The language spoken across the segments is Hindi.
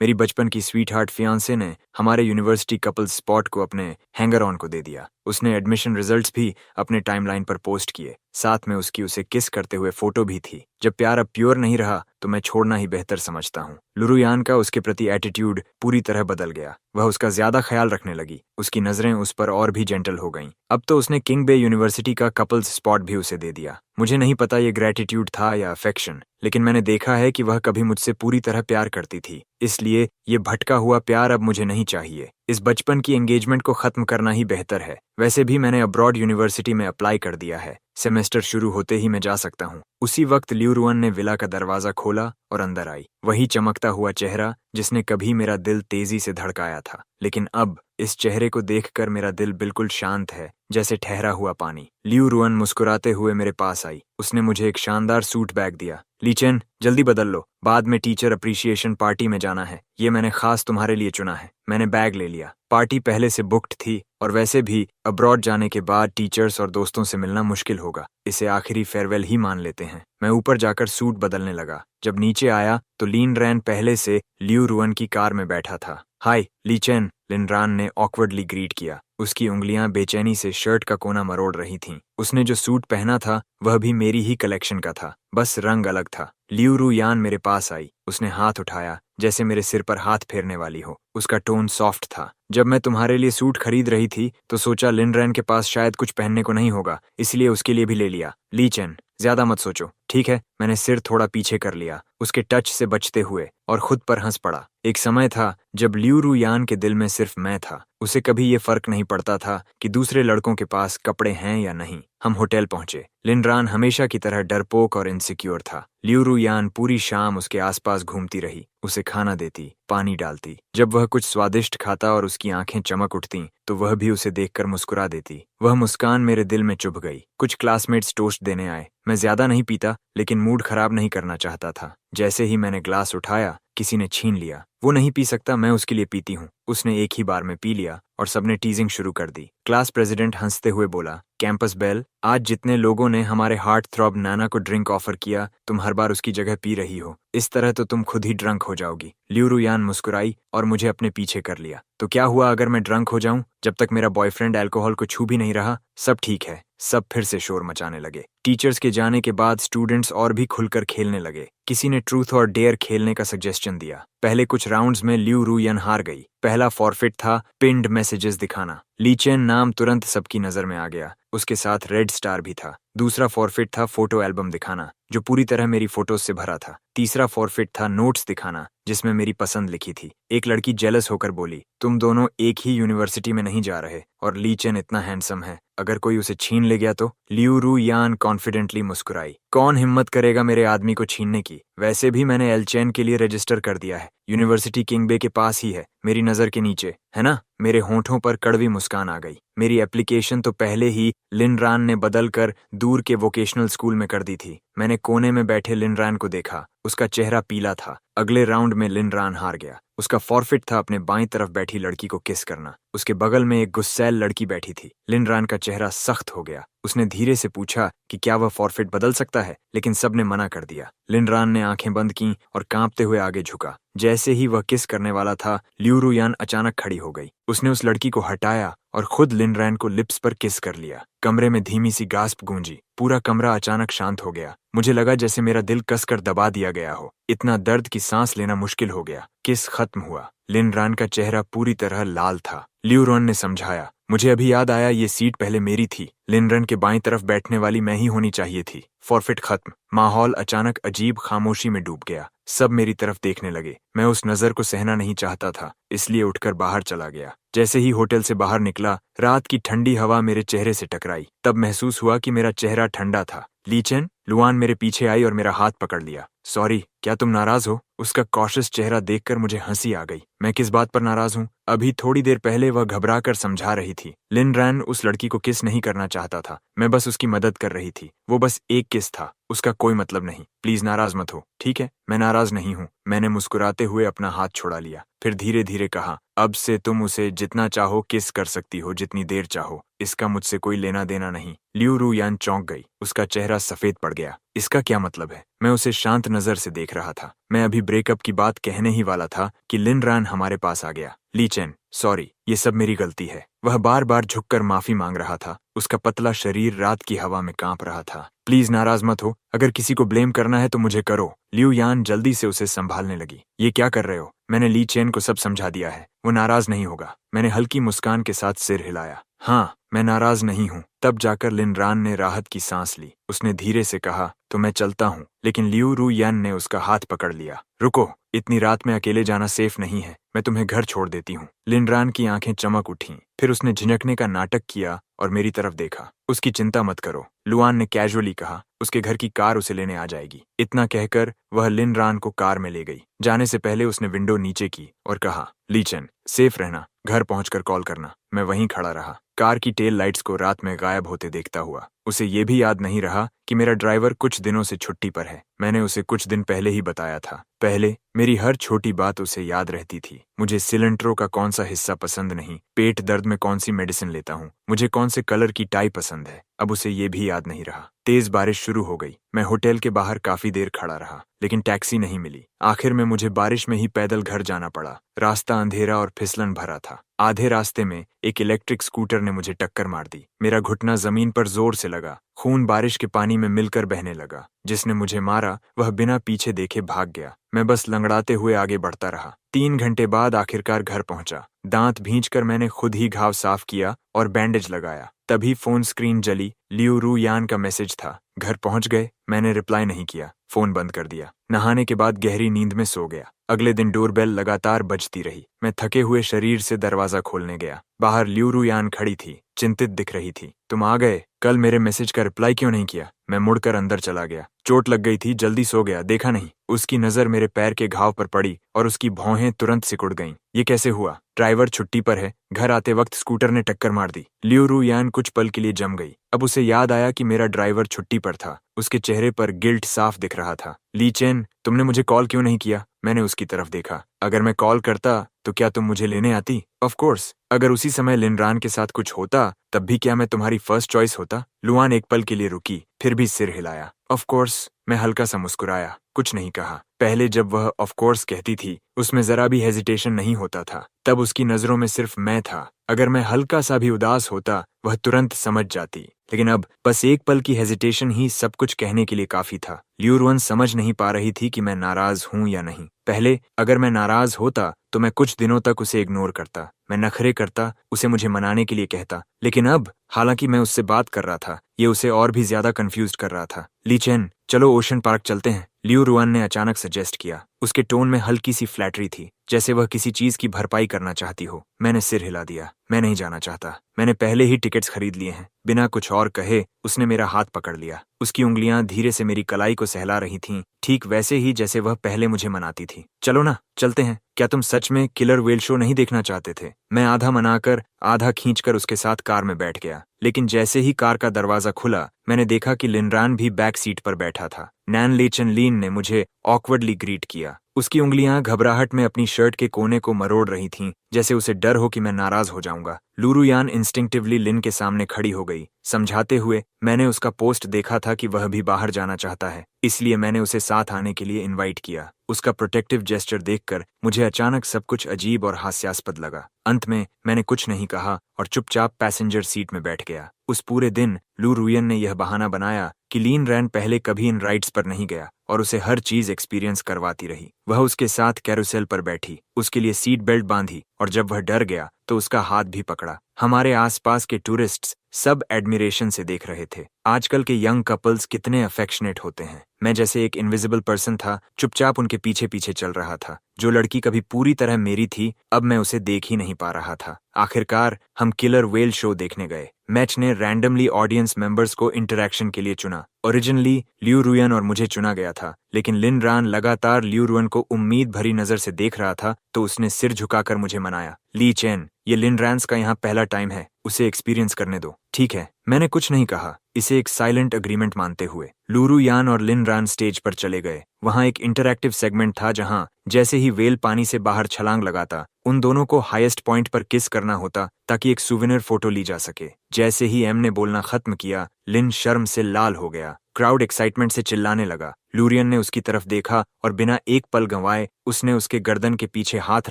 मेरी बचपन की स्वीट हार्ट फियांसे ने हमारे यूनिवर्सिटी कपल स्पॉट को अपने हैंगर ऑन को दे दिया। उसने एडमिशन रिजल्ट्स भी अपने टाइमलाइन पर पोस्ट किए, साथ में उसकी उसे किस करते हुए फोटो भी थी। जब प्यार अब प्योर नहीं रहा तो मैं छोड़ना ही बेहतर समझता हूँ। लुरुयान का उसके प्रति एटीट्यूड पूरी तरह बदल गया। वह उसका ज्यादा ख्याल रखने लगी। उसकी नजरें उस पर और भी जेंटल हो गईं। अब तो उसने किंग बे यूनिवर्सिटी का कपल्स स्पॉट भी उसे दे दिया। मुझे नहीं पता ये ग्रेटिट्यूड था या अफेक्शन, लेकिन मैंने देखा है कि वह कभी मुझसे पूरी तरह प्यार करती थी। इसलिए ये भटका हुआ प्यार अब मुझे नहीं चाहिए। इस बचपन की एंगेजमेंट को खत्म करना ही बेहतर है। वैसे भी मैंने अब्रॉड यूनिवर्सिटी में अप्लाई कर दिया है। सेमेस्टर शुरू होते ही मैं जा सकता हूँ। उसी वक्त लियू रुअन ने विला का दरवाजा खोला और अंदर आई। वही चमकता हुआ चेहरा जिसने कभी मेरा दिल तेजी से धड़काया था। लेकिन अब इस चेहरे को देखकर मेरा दिल बिल्कुल शांत है, जैसे ठहरा हुआ पानी। लियू रुअन मुस्कुराते हुए मेरे पास आई। उसने मुझे एक शानदार सूट बैग दिया। ली चेन, जल्दी बदल लो, बाद में टीचर अप्रिसिएशन पार्टी में जाना है। ये मैंने खास तुम्हारे लिए चुना है। मैंने बैग ले लिया। पार्टी पहले से बुक्ड थी और वैसे भी अब्रॉड जाने के बाद टीचर्स और दोस्तों से मिलना मुश्किल होगा। इसे आखिरी फेयरवेल ही मान लेते हैं। मैं ऊपर जाकर सूट बदलने लगा। जब नीचे आया तो लिन रैन पहले से लियू रुअन की कार में बैठा था। हाय ली चेन, लिन रैन ने ऑकवर्डली ग्रीट किया। उसकी उंगलियां बेचैनी से शर्ट का कोना मरोड़ रही थीं। उसने जो सूट पहना था वह भी मेरी ही कलेक्शन का था, बस रंग अलग था। लियू रुयान मेरे पास आई। उसने हाथ उठाया जैसे मेरे सिर पर हाथ फेरने वाली हो। उसका टोन सॉफ्ट था। जब मैं तुम्हारे लिए सूट खरीद रही थी तो सोचा लिन रैन के पास शायद कुछ पहनने को नहीं होगा, इसलिए उसके लिए भी ले लिया। ली चेन, ज्यादा मत सोचो, ठीक है? मैंने सिर थोड़ा पीछे कर लिया, उसके टच से बचते हुए, और खुद पर हंस पड़ा। एक समय था जब लियू रुयान के दिल में सिर्फ मैं था। उसे कभी ये फर्क नहीं पड़ता था कि दूसरे लड़कों के पास कपड़े हैं या नहीं। हम होटल पहुंचे। लिन रैन हमेशा की तरह डरपोक और इनसिक्योर था। लियू रुयान पूरी शाम उसके आसपास घूमती रही, उसे खाना देती, पानी डालती। जब वह कुछ स्वादिष्ट खाता और उसकी आंखें चमक उठतीं, तो वह भी उसे देखकर मुस्कुरा देती। वह मुस्कान मेरे दिल में चुभ गई। कुछ क्लासमेट्स टोस्ट देने आए। मैं ज्यादा नहीं पीता, लेकिन मूड खराब नहीं करना चाहता था। जैसे ही मैंने ग्लास उठाया, किसी ने छीन लिया। वो नहीं पी सकता, मैं उसके लिए पीती हूँ। उसने एक ही बार में पी लिया और सबने टीजिंग शुरू कर दी। क्लास प्रेसिडेंट हंसते हुए बोला, कैंपस बेल, आज जितने लोगों ने हमारे हार्ट थ्रॉब नाना को ड्रिंक ऑफर किया, तुम हर बार उसकी जगह पी रही हो। इस तरह तो तुम खुद ही ड्रंक हो जाओगी। लियू रुयान मुस्कुराई और मुझे अपने पीछे कर लिया। तो क्या हुआ अगर मैं ड्रंक हो जाऊं? जब तक मेरा बॉयफ्रेंड अल्कोहल को छू भी नहीं रहा, सब ठीक है। सब फिर से शोर मचाने लगे। टीचर्स के जाने के बाद स्टूडेंट्स और भी खुलकर खेलने लगे। किसी ने ट्रूथ और डेयर खेलने का सजेशन दिया। पहले कुछ राउंड्स में लियू रुयन हार गई। पहला फॉरफिट था पिन्ड मैसेजेस दिखाना। ली चेन नाम तुरंत सबकी नजर में आ गया। उसके साथ रेड स्टार भी था। दूसरा फॉरफिट था फोटो एल्बम दिखाना, जो पूरी तरह मेरी फोटोज से भरा था। तीसरा फॉरफिट था नोट्स दिखाना, जिसमें मेरी पसंद लिखी थी। एक लड़की जेलस होकर बोली, तुम दोनों एक ही यूनिवर्सिटी में नहीं जा रहे, और ली चेन इतना हैंडसम है, अगर कोई उसे छीन ले गया तो? लियू रुयान कॉन्फिडेंटली मुस्कुराई। कौन हिम्मत करेगा मेरे आदमी को छीनने की? वैसे भी मैंने एलचेन के लिए रजिस्टर कर दिया है। यूनिवर्सिटी किंग बे के पास ही है, मेरी नजर के नीचे, है ना? मेरे होंठों पर कड़वी मुस्कान आ गई। मेरी एप्लीकेशन तो पहले ही लिन रैन ने बदल कर दूर के वोकेशनल स्कूल में कर दी थी। मैंने कोने में बैठे लिन रैन को देखा। उसका चेहरा पीला था। अगले राउंड में लिन रैन हार गया। उसका फॉरफिट था अपने बाईं तरफ बैठी लड़की को किस करना। उसके बगल में एक गुस्सैल लड़की बैठी थी। लिन रैन का चेहरा सख्त हो गया। उसने धीरे से पूछा कि क्या वह फॉरफिट बदल सकता है, लेकिन सबने मना कर दिया। लिन रैन ने आंखें बंद की और कांपते हुए आगे झुका। जैसे ही वह किस करने वाला था, लियू रुयान अचानक खड़ी हो गई। उसने उस लड़की को हटाया और खुद लिन रैन को लिप्स पर किस कर लिया। कमरे में धीमी सी गास्प गूंजी। पूरा कमरा अचानक शांत हो गया। मुझे लगा जैसे मेरा दिल कसकर दबा दिया गया हो। इतना दर्द की सांस लेना मुश्किल हो गया। किस खत्म हुआ। लिन रैन का चेहरा पूरी तरह लाल था। लियू रुअन ने समझाया, मुझे अभी याद आया, ये सीट पहले मेरी थी। लिन रैन के बाईं तरफ बैठने वाली मैं ही होनी चाहिए थी। फॉरफिट खत्म। माहौल अचानक अजीब खामोशी में डूब गया। सब मेरी तरफ देखने लगे। मैं उस नजर को सहना नहीं चाहता था, इसलिए उठकर बाहर चला गया। जैसे ही होटल से बाहर निकला, रात की ठंडी हवा मेरे चेहरे से टकराई। तब महसूस हुआ कि मेरा चेहरा ठंडा था। ली चेन, लुआन मेरे पीछे आई और मेरा हाथ पकड़ लिया। सॉरी, क्या तुम नाराज हो? उसका कॉशियस चेहरा देखकर मुझे हंसी आ गई। मैं किस बात पर नाराज हूँ? अभी थोड़ी देर पहले वह घबरा कर समझा रही थी। लिन रैन उस लड़की को किस नहीं करना चाहता था। मैं बस उसकी मदद कर रही थी। वो बस एक किस था, उसका कोई मतलब नहीं। प्लीज नाराज मत हो, ठीक है? मैं नाराज नहीं हूँ। मैंने मुस्कुराते हुए अपना हाथ छोड़ा लिया। फिर धीरे धीरे कहा, अब से तुम उसे जितना चाहो किस कर सकती हो, जितनी देर चाहो। इसका मुझसे कोई लेना देना नहीं। लियू रू यान चौंक गई, उसका चेहरा सफेद पड़ गया। इसका क्या मतलब है? मैं उसे शांत नजर से देख रहा था। मैं अभी ब्रेकअप की बात कहने ही वाला था कि लिन रान हमारे पास आ गया। ली चेन, सॉरी, ये सब मेरी गलती है। वह बार बार झुककर माफी मांग रहा था। उसका पतला शरीर रात की हवा में कांप रहा था। प्लीज नाराज मत हो, अगर किसी को ब्लेम करना है तो मुझे करो। लियू यान जल्दी से उसे संभालने लगी। ये क्या कर रहे हो? मैंने ली चेन को सब समझा दिया है, वो नाराज नहीं होगा। मैंने हल्की मुस्कान के साथ सिर हिलाया। हाँ, मैं नाराज नहीं हूँ। तब जाकर लिन रान ने राहत की सांस ली। उसने धीरे से कहा, तो मैं चलता हूँ। लेकिन लियू रू यान ने उसका हाथ पकड़ लिया। रुको, इतनी रात में अकेले जाना सेफ नहीं है। मैं तुम्हें घर छोड़ देती हूँ। लिन रान की आंखें चमक उठीं। फिर उसने झिझकने का नाटक किया और मेरी तरफ देखा। उसकी चिंता मत करो, लुआन ने कैजुअली कहा। उसके घर की कार उसे लेने आ जाएगी। इतना कहकर वह लिन रान को कार में ले गई। जाने से पहले उसने विंडो नीचे की और कहा, ली चेन, सेफ रहना, घर पहुंचकर कॉल करना। मैं वहीं खड़ा रहा, कार की टेल लाइट्स को रात में गायब होते देखता हुआ। उसे ये भी याद नहीं रहा कि मेरा ड्राइवर कुछ दिनों से छुट्टी पर है। मैंने उसे कुछ दिन पहले ही बताया था। पहले मेरी हर छोटी बात उसे याद रहती थी। मुझे सिलेंट्रो का कौन सा हिस्सा पसंद नहीं, पेट दर्द में कौन सी मेडिसिन लेता हूँ, मुझे कौन से कलर की टाई पसंद है। अब उसे ये भी याद नहीं रहा। तेज बारिश शुरू हो गई। मैं होटल के बाहर काफी देर खड़ा रहा, लेकिन टैक्सी नहीं मिली। आखिर में मुझे बारिश में ही पैदल घर जाना पड़ा। रास्ता अंधेरा और फिसलन भरा था। आधे रास्ते में एक इलेक्ट्रिक स्कूटर ने मुझे टक्कर मार दी। मेरा घुटना जमीन पर जोर से लगा। खून बारिश के पानी में मिलकर बहने लगा। जिसने मुझे मारा वह बिना पीछे देखे भाग गया। मैं बस लंगड़ाते हुए आगे बढ़ता रहा। 3 घंटे बाद आखिरकार घर पहुंचा। दांत भींचकर मैंने खुद ही घाव साफ किया और बैंडेज लगाया। तभी फोन स्क्रीन जली। लियू रू यान का मैसेज था, घर पहुंच गए। मैंने रिप्लाई नहीं किया, फोन बंद कर दिया। नहाने के बाद गहरी नींद में सो गया। अगले दिन डोरबेल लगातार बजती रही। मैं थके हुए शरीर से दरवाजा खोलने गया। बाहर लियू रू यान खड़ी थी, चिंतित दिख रही थी। तुम आ गए? कल मेरे मैसेज का रिप्लाई क्यों नहीं किया? मैं मुड़कर अंदर चला गया। चोट लग गई थी, जल्दी सो गया, देखा नहीं। उसकी नजर मेरे पैर के घाव पर पड़ी और उसकी भौहें तुरंत सिकुड़ गईं। ये कैसे हुआ? ड्राइवर छुट्टी पर है, घर आते वक्त स्कूटर ने टक्कर मार दी। लियू रू यान कुछ पल के लिए जम गई। अब उसे याद आया कि मेरा ड्राइवर छुट्टी पर था। उसके चेहरे पर गिल्ट साफ दिख रहा था। ली चेन, तुमने मुझे कॉल क्यों नहीं किया? मैंने उसकी तरफ देखा। अगर मैं कॉल करता तो क्या तुम मुझे लेने आती? Of course. अगर उसी समय लिनरान के साथ कुछ होता तब भी क्या मैं तुम्हारी फर्स्ट चॉइस होता? लुआन एक पल के लिए रुकी, फिर भी सिर हिलाया। Of course. मैं हल्का सा मुस्कुराया, कुछ नहीं कहा। पहले जब वह ऑफ कोर्स कहती थी उसमें जरा भी हेजिटेशन नहीं होता था। तब उसकी नजरों में सिर्फ मैं था। अगर मैं हल्का सा भी उदास होता वह तुरंत समझ जाती। लेकिन अब बस एक पल की हेजिटेशन ही सब कुछ कहने के लिए काफी था। लियू रुअन समझ नहीं पा रही थी कि मैं नाराज हूं या नहीं। पहले अगर मैं नाराज होता तो मैं कुछ दिनों तक उसे इग्नोर करता, मैं नखरे करता, उसे मुझे मनाने के लिए कहता। लेकिन अब हालांकि मैं उससे बात कर रहा था, ये उसे और भी ज्यादा कंफ्यूज कर रहा था। ली चेन, चलो ओशन पार्क चलते हैं, लियू रुअन ने अचानक सजेस्ट किया। उसके टोन में हल्की सी फ्लैटरी थी, जैसे वह किसी चीज की भरपाई करना चाहती हो। मैंने सिर हिला दिया। मैं नहीं जाना चाहता, मैंने पहले ही टिकट्स खरीद लिए हैं। बिना कुछ और कहे उसने मेरा हाथ पकड़ लिया। उसकी उंगलियां धीरे से मेरी कलाई को सहला रही थीं, ठीक वैसे ही जैसे वह पहले मुझे मनाती थी। चलो ना, चलते हैं। क्या तुम सच में किलर वेल शो नहीं देखना चाहते थे? मैं आधा मनाकर आधा खींचकर उसके साथ कार में बैठ गया। लेकिन जैसे ही कार का दरवाजा खुला मैंने देखा कि लिनरान भी बैक सीट पर बैठा था। नैन लेचन लीन ने मुझे ऑकवर्डली ग्रीट किया। उसकी उंगलियां घबराहट में अपनी शर्ट के कोने को मरोड़ रही थीं, जैसे उसे डर हो कि मैं नाराज हो जाऊंगा। लूरुयान इंस्टिंक्टिवली लिन के सामने खड़ी हो गई, समझाते हुए। मैंने उसका पोस्ट देखा था कि वह भी बाहर जाना चाहता है, इसलिए मैंने उसे साथ आने के लिए इनवाइट किया। उसका प्रोटेक्टिव जेस्चर देखकर मुझे अचानक सब कुछ अजीब और हास्यास्पद लगा। अंत में मैंने कुछ नहीं कहा और चुपचाप पैसेंजर सीट में बैठ गया। उस पूरे दिन लू रुयन ने यह बहाना बनाया कि लीन रैन पहले कभी इन राइड्स पर नहीं गया और उसे हर चीज एक्सपीरियंस करवाती रही। वह उसके साथ कैरोसेल पर बैठी, उसके लिए सीट बेल्ट बांधी और जब वह डर गया तो उसका हाथ भी पकड़ा। हमारे आसपास के टूरिस्ट्स सब एडमिरेशन से देख रहे थे। आजकल के यंग कपल्स कितने अफेक्शनेट होते हैं। मैं जैसे एक इनविजिबल पर्सन था, चुपचाप उनके पीछे पीछे चल रहा था। जो लड़की कभी पूरी तरह मेरी थी, अब मैं उसे देख ही नहीं पा रहा था। आखिरकार हम किलर वेल शो देखने गए। मैच ने रैंडमली ऑडियंस मेंबर्स को इंटरैक्शन के लिए चुना। ओरिजिनली लियू रुयन और मुझे चुना गया था, लेकिन लिन रान लगातार लियू रुयन को उम्मीद भरी नजर से देख रहा था, तो उसने सिर झुकाकर मुझे मनाया। ली चेन, ये लिन रैंस का यहाँ पहला टाइम है, उसे एक्सपीरियंस करने दो। ठीक है, मैंने कुछ नहीं कहा, इसे एक साइलेंट अग्रीमेंट मानते हुए। लूरू यान और लिन रान स्टेज पर चले गए। वहां एक इंटरैक्टिव सेगमेंट था जहां जैसे ही वेल पानी से बाहर छलांग लगाता उन दोनों को हाईएस्ट पॉइंट पर किस करना होता ताकि एक सुवेनिर फोटो ली जा सके। जैसे ही एम ने बोलना खत्म किया, लिन शर्म से लाल हो गया। क्राउड एक्साइटमेंट से चिल्लाने लगा। लूरियन ने उसकी तरफ देखा और बिना एक पल गंवाए उसने उसके गर्दन के पीछे हाथ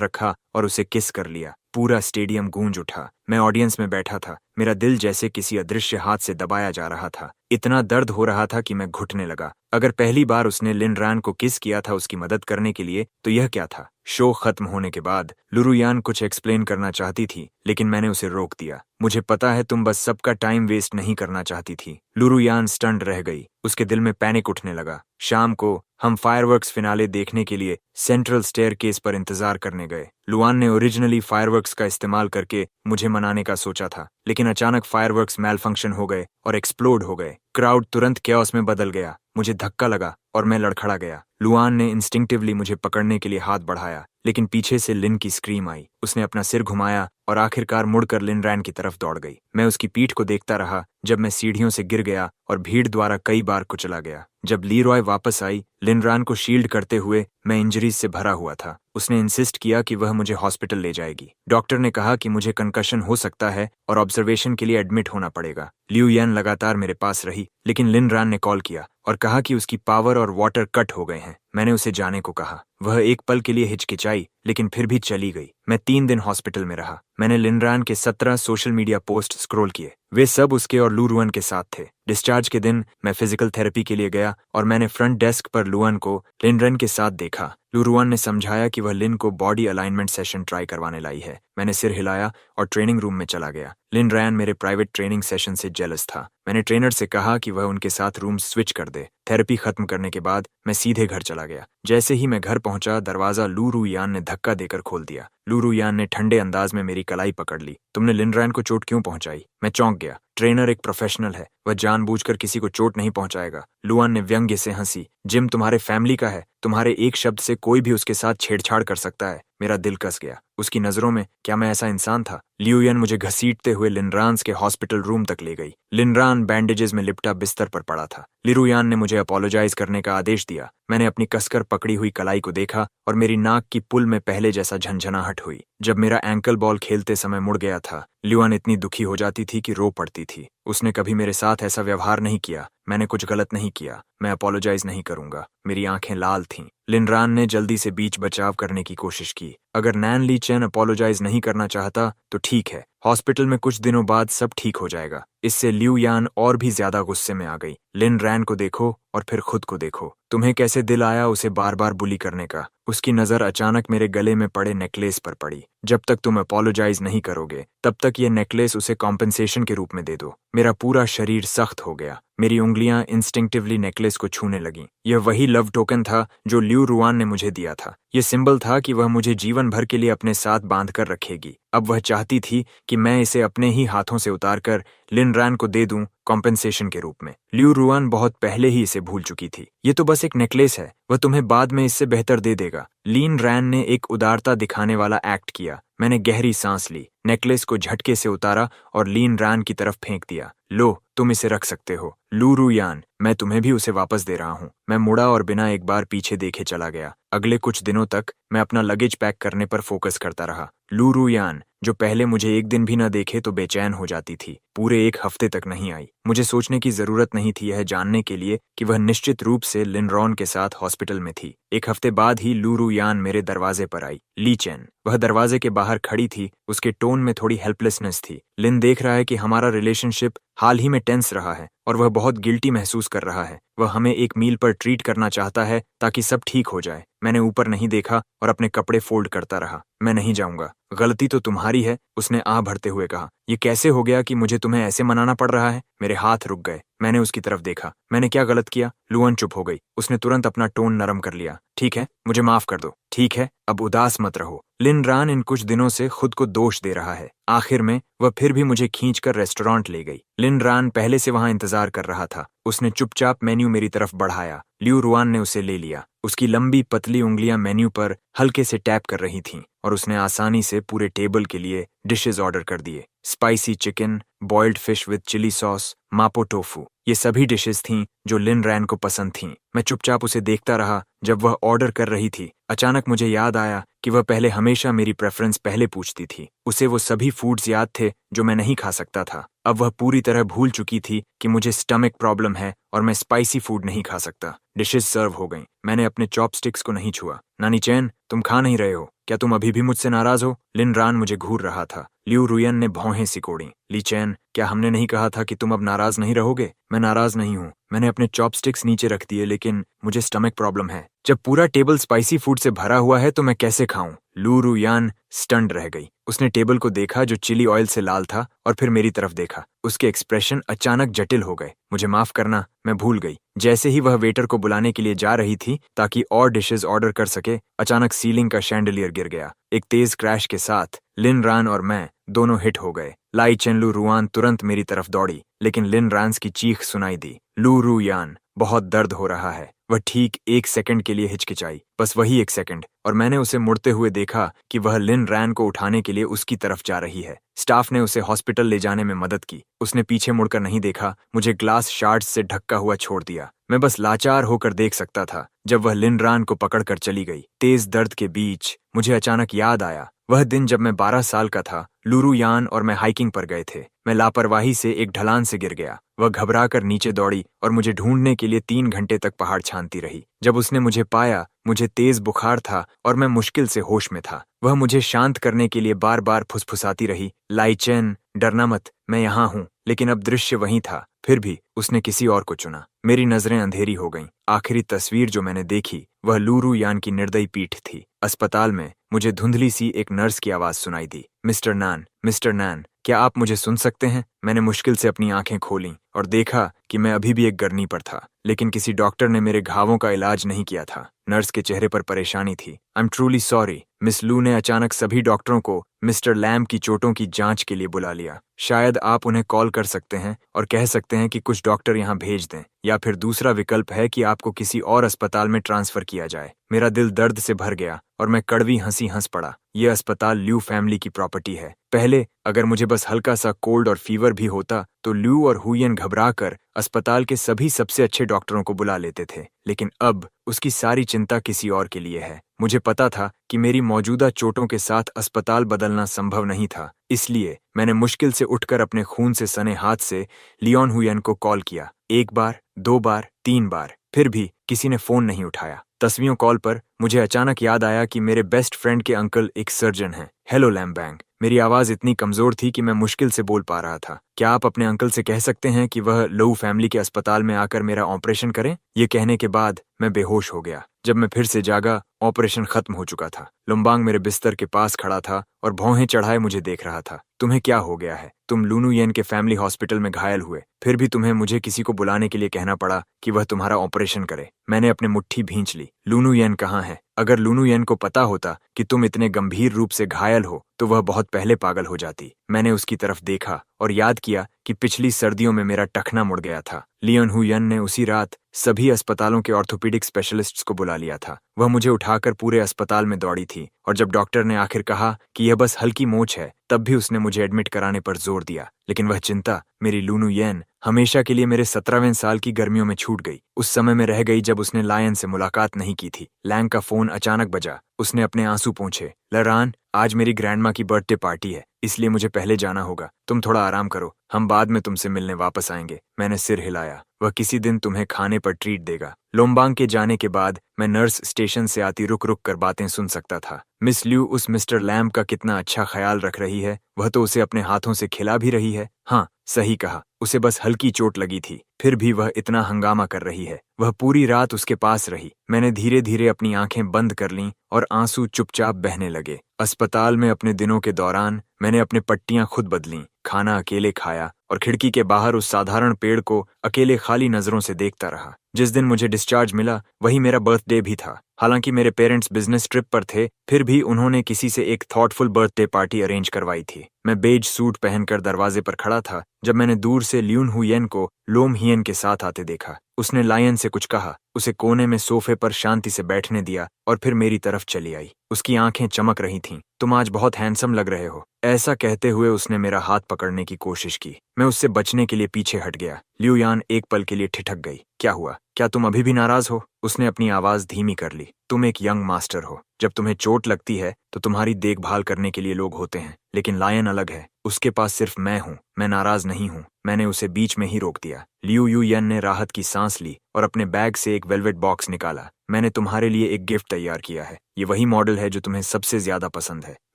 रखा और उसे किस कर लिया। पूरा स्टेडियम गूंज उठा। मैं ऑडियंस में बैठा था। मेरा दिल जैसे किसी अदृश्य हाथ से दबाया जा रहा था। इतना दर्द हो रहा था कि मैं घुटने लगा। अगर पहली बार उसने लिन रैन को किस किया था उसकी मदद करने के लिए, तो यह क्या था? शो खत्म होने के बाद लुरुयान कुछ एक्सप्लेन करना चाहती थी, लेकिन मैंने उसे रोक दिया। मुझे पता है तुम बस सबका टाइम वेस्ट नहीं करना चाहती थी। लुरुयान स्टन्ड रह गई। उसके दिल में पैनिक उठने लगा। शाम को हम फायरवर्क्स फिनाले देखने के लिए सेंट्रल स्टेयरकेस पर इंतजार करने गए। लुआन ने ओरिजिनली फायरवर्क्स का इस्तेमाल करके मुझे मनाने का सोचा था, लेकिन अचानक फायरवर्क्स मैलफंक्शन हो गए और एक्सप्लोड हो गए। क्राउड तुरंत कैओस में बदल गया। मुझे धक्का लगा और मैं लड़खड़ा गया। लुआन ने इंस्टिंक्टिवली मुझे पकड़ने के लिए हाथ बढ़ाया, लेकिन पीछे से लिन की स्क्रीम आई। उसने अपना सिर घुमाया और आखिरकार मुड़कर लिन रैन की तरफ दौड़ गई। मैं उसकी पीठ को देखता रहा जब मैं सीढ़ियों से गिर गया और भीड़ द्वारा कई बार कुचला गया। जब लीरॉय वापस आई, लिन रैन को शील्ड करते हुए, मैं इंजरीज से भरा हुआ था। उसने इंसिस्ट किया कि वह मुझे हॉस्पिटल ले जाएगी। डॉक्टर ने कहा कि मुझे कंकशन हो सकता है और ऑब्जर्वेशन के लिए एडमिट होना पड़ेगा। लियू यान लगातार मेरे पास रही, लेकिन लिन रैन ने कॉल किया और कहा कि उसकी पावर और वाटर कट हो गए हैं। मैंने उसे जाने को कहा। वह एक पल के लिए हिचकिचाई, लेकिन फिर भी चली गई। मैं 3 दिन हॉस्पिटल में रहा। मैंने लिन रैन के 17 सोशल मीडिया पोस्ट स्क्रॉल किए। वे सब उसके और लू रुअन के साथ थे। डिस्चार्ज के दिन मैं फिजिकल थेरेपी के लिए गया और मैंने फ्रंट डेस्क पर लुअन को लिन रैन के साथ देखा। लू रुअन ने समझाया कि वह लिन को बॉडी अलाइनमेंट सेशन ट्राई करवाने लाई है। मैंने सिर हिलाया और ट्रेनिंग रूम में चला गया। लिन रैन मेरे प्राइवेट ट्रेनिंग सेशन से जेलस था। मैंने ट्रेनर से कहा कि वह उनके साथ रूम स्विच कर दे। थेरेपी खत्म करने के बाद मैं सीधे घर चला गया। जैसे ही मैं घर पहुंचा, दरवाजा लू रुयान ने धक्का देकर खोल दिया। लू रुयान ने ठंडे अंदाज में मेरी कलाई पकड़ ली। तुमने लिन रैन को चोट क्यों पहुंचाई? मैं चौंक गया। ट्रेनर एक प्रोफेशनल है, वह जानबूझकर किसी को चोट नहीं पहुंचाएगा। लुआन ने व्यंग्य से हंसी। जिम तुम्हारे फैमिली का है, तुम्हारे एक शब्द से कोई भी उसके साथ छेड़छाड़ कर सकता है। मेरा दिल कस गया। उसकी नजरों में क्या मैं ऐसा इंसान था? लियूयन मुझे घसीटते हुए लिनरान्स के हॉस्पिटल रूम तक ले गई। लिनरान बैंडेजेस में लिपटा बिस्तर पर पड़ा था। लिरुयान ने मुझे अपोलोजाइज करने का आदेश दिया। मैंने अपनी कसकर पकड़ी हुई कलाई को देखा और मेरी नाक की पुल में पहले जैसा झंझनाहट हुई। जब मेरा एंकल बॉल खेलते समय मुड़ गया था, लियुआन इतनी दुखी हो जाती थी कि रो पड़ती थी। उसने कभी मेरे साथ ऐसा व्यवहार नहीं किया। मैंने कुछ गलत नहीं किया। मैं अपोलोजाइज नहीं करूंगा। मेरी आंखें लाल थीं। लिनरान ने जल्दी से बीच बचाव करने की कोशिश की। अगर नैन ली चेन अपोलोजाइज नहीं करना चाहता तो ठीक है, हॉस्पिटल में कुछ दिनों बाद सब ठीक हो जाएगा। इससे लियू यान और भी ज्यादा गुस्से में आ गई। लिन रैन को देखो और फिर खुद को देखो। तुम्हें कैसे दिल आया उसे बार बार बुली करने का? उसकी नजर अचानक मेरे गले में पड़े नेकलेस पर पड़ी। जब तक तुम अपोलोजाइज नहीं करोगे, तब तक ये नेकलेस उसे कॉम्पेंसेशन के रूप में दे दो। मेरा पूरा शरीर सख्त हो गया। मेरी उंगलियां इंस्टिंक्टिवली नेकलेस को छूने लगीं। यह वही लव टोकन था जो लियू रुआन ने मुझे दिया था। यह सिंबल था कि वह मुझे जीवन भर के लिए अपने साथ बांधकर रखेगी। अब वह चाहती थी कि मैं इसे अपने ही हाथों से उतारकर लिन रैन को दे दूं कॉम्पेंसेशन के रूप में। लियू रुआन बहुत पहले ही इसे भूल चुकी थी। ये तो बस एक नेकलेस है, वह तुम्हें बाद में इससे बेहतर दे देगा। लिन रैन ने एक उदारता दिखाने वाला एक्ट किया। मैंने गहरी सांस ली, नेकलेस को झटके से उतारा और लिन रैन की तरफ फेंक दिया। लो, तुम इसे रख सकते हो। लू रुयान, मैं तुम्हें भी उसे वापस दे रहा हूँ। मैं मुड़ा और बिना एक बार पीछे देखे चला गया। अगले कुछ दिनों तक मैं अपना लगेज पैक करने पर फोकस करता रहा। लू रुयान, जो पहले मुझे एक दिन भी न देखे तो बेचैन हो जाती थी, पूरे 1 हफ्ते तक नहीं आई। मुझे सोचने की जरूरत नहीं थी यह जानने के लिए कि वह निश्चित रूप से लिनरॉन के साथ हॉस्पिटल में थी। 1 हफ्ते बाद ही लू रुयान मेरे दरवाजे पर आई। ली चेन, वह दरवाजे के बाहर खड़ी थी। उसके टोन में थोड़ी हेल्पलेसनेस थी। लिन देख रहा है कि हमारा रिलेशनशिप हाल ही में टेंस रहा है और वह बहुत गिल्टी महसूस कर रहा है। वह हमें एक मील पर ट्रीट करना चाहता है ताकि सब ठीक हो जाए। मैंने ऊपर नहीं देखा और अपने कपड़े फोल्ड करता रहा। मैं नहीं जाऊंगा। गलती तो तुम्हारी है, उसने आह भरते हुए कहा। ये कैसे हो गया कि मुझे तुम्हें ऐसे मनाना पड़ रहा है? मेरे हाथ रुक गए। मैंने उसकी तरफ देखा। मैंने क्या गलत किया? लुअन चुप हो गई। उसने तुरंत अपना टोन नरम कर लिया। ठीक है, मुझे माफ कर दो। ठीक है, अब उदास मत रहो। लिन रैन इन कुछ दिनों से खुद को दोष दे रहा है। आखिर में वह फिर भी मुझे खींचकर रेस्टोरेंट ले गई। लिन रैन पहले से वहां इंतजार कर रहा था। उसने चुपचाप मेन्यू मेरी तरफ बढ़ाया। लियू रुआन ने उसे ले लिया। उसकी लंबी पतली उंगलियां मेन्यू पर हल्के से टैप कर रही थीं और उसने आसानी से पूरे टेबल के लिए डिशेस ऑर्डर कर दिए। Spicy chicken, boiled fish with chilli sauce, mapo tofu, ये सभी डिशेस थीं जो लिन रैन को पसंद थीं। मैं चुपचाप उसे देखता रहा जब वह ऑर्डर कर रही थी। अचानक मुझे याद आया कि वह पहले हमेशा मेरी प्रेफरेंस पहले पूछती थी। उसे वो सभी फूड्स याद थे जो मैं नहीं खा सकता था। अब वह पूरी तरह भूल चुकी थी कि मुझे स्टमक प्रॉब्लम है और मैं स्पाइसी फूड नहीं खा सकता। डिशेस सर्व हो गईं। मैंने अपने चॉपस्टिक्स को नहीं छुआ। नानी चैन, तुम खा नहीं रहे हो? क्या तुम अभी भी मुझसे नाराज हो? लिन रान मुझे घूर रहा था। लियू रुयन ने भौहें सिकोड़ी। ली चैन, क्या हमने नहीं कहा था कि तुम अब नाराज नहीं रहोगे? मैं नाराज नहीं हूँ। मैंने अपने चॉपस्टिक्स नीचे रख दिए, लेकिन मुझे स्टमक प्रॉब्लम है। जब पूरा टेबल स्पाइसी फूड से भरा हुआ है तो मैं कैसे खाऊं? लू रुयान स्टन्ड रह गई। उसने टेबल को देखा जो चिली ऑयल से लाल था और फिर मेरी तरफ देखा। उसके एक्सप्रेशन अचानक जटिल हो गए। मुझे माफ करना, मैं भूल गई। जैसे ही वह वेटर को बुलाने के लिए जा रही थी ताकि और डिशेस ऑर्डर कर सके, अचानक सीलिंग का शैंडलियर गिर गया। एक तेज क्रैश के साथ लिन रान और मैं दोनों हिट हो गए। लाई चेनलू रुआन तुरंत मेरी तरफ दौड़ी, लेकिन लिन रान्स की चीख सुनाई दी। लू रुयान, बहुत दर्द हो रहा है। वह ठीक 1 सेकंड के लिए हिचकिचाई, बस वही 1 सेकंड, और मैंने उसे मुड़ते हुए देखा कि वह लिन रैन को उठाने के लिए उसकी तरफ जा रही है। स्टाफ ने उसे हॉस्पिटल ले जाने में मदद की। उसने पीछे मुड़कर नहीं देखा, मुझे ग्लास शार्ड्स से ढका हुआ छोड़ दिया। मैं बस लाचार होकर देख सकता था जब वह लिन रान को पकड़कर चली गई। तेज दर्द के बीच मुझे अचानक याद आया वह दिन जब मैं 12 साल का था। लुरुयान और मैं हाइकिंग पर गए थे। मैं लापरवाही से एक ढलान से गिर गया। वह घबराकर नीचे दौड़ी और मुझे ढूंढने के लिए 3 घंटे तक पहाड़ छानती रही। जब उसने मुझे पाया, मुझे तेज बुखार था और मैं मुश्किल से होश में था। वह मुझे शांत करने के लिए बार बार फुसफुसाती रही, लाइचेन, डरना मत, मैं यहाँ हूँ। लेकिन अब दृश्य वही था। फिर भी उसने किसी और को चुना। मेरी नजरें अंधेरी हो गईं। आखिरी तस्वीर जो मैंने देखी वह लुरुयान की निर्दयी पीठ थी। अस्पताल में मुझे धुंधली सी एक नर्स की आवाज सुनाई दी, मिस्टर नान, मिस्टर नान, क्या आप मुझे सुन सकते हैं? मैंने मुश्किल से अपनी आंखें खोलीं और देखा कि मैं अभी भी एक गरनी पर था, लेकिन किसी डॉक्टर ने मेरे घावों का इलाज नहीं किया था। नर्स के चेहरे पर परेशानी थी। I am truly sorry. Miss लू ने अचानक सभी डॉक्टरों को मिस्टर लैम्ब की चोटों की जांच के लिए बुला लिया। शायद आप उन्हें कॉल कर सकते हैं और कह सकते हैं कि कुछ डॉक्टर यहाँ भेज दें, या फिर दूसरा विकल्प है कि आपको किसी और अस्पताल में ट्रांसफर किया जाए। मेरा दिल दर्द से भर गया और मैं कड़वी हंसी हंस पड़ा। ये अस्पताल ल्यू फैमिली की प्रॉपर्टी है। पहले अगर मुझे बस हल्का सा कोल्ड और फीवर भी होता तो ल्यू और हुयन घबराकर अस्पताल के सभी सबसे अच्छे डॉक्टरों को बुला लेते थे, लेकिन अब उसकी सारी चिंता किसी और के लिए है। मुझे पता था कि मेरी मौजूदा चोटों के साथ अस्पताल बदलना संभव नहीं था, इसलिए मैंने मुश्किल से उठकर अपने खून से सने हाथ से लियोन हुयन को कॉल किया। 1 बार, 2 बार, 3 बार, फिर भी किसी ने फोन नहीं उठाया। 10वीं कॉल पर मुझे अचानक याद आया कि मेरे बेस्ट फ्रेंड के अंकल एक सर्जन हैं। हेलो लैम्बैंग। मेरी आवाज इतनी कमजोर थी कि मैं मुश्किल से बोल पा रहा था। क्या आप अपने अंकल से कह सकते हैं कि वह लू फैमिली के अस्पताल में आकर मेरा ऑपरेशन करें? ये कहने के बाद मैं बेहोश हो गया। जब मैं फिर से जागा, ऑपरेशन खत्म हो चुका था। लुम्बांग मेरे बिस्तर के पास खड़ा था और भौहें चढ़ाए मुझे देख रहा था। तुम्हें क्या हो गया है? तुम लुनुयेन के फैमिली हॉस्पिटल में घायल हुए, फिर भी तुम्हें मुझे किसी को बुलाने के लिए कहना पड़ा कि वह तुम्हारा ऑपरेशन करे। मैंने अपने मुट्ठी भींच ली। लुनुयेन कहाँ है? अगर लुनुयेन को पता होता कि तुम इतने गंभीर रूप से घायल हो तो वह बहुत पहले पागल हो जाती। मैंने उसकी तरफ देखा और याद किया कि पिछली सर्दियों में मेरा टखना मुड़ गया था। लियोन हुयन ने उसी रात सभी अस्पतालों के ऑर्थोपेडिक स्पेशलिस्ट्स को बुला लिया था। वह मुझे उठाकर पूरे अस्पताल में दौड़ी थी और जब डॉक्टर ने आखिर कहा कि यह बस हल्की मोच है, तब भी उसने मुझे एडमिट कराने पर जोर दिया। लेकिन वह चिंता मेरी लुनुयेन हमेशा के लिए मेरे 17वें साल की गर्मियों में छूट गई। उस समय में रह गई जब उसने लायन से मुलाकात नहीं की थी। लैंग का फोन अचानक बजा। उसने अपने आंसू पोंछे। लरान, आज मेरी ग्रैंडमा की बर्थडे पार्टी है, इसलिए मुझे पहले जाना होगा। तुम थोड़ा आराम करो, हम बाद में तुमसे मिलने वापस आएंगे। मैंने सिर हिलाया। वह किसी दिन तुम्हें खाने पर ट्रीट देगा। लोम्बांग के जाने के बाद मैं नर्स स्टेशन से आती रुक रुक कर बातें सुन सकता था। मिस ल्यू उस मिस्टर लैम्ब का कितना अच्छा ख्याल रख रही है। वह तो उसे अपने हाथों से खिला भी रही है। हाँ, सही कहा, उसे बस हल्की चोट लगी थी, फिर भी वह इतना हंगामा कर रही है। वह पूरी रात उसके पास रही। मैंने धीरे धीरे अपनी आंखें बंद कर लीं और आंसू चुपचाप बहने लगे। अस्पताल में अपने दिनों के दौरान मैंने अपने पट्टियां खुद बदलीं, खाना अकेले खाया और खिड़की के बाहर उस साधारण पेड़ को अकेले खाली नजरों से देखता रहा। जिस दिन मुझे डिस्चार्ज मिला वही मेरा बर्थडे भी था। हालांकि मेरे पेरेंट्स बिजनेस ट्रिप पर थे, फिर भी उन्होंने किसी से एक थॉटफुल बर्थडे पार्टी अरेंज करवाई थी। मैं बेज सूट पहनकर दरवाजे पर खड़ा था जब मैंने दूर से ल्यून हुयेन को लोम हियन के साथ आते देखा। उसने लायन से कुछ कहा, उसे कोने में सोफे पर शांति से बैठने दिया और फिर मेरी तरफ चली आई। उसकी आंखें चमक रही थीं। तुम आज बहुत हैंडसम लग रहे हो। ऐसा कहते हुए उसने मेरा हाथ पकड़ने की कोशिश की। मैं उससे बचने के लिए पीछे हट गया। लियू यान एक पल के लिए ठिठक गई। क्या हुआ? क्या तुम अभी भी नाराज हो? उसने अपनी आवाज धीमी कर ली। तुम एक यंग मास्टर हो। जब तुम्हें चोट लगती है तो तुम्हारी देखभाल करने के लिए लोग होते हैं, लेकिन लायन अलग है। उसके पास सिर्फ मैं हूँ। मैं नाराज नहीं हूँ। मैंने उसे बीच में ही रोक दिया। लियू युयन ने राहत की सांस ली और अपने बैग से एक वेलवेट बॉक्स निकाला। मैंने तुम्हारे लिए एक गिफ्ट तैयार किया है। ये वही मॉडल है जो तुम्हें सबसे ज्यादा पसंद है।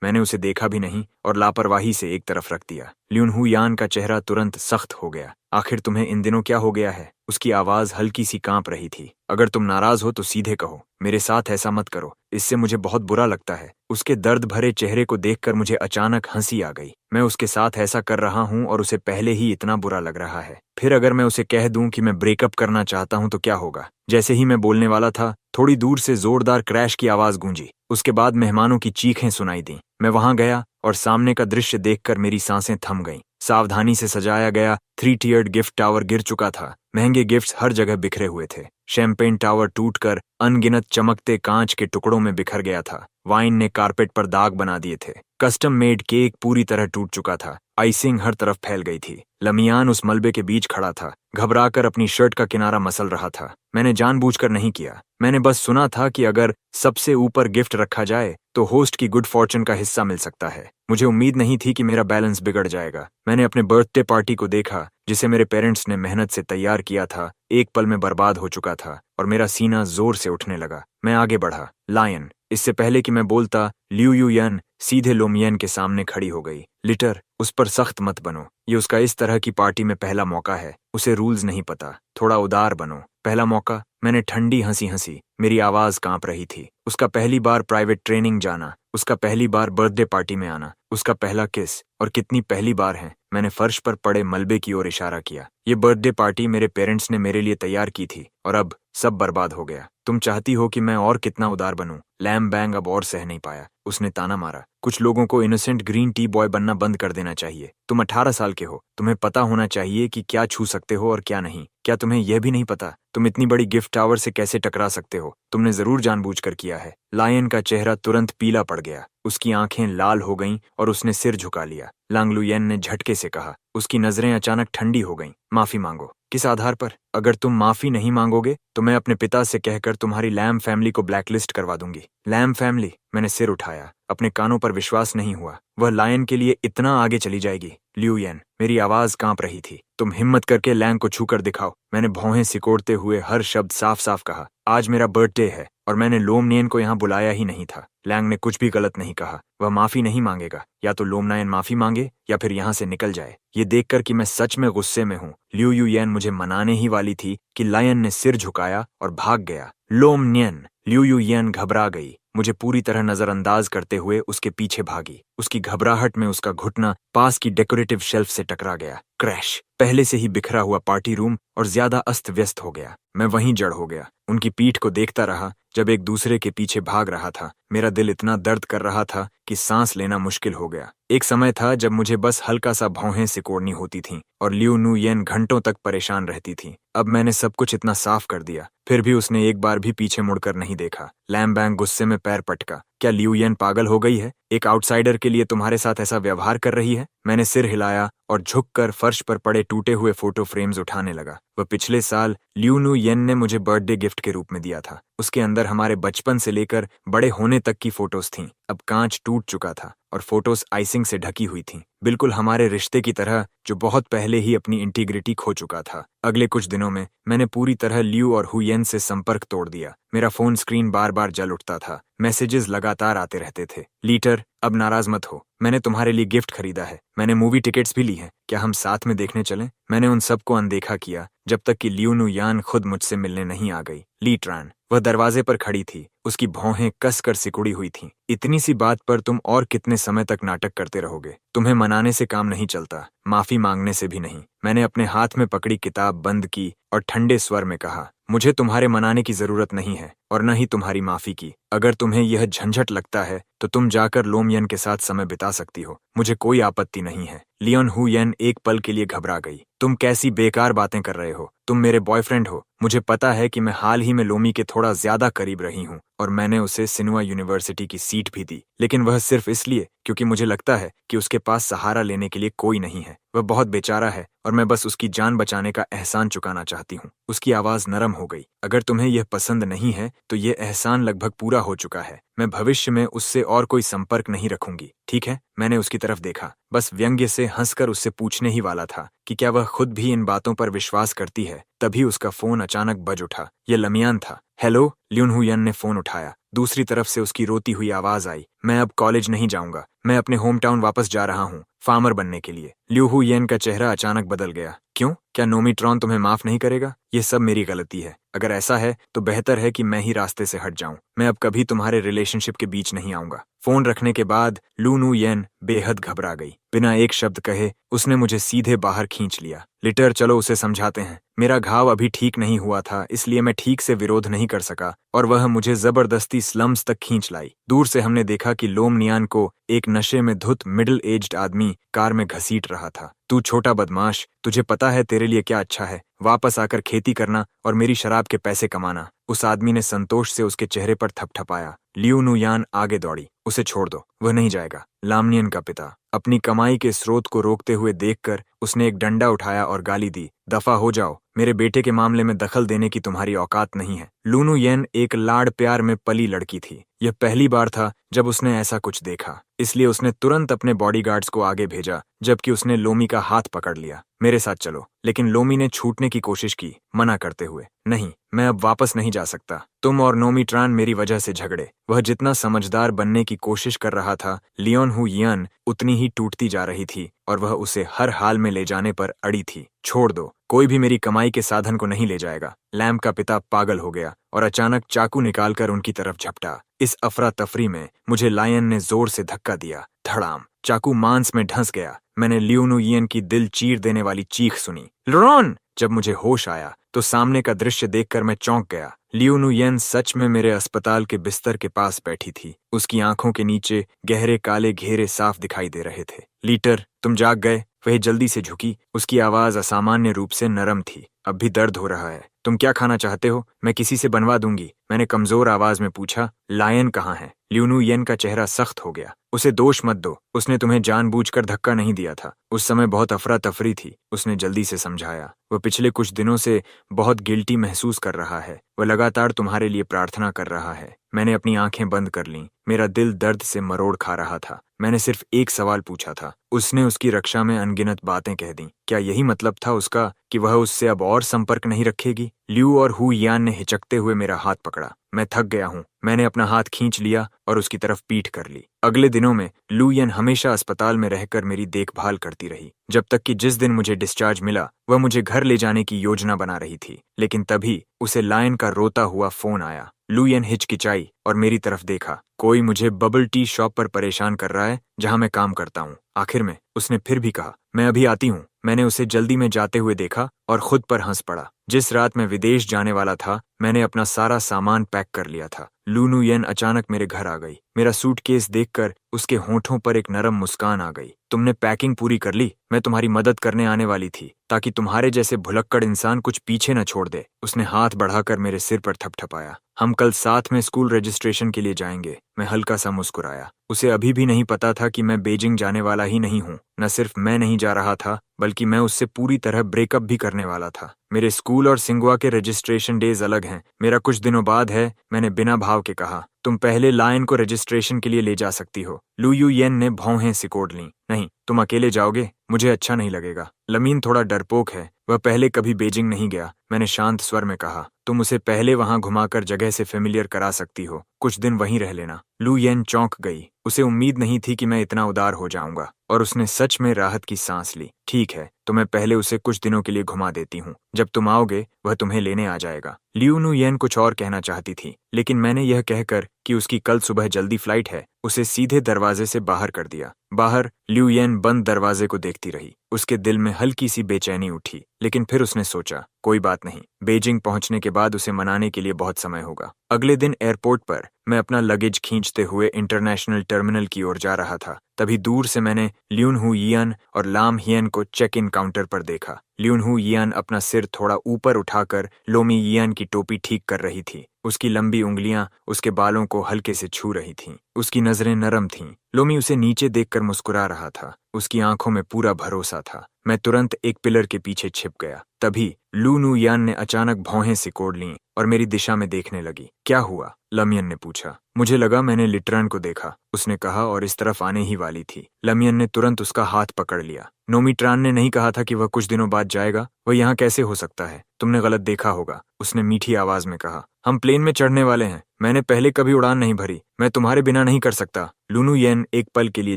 मैंने उसे देखा भी नहीं और लापरवाही से एक तरफ रख दिया। ल्यून हुयान का चेहरा तुरंत सख्त हो गया। आखिर तुम्हें इन दिनों क्या हो गया है? उसकी आवाज हल्की सी कांप रही थी। अगर तुम नाराज हो तो सीधे कहो। मेरे साथ ऐसा मत करो। इससे मुझे बहुत बुरा लगता है। उसके दर्द भरे चेहरे को देखकर मुझे अचानक हंसी आ गई। मैं उसके साथ ऐसा कर रहा हूँ और उसे पहले ही इतना बुरा लग रहा है। फिर अगर मैं उसे कह दूं कि मैं ब्रेकअप करना चाहता हूं तो क्या होगा? जैसे ही मैं बोलने वाला था, थोड़ी दूर से जोरदार क्रैश की आवाज गूंजी। उसके बाद मेहमानों की चीखें सुनाई दी। मैं वहां गया और सामने का दृश्य देखकर मेरी सांसें थम गईं। सावधानी से सजाया गया 3 टियर्ड गिफ्ट टावर गिर चुका था। महंगे गिफ्ट्स हर जगह बिखरे हुए थे। शैंपेन टावर टूटकर अनगिनत चमकते कांच के टुकड़ों में बिखर गया था। वाइन ने कारपेट पर दाग बना दिए थे। कस्टम मेड केक पूरी तरह टूट चुका था। आइसिंग हर तरफ फैल गई थी। लमियान उस मलबे के बीच खड़ा था, घबराकर अपनी शर्ट का किनारा मसल रहा था। मैंने जानबूझकर नहीं किया। मैंने बस सुना था कि अगर सबसे ऊपर गिफ्ट रखा जाए तो होस्ट की गुड फॉर्चून का हिस्सा मिल सकता है। मुझे उम्मीद नहीं थी कि मेरा बैलेंस बिगड़ जाएगा। मैंने अपने बर्थडे पार्टी को देखा जिसे मेरे पेरेंट्स ने मेहनत से तैयार किया था, एक पल में बर्बाद हो चुका था और मेरा सीना जोर से उठने लगा। मैं आगे बढ़ा। लायन, इससे पहले कि मैं बोलता, लियू युयन सीधे लोमियन के सामने खड़ी हो गई। लिटर, उस पर सख्त मत बनो। ये उसका इस तरह की पार्टी में पहला मौका है। उसे रूल्स नहीं पता। थोड़ा उदार बनो। पहला मौका? मैंने ठंडी हंसी हंसी। मेरी आवाज कांप रही थी। उसका पहली बार प्राइवेट ट्रेनिंग जाना, उसका पहली बार बर्थडे पार्टी में आना, उसका पहला किस। और कितनी पहली बार है। मैंने फर्श पर पड़े मलबे की ओर इशारा किया। ये बर्थडे पार्टी मेरे पेरेंट्स ने मेरे लिए तैयार की थी और अब सब बर्बाद हो गया। तुम चाहती हो कि मैं और कितना उदार बनूं? लैम बैंग अब और सह नहीं पाया। उसने ताना मारा। कुछ लोगों को इनोसेंट ग्रीन टी बॉय बनना बंद कर देना चाहिए। तुम 18 साल के हो। तुम्हें पता होना चाहिए कि क्या छू सकते हो और क्या नहीं। क्या तुम्हें यह भी नहीं पता तुम इतनी बड़ी गिफ्ट टावर से कैसे टकरा सकते हो? तुमने जरूर जानबूझकर किया है। लायन का चेहरा तुरंत पीला पड़ गया। उसकी आंखें लाल हो गईं और उसने सिर झुका लिया। लांगलुयेन ने झटके से कहा। उसकी नजरें अचानक ठंडी हो गईं। माफी मांगो। किस आधार पर? अगर तुम माफी नहीं मांगोगे तो मैं अपने पिता से कहकर तुम्हारी लैम फैमिली को ब्लैकलिस्ट करवा दूंगी। लैम फैमिली? मैंने सिर उठाया। अपने कानों पर विश्वास नहीं हुआ। वह लायन के लिए इतना आगे चली जाएगी? ल्यूयन, मेरी आवाज कांप रही थी। तुम हिम्मत करके लैंग को छूकर दिखाओ। मैंने भौहें सिकोड़ते हुए हर शब्द साफ साफ कहा। आज मेरा बर्थडे है और मैंने लोमनियन को यहाँ बुलाया ही नहीं था। लैंग ने कुछ भी गलत नहीं कहा। वह माफी नहीं मांगेगा। या तो लोमनायन माफी मांगे या फिर यहाँ से निकल जाए। ये देखकर कि मैं सच में गुस्से में हूँ, लियू युयन मुझे मनाने ही वाली थी कि लायन ने सिर झुकाया और भाग गया। लोमनियन! लियू युयन घबरा गई। मुझे पूरी तरह नजरअंदाज करते हुए उसके पीछे भागी। उसकी घबराहट में उसका घुटना पास की डेकोरेटिव शेल्फ से टकरा गया। क्रैश! पहले से ही बिखरा हुआ पार्टी रूम और ज्यादा अस्त व्यस्त हो गया। मैं वहीं जड़ हो गया। उनकी पीठ को देखता रहा जब एक दूसरे के पीछे भाग रहा था। मेरा दिल इतना दर्द कर रहा था कि सांस लेना मुश्किल हो गया। एक समय था जब मुझे बस हल्का सा भौहें सिकोड़नी होती थीं और लियू नुयेन घंटों तक परेशान रहती थी। अब मैंने सब कुछ इतना साफ कर दिया, फिर भी उसने एक बार भी पीछे मुड़कर नहीं देखा। लैम बैंग गुस्से में पैर पटका। क्या लियू येन पागल हो गई है? एक आउटसाइडर के लिए तुम्हारे साथ ऐसा व्यवहार कर रही है? मैंने सिर हिलाया और झुककर फर्श पर पड़े टूटे हुए फोटो फ्रेम्स उठाने लगा। वह पिछले साल लियू नु येन ने मुझे बर्थडे गिफ्ट के रूप में दिया था। उसके अंदर हमारे बचपन से लेकर बड़े होने तक की फोटोज थीं। अब कांच टूट चुका था और फोटोज आइसिंग से ढकी हुई थीं, बिल्कुल हमारे रिश्ते की तरह जो बहुत पहले ही अपनी इंटीग्रिटी खो चुका था। अगले कुछ दिनों में मैंने पूरी तरह लियू और हुयेन से संपर्क तोड़ दिया। मेरा फोन स्क्रीन बार बार जल उठता था। मैसेजेस लगातार आते रहते थे। लीटर, अब नाराज मत हो। मैंने तुम्हारे लिए गिफ्ट खरीदा है। मैंने मूवी टिकट्स भी ली हैं। क्या हम साथ में देखने चलें? मैंने उन सबको अनदेखा किया जब तक कि लियू नु यान खुद मुझसे मिलने नहीं आ गई। ली ट्रान, वह दरवाजे पर खड़ी थी। उसकी भौहें कसकर सिकुड़ी हुई थीं। इतनी सी बात पर तुम और कितने समय तक नाटक करते रहोगे? तुम्हें मनाने से काम नहीं चलता, माफी मांगने से भी नहीं। मैंने अपने हाथ में पकड़ी किताब बंद की और ठंडे स्वर में कहा, मुझे तुम्हारे मनाने की जरूरत नहीं है और न ही तुम्हारी माफी की। अगर तुम्हें यह झंझट लगता है तो तुम जाकर लोमयन के साथ समय बिता सकती हो, मुझे कोई आपत्ति नहीं है। लियोन हु येन एक पल के लिए घबरा गई। तुम कैसी बेकार बातें कर रहे हो? तुम मेरे बॉयफ्रेंड हो। मुझे पता है कि मैं हाल ही में लोमी के थोड़ा ज्यादा करीब रही हूँ और मैंने उसे सिनुआ यूनिवर्सिटी की सीट भी दी, लेकिन वह सिर्फ इसलिए क्योंकि मुझे लगता है कि उसके पास सहारा लेने के लिए कोई नहीं है। वह बहुत बेचारा है और मैं बस उसकी जान बचाने का एहसान चुकाना चाहती हूँ। उसकी आवाज नरम हो गई। अगर तुम्हें यह पसंद नहीं है तो ये एहसान लगभग पूरा हो चुका है। मैं भविष्य में उससे और कोई संपर्क नहीं रखूंगी, ठीक है? मैंने उसकी तरफ देखा, बस व्यंग्य से हंसकर उससे पूछने ही वाला था कि क्या वह खुद भी इन बातों पर विश्वास करती है। तभी उसका फोन अचानक बज उठा। यह लमियान था। हेलो? ल्यून हुयन ने फोन उठाया। दूसरी तरफ से उसकी रोती हुई आवाज आई, मैं अब कॉलेज नहीं जाऊंगा, मैं अपने होम टाउन वापस जा रहा हूँ, फार्मर बनने के लिए। ल्यू हुयन का चेहरा अचानक बदल गया। क्यों? क्या नोमीट्रॉन तुम्हें माफ नहीं करेगा? यह सब मेरी गलती है। अगर ऐसा है तो बेहतर है कि मैं ही रास्ते से हट जाऊं। मैं अब कभी तुम्हारे रिलेशनशिप के बीच नहीं आऊंगा। फोन रखने के बाद लू नू येन बेहद घबरा गई। बिना एक शब्द कहे उसने मुझे सीधे बाहर खींच लिया। लिटर, चलो उसे समझाते हैं। मेरा घाव अभी ठीक नहीं हुआ था, इसलिए मैं ठीक से विरोध नहीं कर सका और वह मुझे जबरदस्ती स्लम्स तक खींच लाई। दूर से हमने देखा कि लोमनियान को एक नशे में धुत मिडिल एज्ड आदमी कार में घसीट रहा था। तू छोटा बदमाश, तुझे पता है तेरे लिए क्या अच्छा है? वापस आकर खेती करना और मेरी शराब के पैसे कमाना। उस आदमी ने संतोष से उसके चेहरे पर थपथपाया। लियू नु यान आगे दौड़ी। उसे छोड़ दो, वह नहीं जाएगा। लामनियन का पिता अपनी कमाई के स्रोत को रोकते हुए देखकर उसने एक डंडा उठाया और गाली दी, दफा हो जाओ, मेरे बेटे के मामले में दखल देने की तुम्हारी औकात नहीं है। लूनू येन एक लाड़ प्यार में पली लड़की थी। यह पहली बार था जब उसने ऐसा कुछ देखा, इसलिए उसने तुरंत अपने बॉडीगार्ड्स को आगे भेजा, जबकि उसने लोमी का हाथ पकड़ लिया। मेरे साथ चलो। लेकिन लोमी ने छूटने की कोशिश की, मना करते हुए। नहीं, मैं अब वापस नहीं जा सकता। तुम और नोमीट्रान मेरी वजह से झगड़े। वह जितना समझदार बनने की कोशिश कर रहा था, लियोन हु यन उतनी ही टूटती जा रही थी और वह उसे हर हाल में ले जाने पर अड़ी थी। छोड़ दो, कोई भी मेरी कमाई के साधन को नहीं ले जाएगा। लैम का पिता पागल हो गया और अचानक चाकू निकालकर उनकी तरफ झपटा। इस अफरा तफरी में मुझे लायन ने जोर से धक्का दिया। धड़ाम, चाकू मांस में ढंस गया। मैंने लियोनु यिन की दिल चीर देने वाली चीख सुनी, लरॉन! जब मुझे होश आया तो सामने का दृश्य देखकर मैं चौंक गया। लियोनु येन सच में मेरे अस्पताल के बिस्तर के पास बैठी थी। उसकी आंखों के नीचे गहरे काले घेरे साफ दिखाई दे रहे थे। लीटर, तुम जाग गए? वह जल्दी से झुकी। उसकी आवाज असामान्य रूप से नरम थी। अब भी दर्द हो रहा है? तुम क्या खाना चाहते हो? मैं किसी से बनवा दूंगी, मैंने कमजोर आवाज में पूछा। लायन कहाँ है? लियोनु येन का चेहरा सख्त हो गया। उसे दोष मत दो, उसने तुम्हें जानबूझकर धक्का नहीं दिया था। उस समय बहुत अफरा तफरी थी, उसने जल्दी से समझाया। वह पिछले कुछ दिनों से बहुत गिल्टी महसूस कर रहा है। वह लगातार तुम्हारे लिए प्रार्थना कर रहा है। मैंने अपनी आंखें बंद कर लीं। मेरा दिल दर्द से मरोड़ खा रहा था। मैंने सिर्फ एक सवाल पूछा था। उसने उसकी रक्षा में अनगिनत बातें कह दी। क्या यही मतलब था उसका कि वह उससे अब और संपर्क नहीं रखेगी? ल्यू और हु यान ने हिचकते हुए मेरा हाथ पकड़ा। मैं थक गया हूँ। मैंने अपना हाथ खींच लिया और उसकी तरफ पीठ कर ली। अगले दिनों में लू येन हमेशा अस्पताल में रहकर मेरी देखभाल करती रही, जब तक कि जिस दिन मुझे डिस्चार्ज मिला वह मुझे घर ले जाने की योजना बना रही थी। लेकिन तभी उसे लायन का रोता हुआ फोन आया। लू येन हिचकिचाई और मेरी तरफ देखा। कोई मुझे बबल टी शॉप पर परेशान कर रहा है जहां मैं काम करता हूँ। आखिर में उसने फिर भी कहा, मैं अभी आती हूँ। मैंने उसे जल्दी में जाते हुए देखा और खुद पर हंस पड़ा। जिस रात मैं विदेश जाने वाला था, मैंने अपना सारा सामान पैक कर लिया था। लूनू येन अचानक मेरे घर आ गई। मेरा सूटकेस देखकर उसके होठों पर एक नरम मुस्कान आ गई। तुमने पैकिंग पूरी कर ली? मैं तुम्हारी मदद करने आने वाली थी, ताकि तुम्हारे जैसे भुलक्कड़ इंसान कुछ पीछे न छोड़ दे। उसने हाथ बढ़ाकर मेरे सिर पर थपथपाया। हम कल साथ में स्कूल रजिस्ट्रेशन के लिए जाएंगे। मैं हल्का सा मुस्कुराया। उसे अभी भी नहीं पता था कि मैं बीजिंग जाने वाला ही नहीं हूँ। न सिर्फ मैं नहीं जा रहा था, बल्कि मैं उससे पूरी तरह ब्रेकअप भी करने वाला था। मेरे स्कूल और सिंगुआ के रजिस्ट्रेशन डेज अलग हैं। मेरा कुछ दिनों बाद है। मैंने बिना भाव के कहा, तुम पहले लायन को रजिस्ट्रेशन के लिए ले जा सकती हो। लू यू येन ने भौहें सिकोड़ लीं। नहीं, तुम अकेले जाओगे? मुझे अच्छा नहीं लगेगा। लमीन थोड़ा डरपोक है, वह पहले कभी बीजिंग नहीं गया। मैंने शांत स्वर में कहा, तुम उसे पहले वहां घुमाकर जगह से फेमिलियर करा सकती हो। कुछ दिन वहीं रह लेना। लू येन चौंक गई। उसे उम्मीद नहीं थी कि मैं इतना उदार हो जाऊंगा, और उसने सच में राहत की सांस ली। ठीक है, तो मैं पहले उसे कुछ दिनों के लिए घुमा देती हूँ। जब तुम आओगे वह तुम्हें लेने आ जाएगा। लियू नु येन कुछ और कहना चाहती थी, लेकिन मैंने यह कहकर कि उसकी कल सुबह जल्दी फ्लाइट है, उसे सीधे दरवाजे से बाहर कर दिया। बाहर ल्यू येन बंद दरवाजे को देखती रही। उसके दिल में हल्की सी बेचैनी उठी, लेकिन फिर उसने सोचा कोई बात नहीं, बेजिंग पहुंचने के बाद उसे मनाने के लिए बहुत समय होगा। अगले दिन एयरपोर्ट पर मैं अपना लगेज खींचते हुए इंटरनेशनल टर्मिनल की ओर जा रहा था। तभी दूर से मैंने ल्यूनहू यियान और लाम हियन को चेक इन काउंटर पर देखा। ल्यूनहू यियान अपना सिर थोड़ा ऊपर उठाकर लोमी यियान की टोपी ठीक कर रही थी। उसकी लंबी उंगलियां उसके बालों को हल्के से छू रही थीं। उसकी नजरें नरम थीं। लोमी उसे नीचे देखकर मुस्कुरा रहा था। उसकी आंखों में पूरा भरोसा था। मैं तुरंत एक पिलर के पीछे छिप गया। तभी लू यान ने अचानक भौहें सिकोड़ लीं और मेरी दिशा में देखने लगी। क्या हुआ? लमियन ने पूछा। मुझे लगा मैंने लिट्रन को देखा, उसने कहा और इस तरफ आने ही वाली थी। लमियन ने तुरंत उसका हाथ पकड़ लिया। नोमीट्रान ने नहीं कहा था कि वह कुछ दिनों बाद जाएगा? वह यहाँ कैसे हो सकता है? तुमने गलत देखा होगा, उसने मीठी आवाज में कहा। हम प्लेन में चढ़ने वाले हैं। मैंने पहले कभी उड़ान नहीं भरी। मैं तुम्हारे बिना नहीं कर सकता। लू येन एक पल के लिए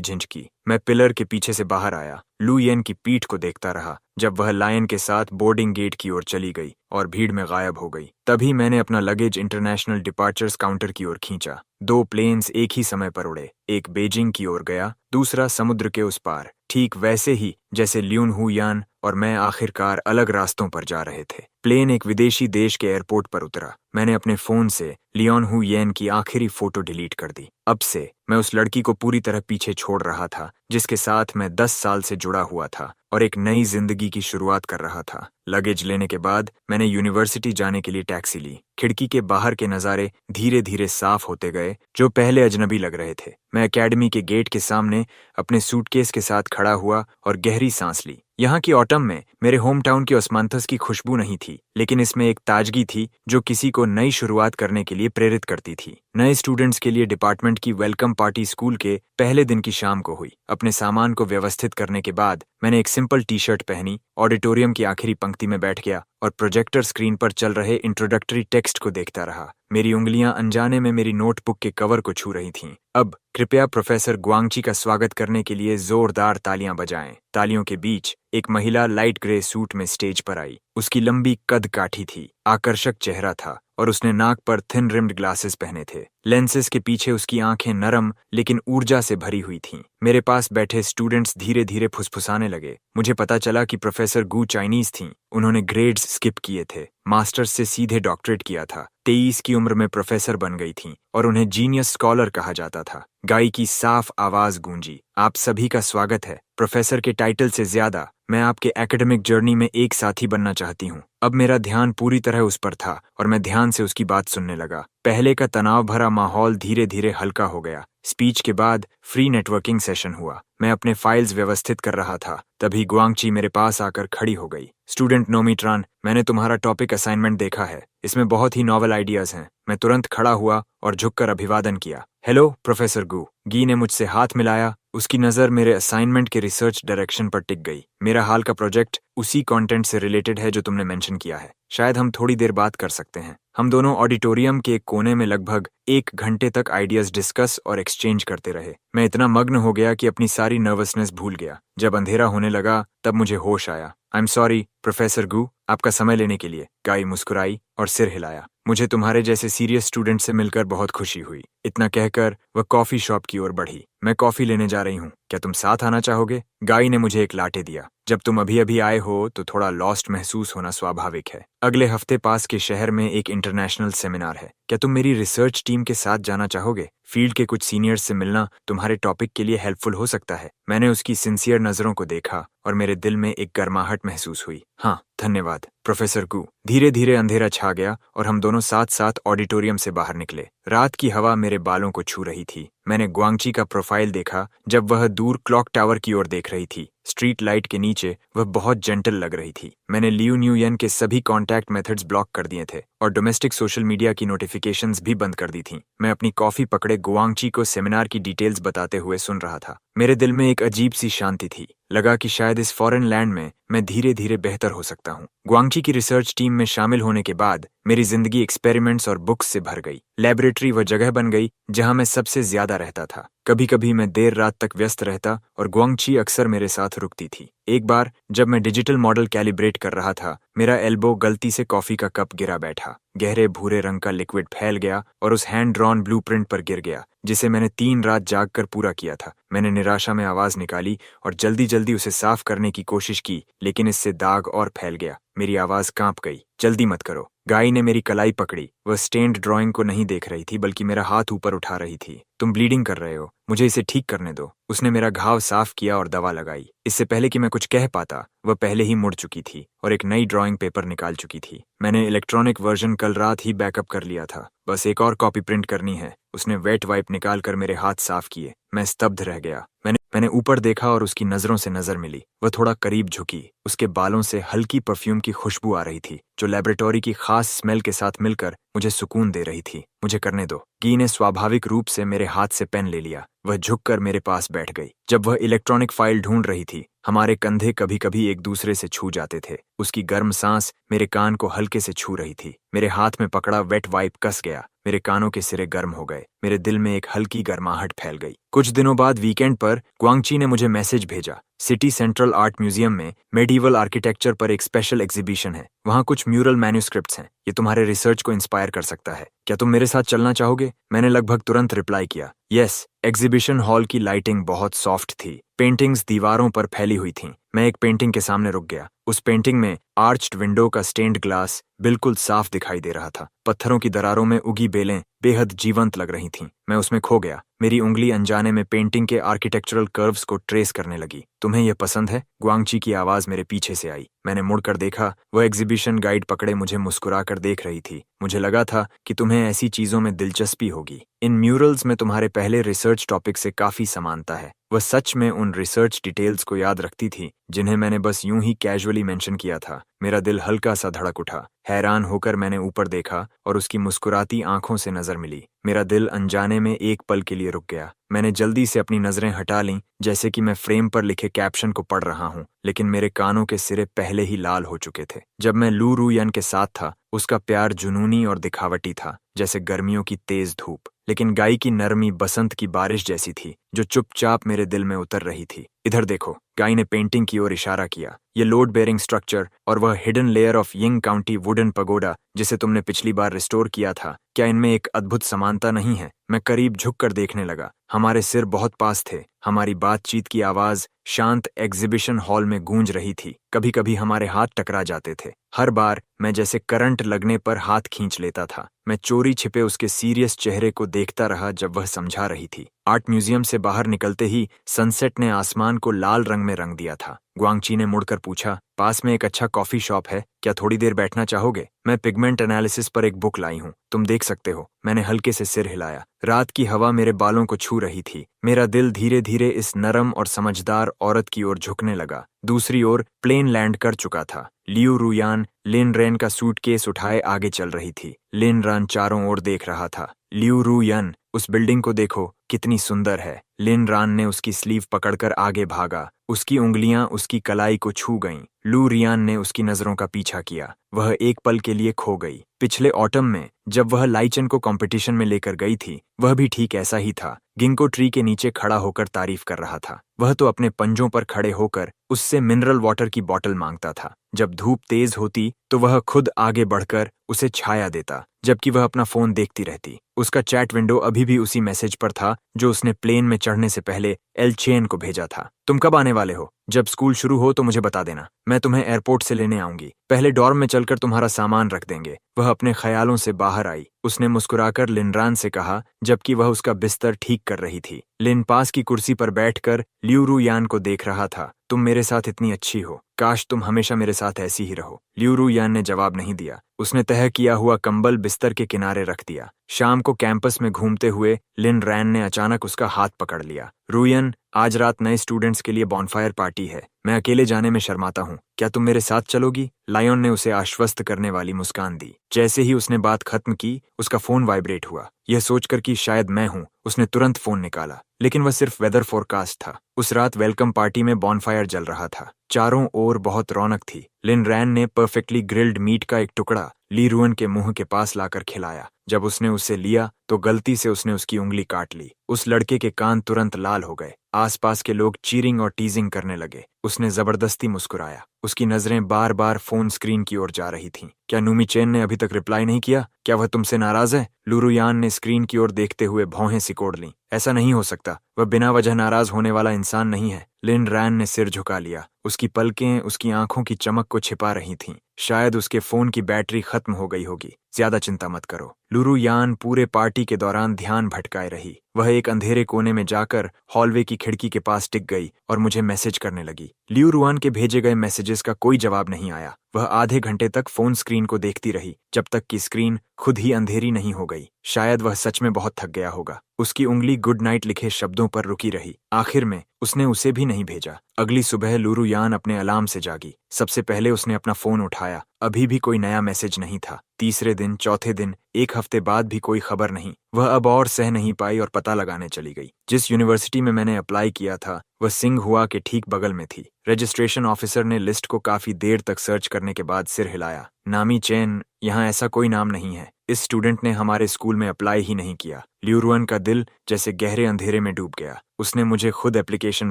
झिझकी। मैं पिलर के पीछे से बाहर आया। लू येन की पीठ को देखता रहा जब वह लायन के साथ बोर्डिंग गेट की ओर चली गई और भीड़ में गायब हो गई। तभी मैंने अपना लगेज इंटरनेशनल डिपार्चर्स काउंटर की ओर खींचा। 2 प्लेन्स एक ही समय पर उड़े। एक बीजिंग की ओर गया, दूसरा समुद्र के उस पार, ठीक वैसे ही जैसे ल्यूनहू यान और मैं आखिरकार अलग रास्तों पर जा रहे थे। प्लेन एक विदेशी देश के एयरपोर्ट पर उतरा। मैंने अपने फोन से लियोनहू येन की आखिरी फोटो डिलीट कर दी। अब से मैं उस लड़की को पूरी तरह पीछे छोड़ रहा था जिसके साथ मैं 10 साल से जुड़ा हुआ था और एक नई जिंदगी की शुरुआत कर रहा था। लगेज लेने के बाद मैंने यूनिवर्सिटी जाने के लिए टैक्सी ली। खिड़की के बाहर के नज़ारे धीरे धीरे साफ होते गए जो पहले अजनबी लग रहे थे। मैं एकेडमी के गेट के सामने अपने सूटकेस के साथ खड़ा हुआ और गहरी सांस ली। यहाँ की ऑटम में मेरे होम टाउन की ओस्मांथस की खुशबू नहीं थी, लेकिन इसमें एक ताजगी थी जो किसी को नई शुरुआत करने के लिए प्रेरित करती थी। नए स्टूडेंट्स के लिए डिपार्टमेंट की वेलकम पार्टी स्कूल के पहले दिन की शाम को हुई। अपने सामान को व्यवस्थित करने के बाद मैंने एक सिंपल टी शर्ट पहनी, ऑडिटोरियम की आखिरी पंक्ति में बैठ गया और प्रोजेक्टर स्क्रीन पर चल रहे इंट्रोडक्टरी टेक्स्ट को देखता रहा। मेरी उंगलियां अनजाने में मेरी नोटबुक के कवर को छू रही थीं। अब कृपया प्रोफेसर ग्वांगची का स्वागत करने के लिए जोरदार तालियां बजाएं। तालियों के बीच एक महिला लाइट ग्रे सूट में स्टेज पर आई। उसकी लंबी कद काठी थी, आकर्षक चेहरा था और उसने नाक पर थिन रिम्ड ग्लासेस पहने थे। लेंसेज के पीछे उसकी आंखें नरम लेकिन ऊर्जा से भरी हुई थीं। मेरे पास बैठे स्टूडेंट्स धीरे धीरे फुसफुसाने लगे। मुझे पता चला कि प्रोफेसर गू चाइनीज थीं। उन्होंने ग्रेड्स स्किप किए थे, मास्टर्स से सीधे डॉक्टरेट किया था, 23 की उम्र में प्रोफेसर बन गई थीं और उन्हें जीनियस स्कॉलर कहा जाता था। गाई की साफ आवाज गूंजी, आप सभी का स्वागत है। प्रोफेसर के टाइटल से ज्यादा मैं आपके एकेडमिक जर्नी में एक साथी बनना चाहती हूँ। अब मेरा ध्यान पूरी तरह उस पर था और मैं ध्यान से उसकी बात सुनने लगा। पहले का तनाव भरा माहौल धीरे धीरे हल्का हो गया। स्पीच के बाद फ्री नेटवर्किंग सेशन हुआ। मैं अपने फाइल्स व्यवस्थित कर रहा था, तभी ग्वांगची मेरे पास आकर खड़ी हो गई। स्टूडेंट नोमीट्रान, मैंने तुम्हारा टॉपिक असाइनमेंट देखा है। इसमें बहुत ही नॉवल आइडियाज हैं। मैं तुरंत खड़ा हुआ और झुककर अभिवादन किया। हेलो प्रोफेसर गू। गी ने मुझसे हाथ मिलाया। उसकी नज़र मेरे असाइनमेंट के रिसर्च डायरेक्शन पर टिक गई। मेरा हाल का प्रोजेक्ट उसी कंटेंट से रिलेटेड है जो तुमने मेंशन किया है। शायद हम थोड़ी देर बात कर सकते हैं। हम दोनों ऑडिटोरियम के एक कोने में लगभग 1 घंटे तक आइडियाज डिस्कस और एक्सचेंज करते रहे। मैं इतना मग्न हो गया कि अपनी सारी नर्वसनेस भूल गया। जब अंधेरा होने लगा तब मुझे होश आया। आई एम सॉरी प्रोफेसर गू, आपका समय लेने के लिए। गाई मुस्कुराई और सिर हिलाया। मुझे तुम्हारे जैसे सीरियस स्टूडेंट से मिलकर बहुत खुशी हुई। इतना कहकर वह कॉफी शॉप की ओर बढ़ी। मैं कॉफी लेने जा रही हूँ, क्या तुम साथ आना चाहोगे? गाई ने मुझे एक लाटे दिया। जब तुम अभी अभी आए हो तो थोड़ा लॉस्ट महसूस होना स्वाभाविक है। अगले हफ्ते पास के शहर में एक इंटरनेशनल सेमिनार है, क्या तुम मेरी रिसर्च टीम के साथ जाना चाहोगे? फील्ड के कुछ सीनियर्स से मिलना तुम्हारे टॉपिक के लिए हेल्पफुल हो सकता है। मैंने उसकी सिंसियर नजरों को देखा और मेरे दिल में एक गर्माहट महसूस हुई। हाँ धन्यवाद प्रोफेसर गू। धीरे धीरे अंधेरा छा गया और हम दोनों साथ साथ ऑडिटोरियम से बाहर निकले। रात की हवा मेरे बालों को छू रही थी। मैंने ग्वांगची का प्रोफाइल देखा जब वह दूर क्लॉक टावर की ओर देख रही थी। स्ट्रीट लाइट के नीचे वह बहुत जेंटल लग रही थी। मैंने लियू न्यूयन के सभी कॉन्टैक्ट मेथड्स ब्लॉक कर दिए थे और डोमेस्टिक सोशल मीडिया की नोटिफिकेशंस भी बंद कर दी थीं। मैं अपनी कॉफी पकड़े ग्वांगची को सेमिनार की डिटेल्स बताते हुए सुन रहा था। मेरे दिल में एक अजीब सी शांति थी। लगा कि शायद इस फॉरेन लैंड में मैं धीरे धीरे बेहतर हो सकता हूँ। ग्वांगची की रिसर्च टीम में शामिल होने के बाद मेरी जिंदगी एक्सपेरिमेंट्स और बुक्स से भर गई। लेबोरेटरी वह जगह बन गई जहां मैं सबसे ज्यादा रहता था। कभी कभी मैं देर रात तक व्यस्त रहता और गुआंगची अक्सर मेरे साथ रुकती थी। एक बार जब मैं डिजिटल मॉडल कैलिब्रेट कर रहा था, मेरा एल्बो गलती से कॉफी का कप गिरा बैठा। गहरे भूरे रंग का लिक्विड फैल गया और उस हैंड ड्रॉन ब्लूप्रिंट पर गिर गया जिसे मैंने 3 रात जागकर पूरा किया था। मैंने निराशा में आवाज निकाली और जल्दी जल्दी उसे साफ करने की कोशिश की, लेकिन इससे दाग और फैल गया। मेरी आवाज कांप गई। जल्दी मत करो। गाय ने मेरी कलाई पकड़ी। वह स्टेन्ड ड्राइंग को नहीं देख रही थी बल्कि मेरा हाथ ऊपर उठा रही थी। तुम ब्लीडिंग कर रहे हो, मुझे इसे ठीक करने दो। उसने मेरा घाव साफ किया और दवा लगाई। इससे पहले कि मैं कुछ कह पाता, वह पहले ही मुड़ चुकी थी और एक नई ड्राइंग पेपर निकाल चुकी थी। मैंने इलेक्ट्रॉनिक वर्जन कल रात ही बैकअप कर लिया था, बस एक और कॉपी प्रिंट करनी है। उसने वेट वाइप निकाल कर मेरे हाथ साफ किए। मैं स्तब्ध रह गया। मैंने ऊपर देखा और उसकी नजरों से नजर मिली। वह थोड़ा करीब झुकी। उसके बालों से हल्की परफ्यूम की खुशबू आ रही थी जो लेबोरेटरी की खास स्मेल के साथ मिलकर मुझे सुकून दे रही थी। मुझे करने दो। गी ने स्वाभाविक रूप से मेरे हाथ से पेन ले लिया। वह झुककर मेरे पास बैठ गई। जब वह इलेक्ट्रॉनिक फाइल ढूंढ रही थी, हमारे कंधे कभी कभी एक दूसरे से छू जाते थे। उसकी गर्म सांस मेरे कान को हल्के से छू रही थी। मेरे हाथ में पकड़ा वेट वाइप कस गया। मेरे कानों के सिरे गर्म हो गए। मेरे दिल में एक हल्की गर्माहट फैल गई। कुछ दिनों बाद वीकेंड पर गुआंगची ने मुझे मैसेज भेजा। सिटी सेंट्रल आर्ट म्यूजियम में मेडिवल आर्किटेक्चर पर एक स्पेशल एग्जीबिशन है। वहाँ कुछ म्यूरल मैन्युस्क्रिप्ट्स हैं। ये तुम्हारे रिसर्च को इंस्पायर कर सकता है। क्या तुम मेरे साथ चलना चाहोगे? मैंने लगभग तुरंत रिप्लाई किया, यस। एग्जीबिशन हॉल की लाइटिंग बहुत सॉफ्ट थी। पेंटिंग्स दीवारों पर फैली हुई थीं। मैं एक पेंटिंग के सामने रुक गया। उस पेंटिंग में आर्च्ड विंडो का स्टेन्ड ग्लास बिल्कुल साफ दिखाई दे रहा था। पत्थरों की दरारों में उगी बेलें बेहद जीवंत लग रही थीं। मैं उसमें खो गया। मेरी उंगली अनजाने में पेंटिंग के आर्किटेक्चरल कर्व्स को ट्रेस करने लगी। तुम्हें यह पसंद है? गुआंगची की आवाज मेरे पीछे से आई। मैंने मुड़कर देखा। वह एग्जीबिशन गाइड पकड़े मुझे मुस्कुराकर देख रही थी। मुझे लगा था कि तुम्हें ऐसी चीजों में दिलचस्पी होगी। इन म्यूरल्स में तुम्हारे पहले रिसर्च टॉपिक से काफी समानता है। वह सच में उन रिसर्च डिटेल्स को याद रखती थी जिन्हें मैंने बस यूं ही कैजुअली मेंशन किया था। मेरा दिल हल्का सा धड़क उठा। हैरान होकर मैंने ऊपर देखा और उसकी मुस्कुराती आंखों से नजर मिली। मेरा दिल अनजाने में एक पल के लिए रुक गया। मैंने जल्दी से अपनी नजरें हटा लीं, जैसे कि मैं फ्रेम पर लिखे कैप्शन को पढ़ रहा हूं, लेकिन मेरे कानों के सिरे पहले ही लाल हो चुके थे। जब मैं लू रूयन के साथ था, उसका प्यार जुनूनी और दिखावटी था, जैसे गर्मियों की तेज धूप। लेकिन गाय की नरमी बसंत की बारिश जैसी थी, जो चुपचाप मेरे दिल में उतर रही थी। इधर देखो। गाय ने पेंटिंग की ओर इशारा किया। ये लोड बेयरिंग स्ट्रक्चर और वह hidden layer of Ying county wooden pagoda जिसे तुमने पिछली बार रिस्टोर किया था, क्या इनमें एक अद्भुत समानता नहीं है? मैं करीब झुककर देखने लगा। हमारे सिर बहुत पास थे। हमारी बातचीत की आवाज शांत एग्जीबिशन हॉल में गूंज रही थी। कभी कभी हमारे हाथ टकरा जाते थे। हर बार मैं जैसे करंट लगने पर हाथ खींच लेता था। मैं चोरी छिपे उसके सीरियस चेहरे को देखता रहा जब वह समझा रही थी। आर्ट म्यूजियम से बाहर निकलते ही सनसेट ने आसमान को लाल रंग में रंग दिया था। गुआंगची ने मुड़कर पूछा, पास में एक अच्छा कॉफी शॉप है, क्या थोड़ी देर बैठना चाहोगे? मैं पिगमेंट एनालिसिस पर एक बुक लाई हूँ, तुम देख सकते हो। मैंने हल्के से सिर हिलाया। रात की हवा मेरे बालों को छू रही थी। मेरा दिल धीरे धीरे इस नरम और समझदार औरत की ओर झुकने लगा। दूसरी ओर प्लेन लैंड कर चुका था। लियू रूयान लिन रेन का सूटकेस उठाए आगे चल रही थी। लिन रान चारों ओर देख रहा था। लियू रूयन, उस बिल्डिंग को देखो, कितनी सुंदर है। लिन रान ने उसकी स्लीव पकड़कर आगे भागा। उसकी उंगलियां उसकी कलाई को छू गईं। लू रियान ने उसकी नजरों का पीछा किया। वह एक पल के लिए खो गई। पिछले ऑटम में जब वह लाइचन को कंपटीशन में लेकर गई थी, वह भी ठीक ऐसा ही था। गिंको ट्री के नीचे खड़ा होकर तारीफ कर रहा था। वह तो अपने पंजों पर खड़े होकर उससे मिनरल वाटर की बोतल मांगता था। जब धूप तेज होती तो वह खुद आगे बढ़कर उसे छाया देता, जबकि वह अपना फोन देखती रहती। उसका चैट विंडो अभी भी उसी मैसेज पर था जो उसने प्लेन में चढ़ने से पहले एल चेन को भेजा था। तुम कब आने वाले हो? जब स्कूल शुरू हो तो मुझे बता देना, मैं तुम्हें एयरपोर्ट से लेने आऊंगी। पहले डॉर्म में चलकर तुम्हारा सामान रख देंगे। वह अपने ख्यालों से बाहर आई। उसने मुस्कुराकर लिनरान से कहा, जबकि वह उसका बिस्तर ठीक कर रही थी। लिन पास की कुर्सी पर बैठकर लियू रूयान को देख रहा था। तुम मेरे साथ इतनी अच्छी हो, काश तुम हमेशा मेरे साथ ऐसी ही रहो। लियू रूयान ने जवाब नहीं दिया। उसने तह किया हुआ कंबल बिस्तर के किनारे रख दिया। शाम को कैंपस में घूमते हुए लिन रैन ने अचानक उसका हाथ पकड़ लिया। रूयन, आज रात नए स्टूडेंट्स के लिए बॉनफायर पार्टी है। मैं अकेले जाने में शर्माता हूँ, क्या तुम मेरे साथ चलोगी? लायन ने उसे आश्वस्त करने वाली मुस्कान दी। जैसे ही उसने बात खत्म की, उसका फोन वाइब्रेट हुआ। यह सोचकर कि शायद मैं हूँ, उसने तुरंत फोन निकाला, लेकिन वह सिर्फ वेदर फोरकास्ट था। उस रात वेलकम पार्टी में बॉनफायर जल रहा था। चारों ओर बहुत रौनक थी। लिन रैन ने परफेक्टली ग्रिल्ड मीट का एक टुकड़ा ली रुअन के मुंह के पास लाकर खिलाया। जब उसने उसे लिया तो गलती से उसने उसकी उंगली काट ली। उस लड़के के कान तुरंत लाल हो गए। आसपास के लोग चीरिंग और टीजिंग करने लगे। उसने जबरदस्ती मुस्कुराया। उसकी नजरें बार बार फोन स्क्रीन की ओर जा रही थीं। क्या नूमी चेन ने अभी तक रिप्लाई नहीं किया? क्या वह तुमसे नाराज है? लुरुयान ने स्क्रीन की ओर देखते हुए भौहें सिकोड़ लीं। ऐसा नहीं हो सकता, वह बिना वजह नाराज होने वाला इंसान नहीं है। लिन रैन ने सिर झुका लिया। उसकी पलकें उसकी आंखों की चमक को छिपा रही थीं। शायद उसके फोन की बैटरी खत्म हो गई होगी। ज्यादा चिंता मत करो। लुरुयान पूरे पार्टी के दौरान ध्यान भटकाए रही। वह एक अंधेरे कोने में जाकर हॉलवे की खिड़की के पास टिक गई और मुझे मैसेज करने लगी। लियू रुआन के भेजे गए मैसेजेस का कोई जवाब नहीं आया। वह आधे घंटे तक फोन स्क्रीन को देखती रही, जब तक कि स्क्रीन खुद ही अंधेरी नहीं हो गई। शायद वह सच में बहुत थक गया होगा। उसकी उंगली गुड नाइट लिखे शब्दों पर रुकी रही। आखिर में उसने उसे भी नहीं भेजा। अगली सुबह लुरुयान अपने अलार्म से जागी। सबसे पहले उसने अपना फोन उठाया। अभी भी कोई नया मैसेज नहीं था। तीसरे दिन, चौथे दिन, एक हफ्ते बाद भी कोई खबर नहीं। वह अब और सह नहीं पाई और पता लगाने चली गई। जिस यूनिवर्सिटी में मैंने अप्लाई किया था वह सिंह हुआ के ठीक बगल में थी। रजिस्ट्रेशन ऑफिसर ने लिस्ट को काफी देर तक सर्च करने के बाद सिर हिलाया। नामी चेन, यहाँ ऐसा कोई नाम नहीं है। इस स्टूडेंट ने हमारे स्कूल में अप्लाई ही नहीं किया। ल्यूरुअन का दिल जैसे गहरे अंधेरे में डूब गया। उसने मुझे खुद एप्लीकेशन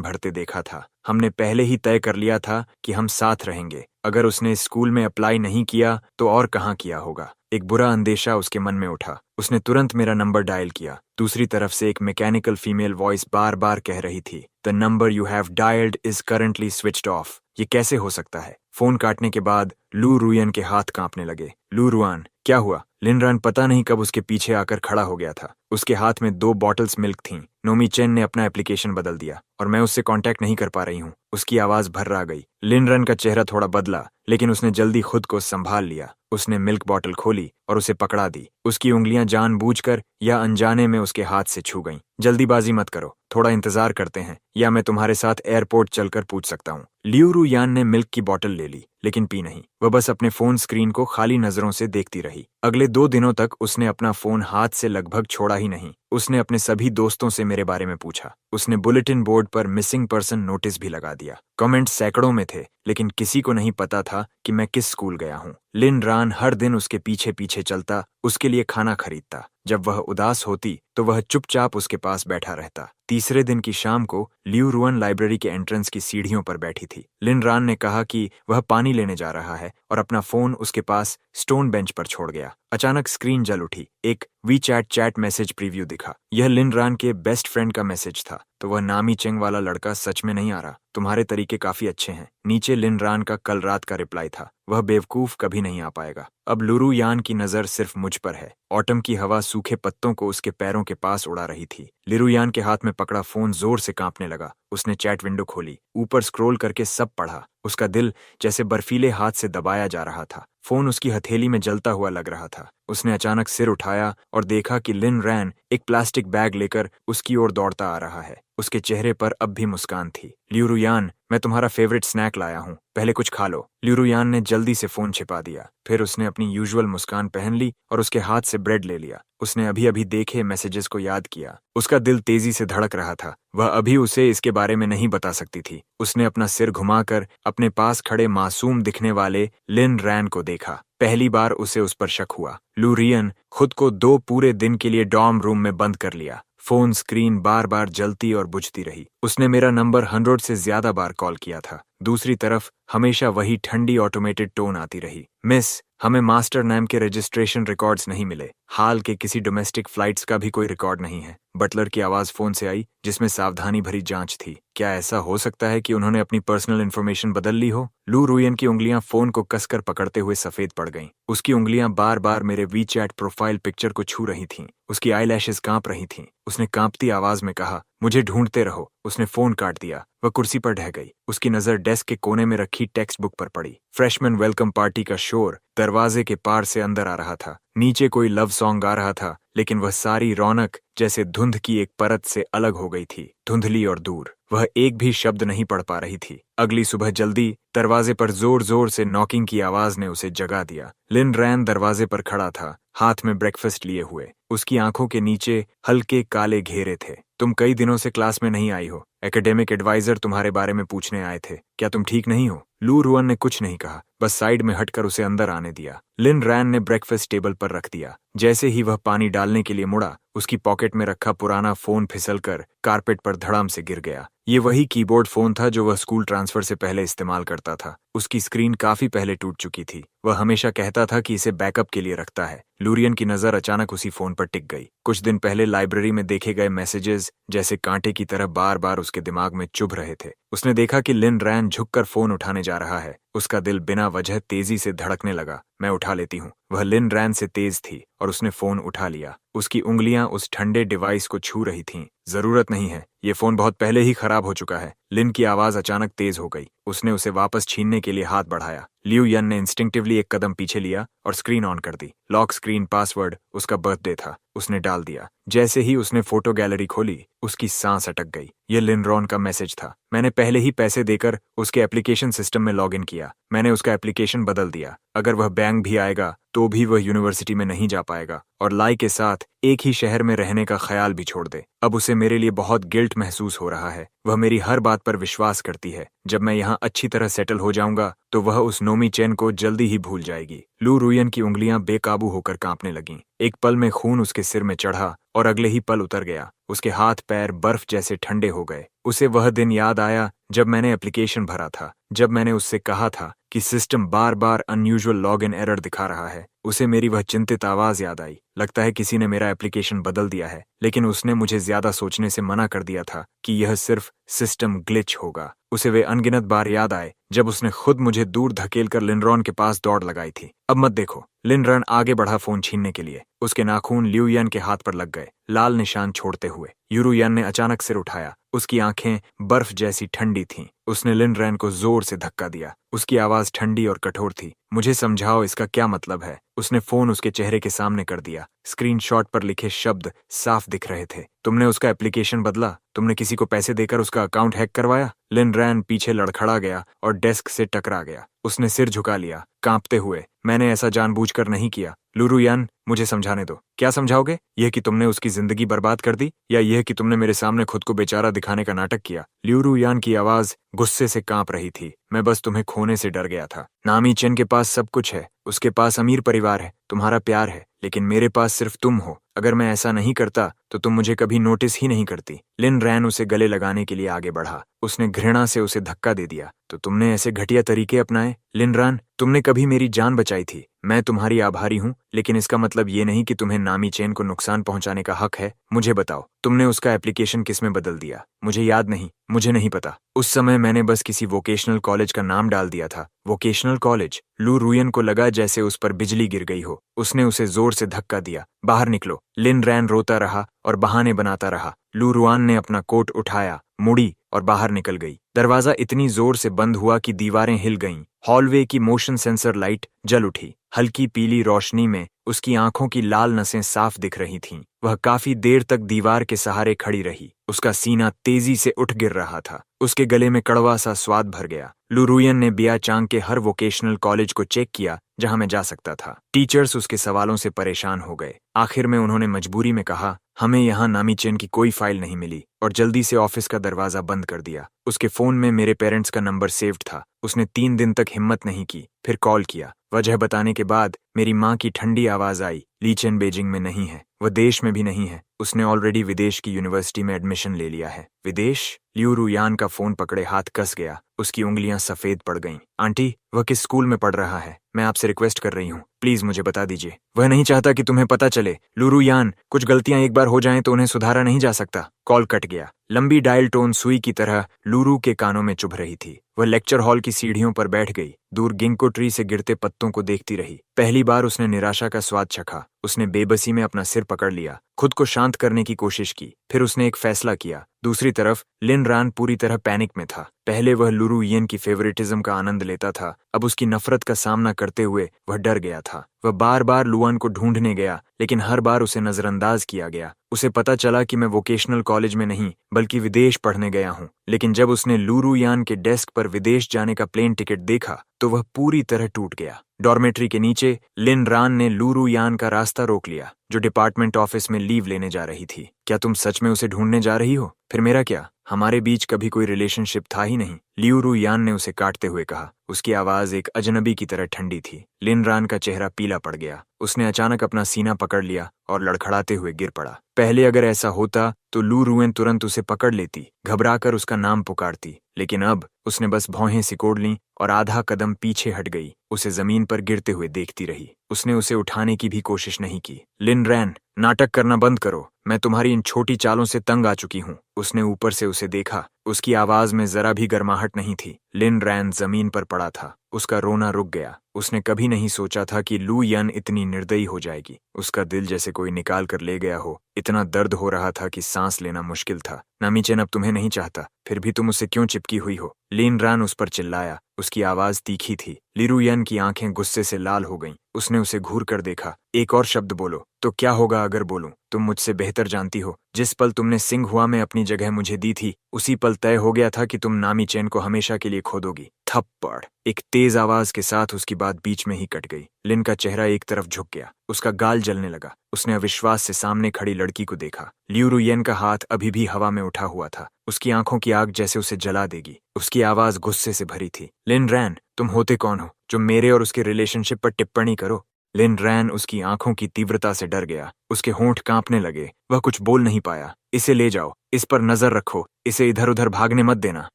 भरते देखा था। हमने पहले ही तय कर लिया था कि हम साथ रहेंगे। अगर उसने स्कूल में अप्लाई नहीं किया तो और कहाँ किया होगा। एक बुरा अंदेशा उसके मन में उठा। उसने तुरंत मेरा नंबर डायल किया। दूसरी तरफ से एक मैकेनिकल फीमेल वॉइस बार बार कह रही थी, the number you have dialled is currently switched off. ये कैसे हो सकता है? फोन काटने के बाद लू रुयन के हाथ कांपने लगे। लू रुआन, क्या हुआ? लिनरान पता नहीं कब उसके पीछे आकर खड़ा हो गया था। उसके हाथ में 2 बॉटल्स मिल्क थीं। नोमी चेन ने अपना एप्लीकेशन बदल दिया और मैं उससे कांटेक्ट नहीं कर पा रही हूँ। उसकी आवाज भर्रा गई। लिनरन का चेहरा थोड़ा बदला, लेकिन उसने जल्दी खुद को संभाल लिया। उसने मिल्क बॉटल खोली और उसे पकड़ा दी। उसकी उंगलियां जानबूझकर या अनजाने में उसके हाथ से छू गईं। जल्दीबाजी मत करो, थोड़ा इंतजार करते हैं, या मैं तुम्हारे साथ एयरपोर्ट चलकर पूछ सकता हूँ। लियू रुयान ने मिल्क की बॉटल ले ली, लेकिन पी नहीं। वह बस अपने फोन स्क्रीन को खाली नजरों से देखती रही। अगले 2 दिनों तक उसने अपना फोन हाथ से लगभग छोड़ा ही नहीं। उसने अपने सभी दोस्तों से मेरे बारे में पूछा। उसने बुलेटिन बोर्ड पर मिसिंग पर्सन नोटिस भी लगा दिया। कमेंट सैकड़ों में थे, लेकिन किसी को नहीं पता था कि मैं किस स्कूल गया हूँ। लिन रान हर दिन उसके पीछे पीछे चलता, उसके लिए खाना खरीदता। जब वह उदास होती तो वह चुपचाप उसके पास बैठा रहता। तीसरे दिन की शाम को लियू रुअन लाइब्रेरी के एंट्रेंस की सीढ़ियों पर बैठी थी। लिन रान ने कहा कि वह पानी लेने जा रहा है और अपना फोन उसके पास स्टोन बेंच पर छोड़ गया। अचानक स्क्रीन जल उठी। एक वीचैट चैट मैसेज प्रीव्यू दिखा। यह लिन रान के बेस्ट फ्रेंड का मैसेज था। तो वह नामी चेंग वाला लड़का सच में नहीं आ रहा। तुम्हारे तरीके काफी अच्छे हैं। नीचे लिन रान का कल रात का रिप्लाई था। वह बेवकूफ कभी नहीं आ पाएगा। अब लुरु यान की नजर सिर्फ मुझ पर है। ऑटम की हवा सूखे पत्तों को उसके पैरों के पास उड़ा रही थी। लिरुयान के हाथ में पकड़ा फोन जोर से कांपने लगा। उसने चैट विंडो खोली, ऊपर स्क्रॉल करके सब पढ़ा। उसका दिल जैसे बर्फीले हाथ से दबाया जा रहा था। फोन उसकी हथेली में जलता हुआ लग रहा था। उसने अचानक सिर उठाया और देखा कि लिन रैन एक प्लास्टिक बैग लेकर उसकी ओर दौड़ता आ रहा है। उसके चेहरे पर अब भी मुस्कान थी। ल्यूरुयान, मैं तुम्हारा फेवरेट स्नैक लाया हूँ, पहले कुछ खा लो। ल्यूरुयान ने जल्दी से फोन छिपा दिया। फिर उसने अपनी यूजुअल मुस्कान पहन ली और उसके हाथ से ब्रेड ले लिया। उसने अभी अभी देखे मैसेजेस को याद किया। उसका दिल तेजी से धड़क रहा था। वह अभी उसे इसके बारे में नहीं बता सकती थी। उसने अपना सिर घुमाकर अपने पास खड़े मासूम दिखने वाले लिन रैन को देखा। पहली बार उसे उस पर शक हुआ। लूरियन खुद को 2 पूरे दिन के लिए डॉर्म रूम में बंद कर लिया। फोन स्क्रीन बार बार जलती और बुझती रही। उसने मेरा नंबर 100 से ज्यादा बार कॉल किया था। दूसरी तरफ हमेशा वही ठंडी ऑटोमेटेड टोन आती रही। मिस, हमें मास्टर नाम के रजिस्ट्रेशन रिकॉर्ड्स नहीं मिले। हाल के किसी डोमेस्टिक फ्लाइट्स का भी कोई रिकॉर्ड नहीं है। बटलर की आवाज फोन से आई, जिसमें सावधानी भरी जांच थी। क्या ऐसा हो सकता है कि उन्होंने अपनी पर्सनल इन्फॉर्मेशन बदल ली हो? लू रुयन की उंगलियां फोन को कसकर पकड़ते हुए सफेद पड़ गईं। उसकी उंगलियां बार बार मेरे वीचैट प्रोफाइल पिक्चर को छू रही थीं। उसकी आईलैशेस कांप रही थीं। उसने कांपती आवाज में कहा, मुझे ढूंढते रहो। उसने फोन काट दिया। वह कुर्सी पर ढह गई। उसकी नजर डेस्क के कोने में रखी टेक्स्ट बुक पर पड़ी। फ्रेशमैन वेलकम पार्टी का शोर दरवाजे के पार से अंदर आ रहा था। नीचे कोई लव सॉन्ग गा रहा था, लेकिन वह सारी रौनक जैसे धुंध की एक परत से अलग हो गई थी, धुंधली और दूर। वह एक भी शब्द नहीं पढ़ पा रही थी। अगली सुबह जल्दी दरवाजे पर जोर जोर से नॉकिंग की आवाज ने उसे जगा दिया। लिन रैन दरवाजे पर खड़ा था, हाथ में ब्रेकफास्ट लिए हुए। उसकी आंखों के नीचे हल्के काले घेरे थे। तुम कई दिनों से क्लास में नहीं आई हो। एकेडमिक एडवाइजर तुम्हारे बारे में पूछने आए थे। क्या तुम ठीक नहीं हो? लू रुअन ने कुछ नहीं कहा, बस साइड में हटकर उसे अंदर आने दिया। लिन रैन ने ब्रेकफास्ट टेबल पर रख दिया। जैसे ही वह पानी डालने के लिए मुड़ा, उसकी पॉकेट में रखा पुराना फोन फिसलकर कारपेट पर धड़ाम से गिर गया। ये वही कीबोर्ड फोन था जो वह स्कूल ट्रांसफर से पहले इस्तेमाल करता था। उसकी स्क्रीन काफी पहले टूट चुकी थी। वह हमेशा कहता था कि इसे बैकअप के लिए रखता है। लूरियन की नजर अचानक उसी फोन पर टिक गई। कुछ दिन पहले लाइब्रेरी में देखे गए मैसेजेस जैसे कांटे की तरह बार बार उसके दिमाग में चुभ रहे थे। उसने देखा कि लिन रैन झुककर फोन उठाने जा रहा है। उसका दिल बिना वजह तेजी से धड़कने लगा। मैं उठा लेती हूँ। वह लिन रैन से तेज थी और उसने फोन उठा लिया। उसकी उंगलियां उस ठंडे डिवाइस को छू रही थीं। जरूरत नहीं है, ये फोन बहुत पहले ही खराब हो चुका है। लिन की आवाज अचानक तेज हो गई। उसने उसे वापस छीनने के लिए हाथ बढ़ाया। लियू यन ने इंस्टिंक्टिवली एक कदम पीछे लिया और स्क्रीन ऑन कर दी। लॉक स्क्रीन पासवर्ड उसका बर्थडे था। उसने डाल दिया। जैसे ही उसने फोटो गैलरी खोली, उसकी सांस अटक गई। ये लिन रॉन का मैसेज था। मैंने पहले ही पैसे देकर उसके एप्लीकेशन सिस्टम में लॉगिन किया। मैंने उसका एप्लीकेशन बदल दिया। अगर वह बैंक भी आएगा तो भी वह यूनिवर्सिटी में नहीं जा पाएगा और लाई के साथ एक ही शहर में रहने का ख्याल भी छोड़ दे। अब उसे मेरे लिए बहुत गिल्ट महसूस हो रहा है। वह मेरी हर बात पर विश्वास करती है। जब मैं यहाँ अच्छी तरह सेटल हो जाऊंगा तो वह उस नोमी चेन को जल्दी ही भूल जाएगी। लू रुयन की उंगलियां बेकाबू होकर कांपने लगीं। एक पल में खून उसके सिर में चढ़ा और अगले ही पल उतर गया। उसके हाथ पैर बर्फ जैसे ठंडे हो गए। उसे वह दिन याद आया जब मैंने एप्लीकेशन भरा था, जब मैंने उससे कहा था कि system bar bar unusual log in error दिखा रहा है। उसे मेरी वह चिंतित आवाज याद आई। लगता है किसी ने मेरा एप्लीकेशन बदल दिया है, लेकिन उसने मुझे ज्यादा सोचने से मना कर दिया था कि यह सिर्फ सिस्टम ग्लिच होगा। उसे वे अनगिनत बार याद आए जब उसने खुद मुझे दूर धकेलकर लिनरॉन के पास दौड़ लगाई थी। अब मत देखो। लिनरॉन आगे बढ़ा फोन छीनने के लिए। उसके नाखून लियू यन के हाथ पर लग गए, लाल निशान छोड़ते हुए। यूरू यन ने अचानक सिर उठाया। उसकी आंखें बर्फ जैसी ठंडी थीं। उसने लिन रैन को जोर से धक्का दिया। उसकी आवाज ठंडी और कठोर थी। मुझे समझाओ, इसका क्या मतलब है? उसने फोन उसके चेहरे के सामने कर दिया। स्क्रीनशॉट पर लिखे शब्द साफ दिख रहे थे। तुमने उसका एप्लीकेशन बदला? तुमने किसी को पैसे देकर उसका अकाउंट हैक करवाया? लिन रैन पीछे लड़खड़ा गया और डेस्क से टकरा गया। उसने सिर झुका लिया, कांपते हुए। मैंने ऐसा जानबूझकर नहीं किया। लूरू यान, मुझे समझाने दो। क्या समझाओगे? यह कि तुमने उसकी जिंदगी बर्बाद कर दी, या यह कि तुमने मेरे सामने खुद को बेचारा दिखाने का नाटक किया? लूरू यान की आवाज गुस्से से कांप रही थी। मैं बस तुम्हें खोने से डर गया था। नामी चेन के पास सब कुछ है। उसके पास अमीर परिवार है, तुम्हारा प्यार है, लेकिन मेरे पास सिर्फ तुम हो। अगर मैं ऐसा नहीं करता तो तुम मुझे कभी नोटिस ही नहीं करती। लिन रैन उसे गले लगाने के लिए आगे बढ़ा। उसने घृणा से उसे धक्का दे दिया। तो तुमने ऐसे घटिया तरीके अपनाए? लिन रैन, तुमने कभी मेरी जान बचाई थी। मैं तुम्हारी आभारी हूँ, लेकिन इसका मतलब ये नहीं कि तुम्हें नामी चेन को नुकसान पहुंचाने का हक है। मुझे बताओ, तुमने उसका एप्लीकेशन किस में बदल दिया? मुझे याद नहीं, मुझे नहीं पता। उस समय मैंने बस किसी वोकेशनल कॉलेज का नाम डाल दिया था। Vocational college? लू रुयन को लगा जैसे उस पर बिजली गिर गई हो। उसने उसे जोर से धक्का दिया। बाहर निकलो। लिन रैन रोता रहा और बहाने बनाता रहा। लू रुआन ने अपना कोट उठाया, मुड़ी और बाहर निकल गई। दरवाजा इतनी जोर से बंद हुआ कि दीवारें हिल गईं। हॉलवे की मोशन सेंसर लाइट जल उठी। हल्की पीली रोशनी में उसकी आंखों की लाल नसें साफ दिख रही थीं। वह काफी देर तक दीवार के सहारे खड़ी रही। उसका सीना तेजी से उठ गिर रहा था। उसके गले में कड़वा सा स्वाद भर गया। लू रुयन ने बियाचांग के हर वोकेशनल कॉलेज को चेक किया जहां मैं जा सकता था। टीचर्स उसके सवालों से परेशान हो गए। आखिर में उन्होंने मजबूरी में कहा, हमें यहाँ नामी चेन की कोई फाइल नहीं मिली, और जल्दी से ऑफिस का दरवाजा बंद कर दिया। उसके फोन में मेरे पेरेंट्स का नंबर सेव्ड था। उसने 3 दिन तक हिम्मत नहीं की, फिर कॉल किया। वजह बताने के बाद मेरी माँ की ठंडी आवाज आई, ली चेन बीजिंग में नहीं है, वह देश में भी नहीं है। उसने ऑलरेडी विदेश की यूनिवर्सिटी में एडमिशन ले लिया है। विदेश? लियू रुयान का फोन पकड़े हाथ कस गया। उसकी उंगलियां सफेद पड़ गईं। आंटी, वह किस स्कूल में पढ़ रहा है? मैं आपसे रिक्वेस्ट कर रही हूँ, प्लीज मुझे बता दीजिए। वह नहीं चाहता कि तुम्हें पता चले। लूरू यान, कुछ गलतियां एक बार हो जाएं तो उन्हें सुधारा नहीं जा सकता। कॉल कट गया। लंबी डायल टोन सुई की तरह लूरू के कानों में चुभ रही थी। वह लेक्चर हॉल की सीढ़ियों पर बैठ गई। दूर गिंको ट्री से गिरते पत्तों को देखती रही। पहली बार उसने निराशा का स्वाद चखा। उसने बेबसी में अपना सिर पकड़ लिया, खुद को शांत करने की कोशिश की। फिर उसने एक फैसला किया। दूसरी तरफ लिन रैन पूरी तरह पैनिक में था। पहले वह लूरू यन की फेवरेटिज्म का आनंद लेता था, अब उसकी नफरत का सामना करते हुए वह डर गया था। वह बार बार लुआन को ढूंढने गया, लेकिन हर बार उसे नजरअंदाज किया गया। उसे पता चला कि मैं वोकेशनल कॉलेज में नहीं बल्कि विदेश पढ़ने गया हूँ। लेकिन जब उसने लूरू यान के डेस्क पर विदेश जाने का प्लेन टिकट देखा तो वह पूरी तरह टूट गया। डॉर्मेट्री के नीचे लिन रैन ने लूरू यान का रास्ता रोक लिया, जो डिपार्टमेंट ऑफिस में लीव लेने जा रही थी। क्या तुम सच में उसे ढूंढने जा रही हो? फिर मेरा क्या? हमारे बीच कभी कोई रिलेशनशिप था ही नहीं, लियू रु यान ने उसे काटते हुए कहा। उसकी आवाज एक अजनबी की तरह ठंडी थी। लिन रान का चेहरा पीला पड़ गया। उसने अचानक अपना सीना पकड़ लिया और लड़खड़ाते हुए गिर पड़ा। पहले अगर ऐसा होता तो लू रुएन तुरंत उसे पकड़ लेती, घबराकर उसका नाम पुकारती, लेकिन अब उसने बस भौहें सिकोड़ लीं और आधा कदम पीछे हट गई। उसे जमीन पर गिरते हुए देखती रही। उसने उसे उठाने की भी कोशिश नहीं की। लिन रैन, नाटक करना बंद करो। मैं तुम्हारी इन छोटी चालों से तंग आ चुकी हूँ। उसने ऊपर से उसे देखा। उसकी आवाज में जरा भी गर्माहट नहीं थी। लिन रैन जमीन पर पड़ा था। उसका रोना रुक गया। उसने कभी नहीं सोचा था कि लू यन इतनी निर्दयी हो जाएगी। उसका दिल जैसे कोई निकाल कर ले गया हो। इतना दर्द हो रहा था कि सांस लेना मुश्किल था। नामीचेन अब तुम्हें नहीं चाहता, फिर भी तुम उससे क्यों चिपकी हुई हो? लिन रान उस पर चिल्लाया। उसकी आवाज तीखी थी। लिरू यन की आंखें गुस्से से लाल हो गईं। उसने उसे घूर कर देखा। एक और शब्द बोलो तो क्या होगा अगर बोलूं? तुम मुझसे बेहतर जानती हो। जिस पल तुमने सिंघहुआ में अपनी जगह मुझे दी थी, उसी पल तय हो गया था कि तुम नामीचेन को हमेशा के लिए खो दोगी। थप्पड़! एक तेज आवाज के साथ उसकी बात बीच में ही कट गई। लिन का चेहरा एक तरफ झुक गया। उसका गाल जलने लगा। उसने अविश्वास से सामने खड़ी लड़की को देखा। लियू रुयन का हाथ अभी भी हवा में उठा हुआ था। उसकी आंखों की आग जैसे उसे जला देगी। उसकी आवाज गुस्से से भरी थी। लिन रैन, तुम होते कौन हो जो मेरे और उसके रिलेशनशिप पर टिप्पणी करो? लिन रैन उसकी आंखों की तीव्रता से डर गया। उसके होंठ कांपने लगे। वह कुछ बोल नहीं पाया। इसे ले जाओ, इस पर नजर रखो, इसे इधर उधर भागने मत देना।